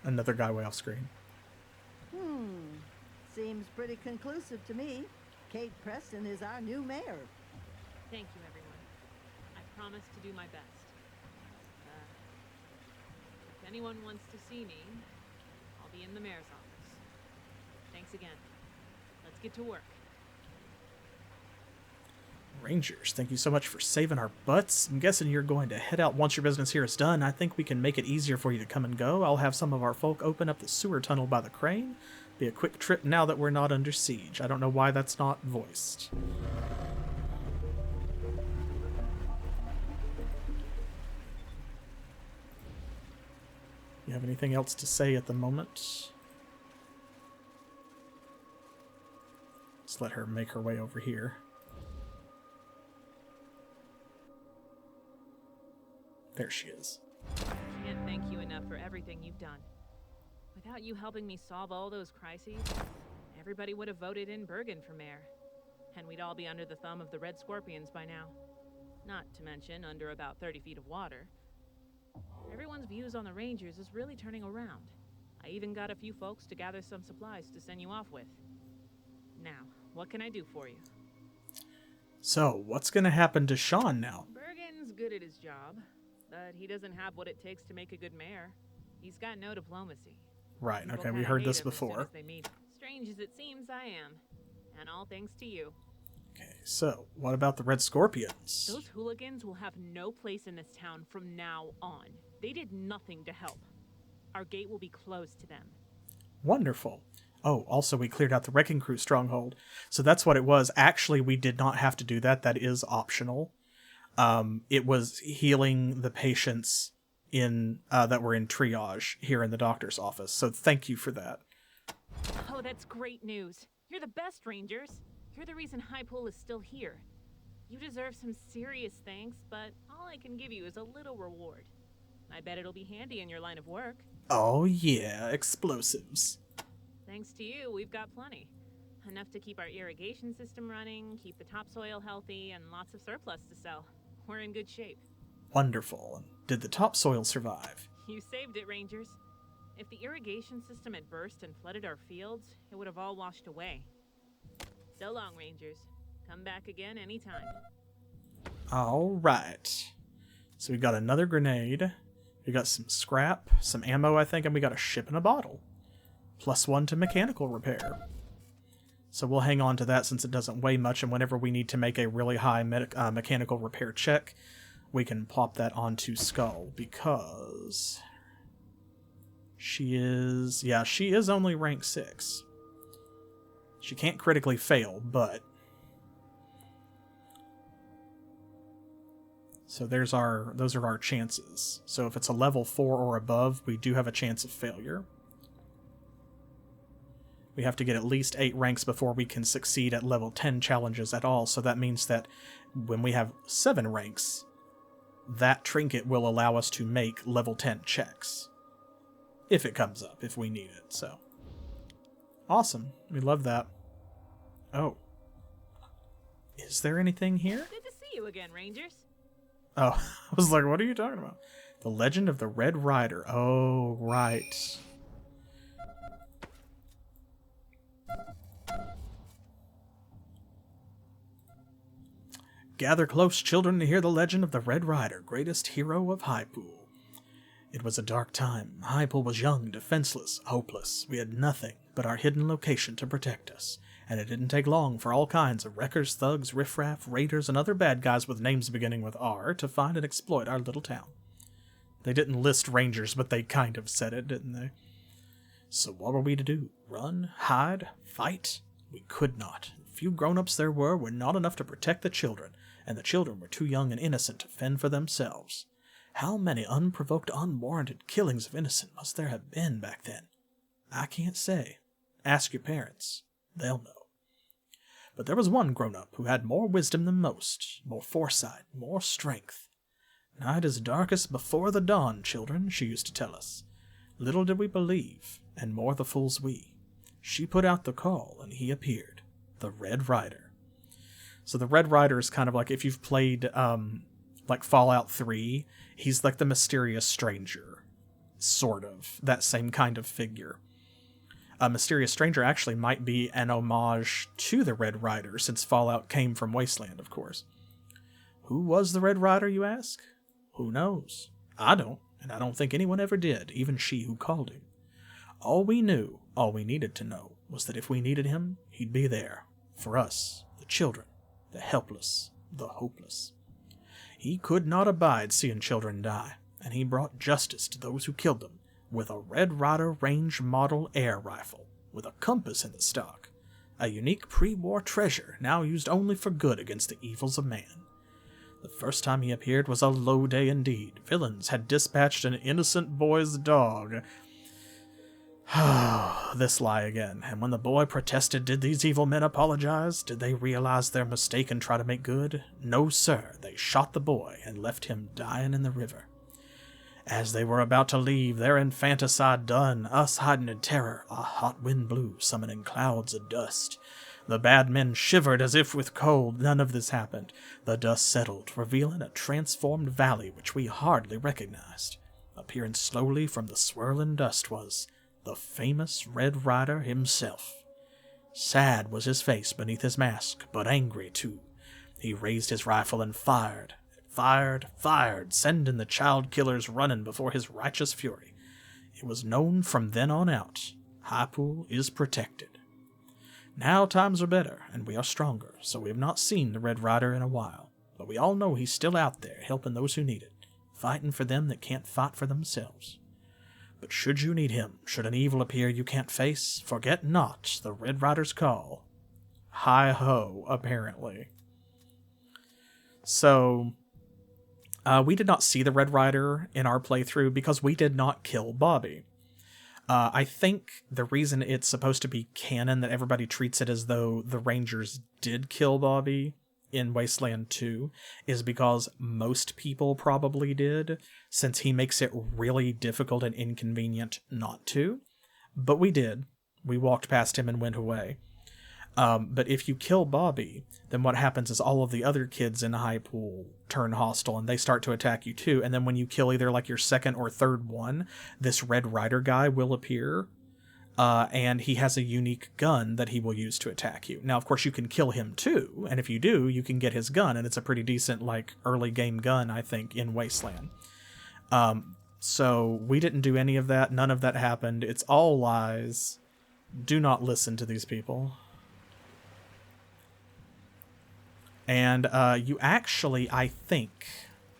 [SPEAKER 1] Another guy way off screen.
[SPEAKER 7] Seems pretty conclusive to me. Kate Preston is our new mayor.
[SPEAKER 4] Thank you, everyone. I promise to do my best. If anyone wants to see me, I'll I'll be in the mayor's office. Thanks again. Let's get to work.
[SPEAKER 1] Rangers, thank you so much for saving our butts. I'm guessing you're going to head out once your business here is done. I think we can make it easier for you to come and go. I'll have some of our folk open up the sewer tunnel by the crane. Be a quick trip now that we're not under siege. I don't know why that's not voiced. You have anything else to say at the moment? Let's let her make her way over here. There she is.
[SPEAKER 4] I can't thank you enough for everything you've done. Without you helping me solve all those crises, everybody would have voted in Bergen for mayor. And we'd all be under the thumb of the Red Scorpions by now. Not to mention under about 30 feet of water. Everyone's views on the Rangers is really turning around. I even got a few folks to gather some supplies to send you off with. Now, what can I do for you?
[SPEAKER 1] So, what's going to happen to Sean now?
[SPEAKER 4] Bergen's good at his job, but he doesn't have what it takes to make a good mayor. He's got no diplomacy.
[SPEAKER 1] Right,
[SPEAKER 4] People
[SPEAKER 1] okay, we
[SPEAKER 4] kinda
[SPEAKER 1] heard
[SPEAKER 4] hate
[SPEAKER 1] this
[SPEAKER 4] him as soon
[SPEAKER 1] before.
[SPEAKER 4] as they meet him. Strange as it seems, I am. And all thanks to you.
[SPEAKER 1] Okay, so, what about the Red Scorpions?
[SPEAKER 4] Those hooligans will have no place in this town from now on. They did nothing to help. Our gate will be closed to them.
[SPEAKER 1] Wonderful. Oh, also we cleared out the Wrecking Crew stronghold. So that's what it was. Actually, we did not have to do that. That is optional. It was healing the patients in that were in triage here in the doctor's office. So thank you for that.
[SPEAKER 4] Oh, that's great news. You're the best, Rangers. You're the reason Highpool is still here. You deserve some serious thanks, but all I can give you is a little reward. I bet it'll be handy in your line of work.
[SPEAKER 1] Oh yeah, explosives.
[SPEAKER 4] Thanks to you, we've got plenty. Enough to keep our irrigation system running, keep the topsoil healthy, and lots of surplus to sell. We're in good shape.
[SPEAKER 1] Wonderful. Did the topsoil survive?
[SPEAKER 4] You saved it, Rangers. If the irrigation system had burst and flooded our fields, it would have all washed away. So long, Rangers. Come back again anytime.
[SPEAKER 1] Alright. So we got another grenade. We got some scrap, some ammo, I think, and we got a ship in a bottle. +1 to mechanical repair. So we'll hang on to that since it doesn't weigh much, and whenever we need to make a really high mechanical repair check, we can plop that onto Skull, because she is... yeah, she is only rank 6. She can't critically fail, but... so those are our chances. So if it's a level 4 or above, we do have a chance of failure. We have to get at least 8 ranks before we can succeed at level 10 challenges at all, so that means that when we have 7 ranks, that trinket will allow us to make level 10 checks. If it comes up, if we need it, so. Awesome. We love that. Oh. Is there anything here?
[SPEAKER 4] Good to see you again, Rangers.
[SPEAKER 1] Oh, I was like, what are you talking about? The Legend of the Red Rider. Oh, right. Gather close, children, to hear the legend of the Red Rider, greatest hero of Highpool. It was a dark time. Highpool was young, defenseless, hopeless. We had nothing but our hidden location to protect us, and it didn't take long for all kinds of wreckers, thugs, riffraff, raiders, and other bad guys with names beginning with R to find and exploit our little town. They didn't list rangers, but they kind of said it, didn't they? So what were we to do? Run? Hide? Fight? We could not. The few grown-ups there were not enough to protect the children, and the children were too young and innocent to fend for themselves. How many unprovoked, unwarranted killings of innocent must there have been back then? I can't say. Ask your parents. They'll know. But there was one grown-up who had more wisdom than most, more foresight, more strength. Night is darkest before the dawn, children, she used to tell us. Little did we believe, and more the fools we. She put out the call, and he appeared, the Red Rider. So the Red Rider is kind of like, if you've played, like Fallout 3, he's like the mysterious stranger. Sort of. That same kind of figure. A mysterious stranger actually might be an homage to the Red Rider, since Fallout came from Wasteland, of course. Who was the Red Rider, you ask? Who knows? I don't, and I don't think anyone ever did, even she who called him. All we knew, all we needed to know, was that if we needed him, he'd be there. For us, the children, the helpless, the hopeless. He could not abide seeing children die, and he brought justice to those who killed them with a Red Ryder range model air rifle, with a compass in the stock, a unique pre-war treasure now used only for good against the evils of man. The first time he appeared was a low day indeed. Villains had dispatched an innocent boy's dog. This lie again. And when the boy protested, did these evil men apologize? Did they realize their mistake and try to make good? No, sir. They shot the boy and left him dying in the river. As they were about to leave, their infanticide done, us hiding in terror, a hot wind blew, summoning clouds of dust. The bad men shivered as if with cold. None of this happened. The dust settled, revealing a transformed valley which we hardly recognized. Appearing slowly from the swirling dust was the famous Red Ryder himself. Sad was his face beneath his mask, but angry too. He raised his rifle and fired, sending the child killers running before his righteous fury. It was known from then on out, Highpool is protected. Now times are better, and we are stronger, so we have not seen the Red Ryder in a while. But we all know he's still out there, helping those who need it, fighting for them that can't fight for themselves. But should you need him, should an evil appear you can't face, forget not the Red Ryder's call. Hi-ho, apparently. So, we did not see the Red Ryder in our playthrough because we did not kill Bobby. I think the reason it's supposed to be canon that everybody treats it as though the Rangers did kill Bobby in Wasteland 2 is because most people probably did, since he makes it really difficult and inconvenient not to. But we did. We walked past him and went away. But if you kill Bobby, then what happens is all of the other kids in Highpool turn hostile and they start to attack you too. And then when you kill either like your second or third one, this Red Ryder guy will appear. And he has a unique gun that he will use to attack you. Now, of course, you can kill him too. And if you do, you can get his gun. And it's a pretty decent, like, early game gun, I think, in Wasteland. So we didn't do any of that. None of that happened. It's all lies. Do not listen to these people. And you actually, I think,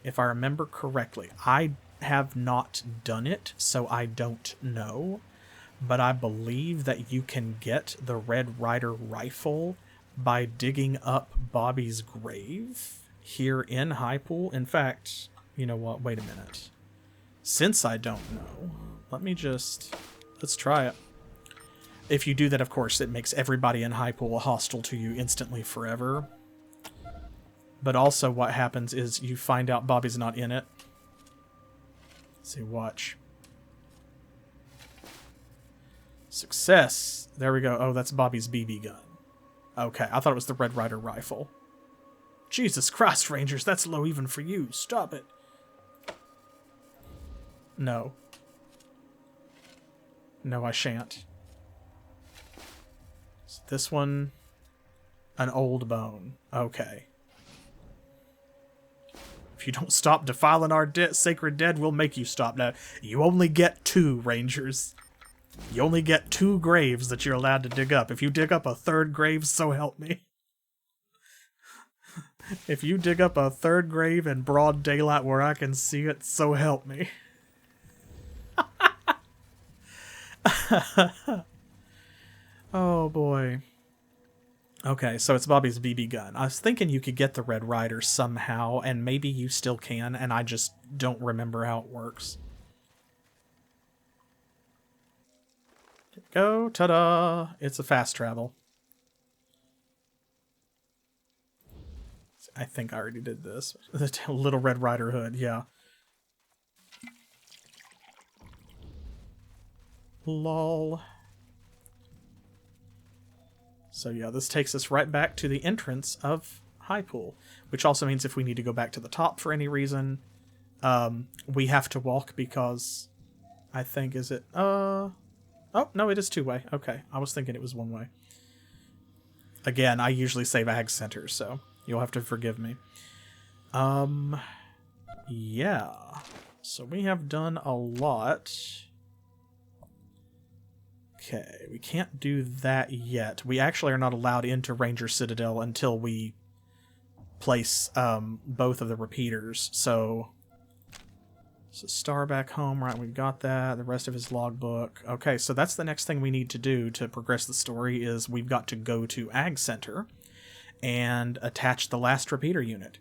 [SPEAKER 1] if I remember correctly, I have not done it, so I don't know. But I believe that you can get the Red Ryder rifle by digging up Bobby's grave here in Highpool. In fact, you know what? Wait a minute. Since I don't know, let's try it. If you do that, of course, it makes everybody in Highpool hostile to you instantly forever. But also what happens is you find out Bobby's not in it. Let's see, watch. Success. There we go. Oh, that's Bobby's BB gun. Okay, I thought it was the Red Ryder rifle. Jesus Christ, Rangers, that's low even for you. Stop it. No. No, I shan't. So this one, an old bone. Okay. If you don't stop defiling our sacred dead, we'll make you stop. Now, you only get 2, Rangers. You only get 2 graves that you're allowed to dig up. If you dig up a 3rd grave, so help me. If you dig up a 3rd grave in broad daylight where I can see it, so help me. Oh boy. Okay, so it's Bobby's BB gun. I was thinking you could get the Red Ryder somehow, and maybe you still can, and I just don't remember how it works. There we go. Ta-da! It's a fast travel. I think I already did this. The little Red Ryder hood, yeah. Lol. So yeah, this takes us right back to the entrance of Highpool, which also means if we need to go back to the top for any reason, we have to walk because I think, is it, oh, no, it is 2-way. Okay, I was thinking it was 1-way. Again, I usually save ag center, so you'll have to forgive me. Yeah. So we have done a lot. Okay, we can't do that yet. We actually are not allowed into Ranger Citadel until we place both of the repeaters. So Star back home, right, we've got that. The rest of his logbook. Okay, so that's the next thing we need to do to progress the story is we've got to go to Ag Center and attach the last repeater unit.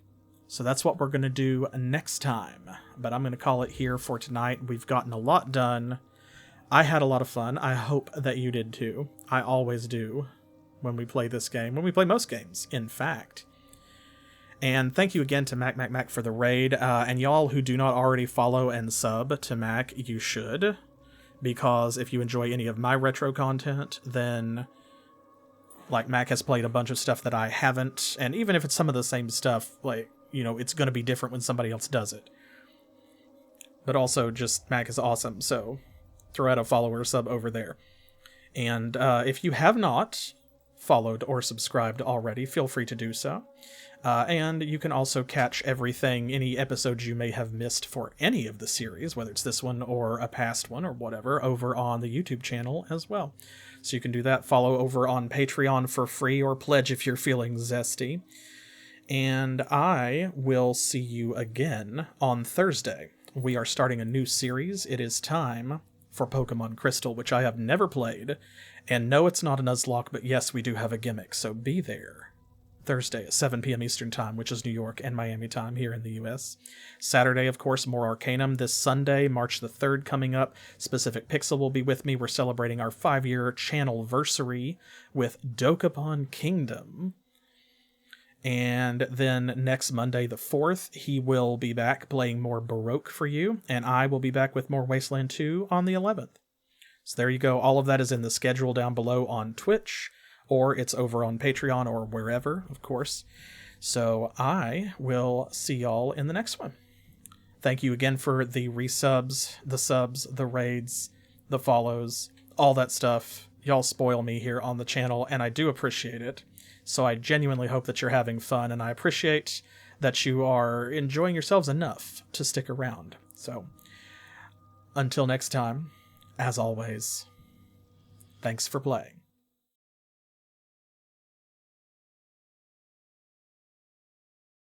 [SPEAKER 1] So that's what we're going to do next time. But I'm going to call it here for tonight. We've gotten a lot done. I had a lot of fun. I hope that you did too. I always do when we play this game. When we play most games, in fact. And thank you again to Mac for the raid. And y'all who do not already follow and sub to Mac, you should. Because if you enjoy any of my retro content, then like Mac has played a bunch of stuff that I haven't. And even if it's some of the same stuff, like, you know, it's going to be different when somebody else does it. But also just Mac is awesome. So throw out a follow or sub over there. And if you have not followed or subscribed already, feel free to do so. And you can also catch everything, any episodes you may have missed for any of the series, whether it's this one or a past one or whatever, over on the YouTube channel as well. So you can do that. Follow over on Patreon for free or pledge if you're feeling zesty. And I will see you again on Thursday. We are starting a new series. It is time for Pokemon Crystal, which I have never played. And no, it's not a Nuzlocke, but yes, we do have a gimmick, so be there. Thursday at 7 p.m. Eastern Time, which is New York and Miami time here in the U.S. Saturday, of course, more Arcanum. This Sunday, March the 3rd, coming up, Specific Pixel will be with me. We're celebrating our 5-year channelversary with Dokapon Kingdom. And then next Monday the 4th, he will be back playing more Baroque for you, and I will be back with more Wasteland 2 on the 11th. So there you go. All of that is in the schedule down below on Twitch, or it's over on Patreon or wherever, of course. So I will see y'all in the next one. Thank you again for the resubs, the subs, the raids, the follows, all that stuff. Y'all spoil me here on the channel, and I do appreciate it. So I genuinely hope that you're having fun, and I appreciate that you are enjoying yourselves enough to stick around. So until next time, as always, thanks for playing.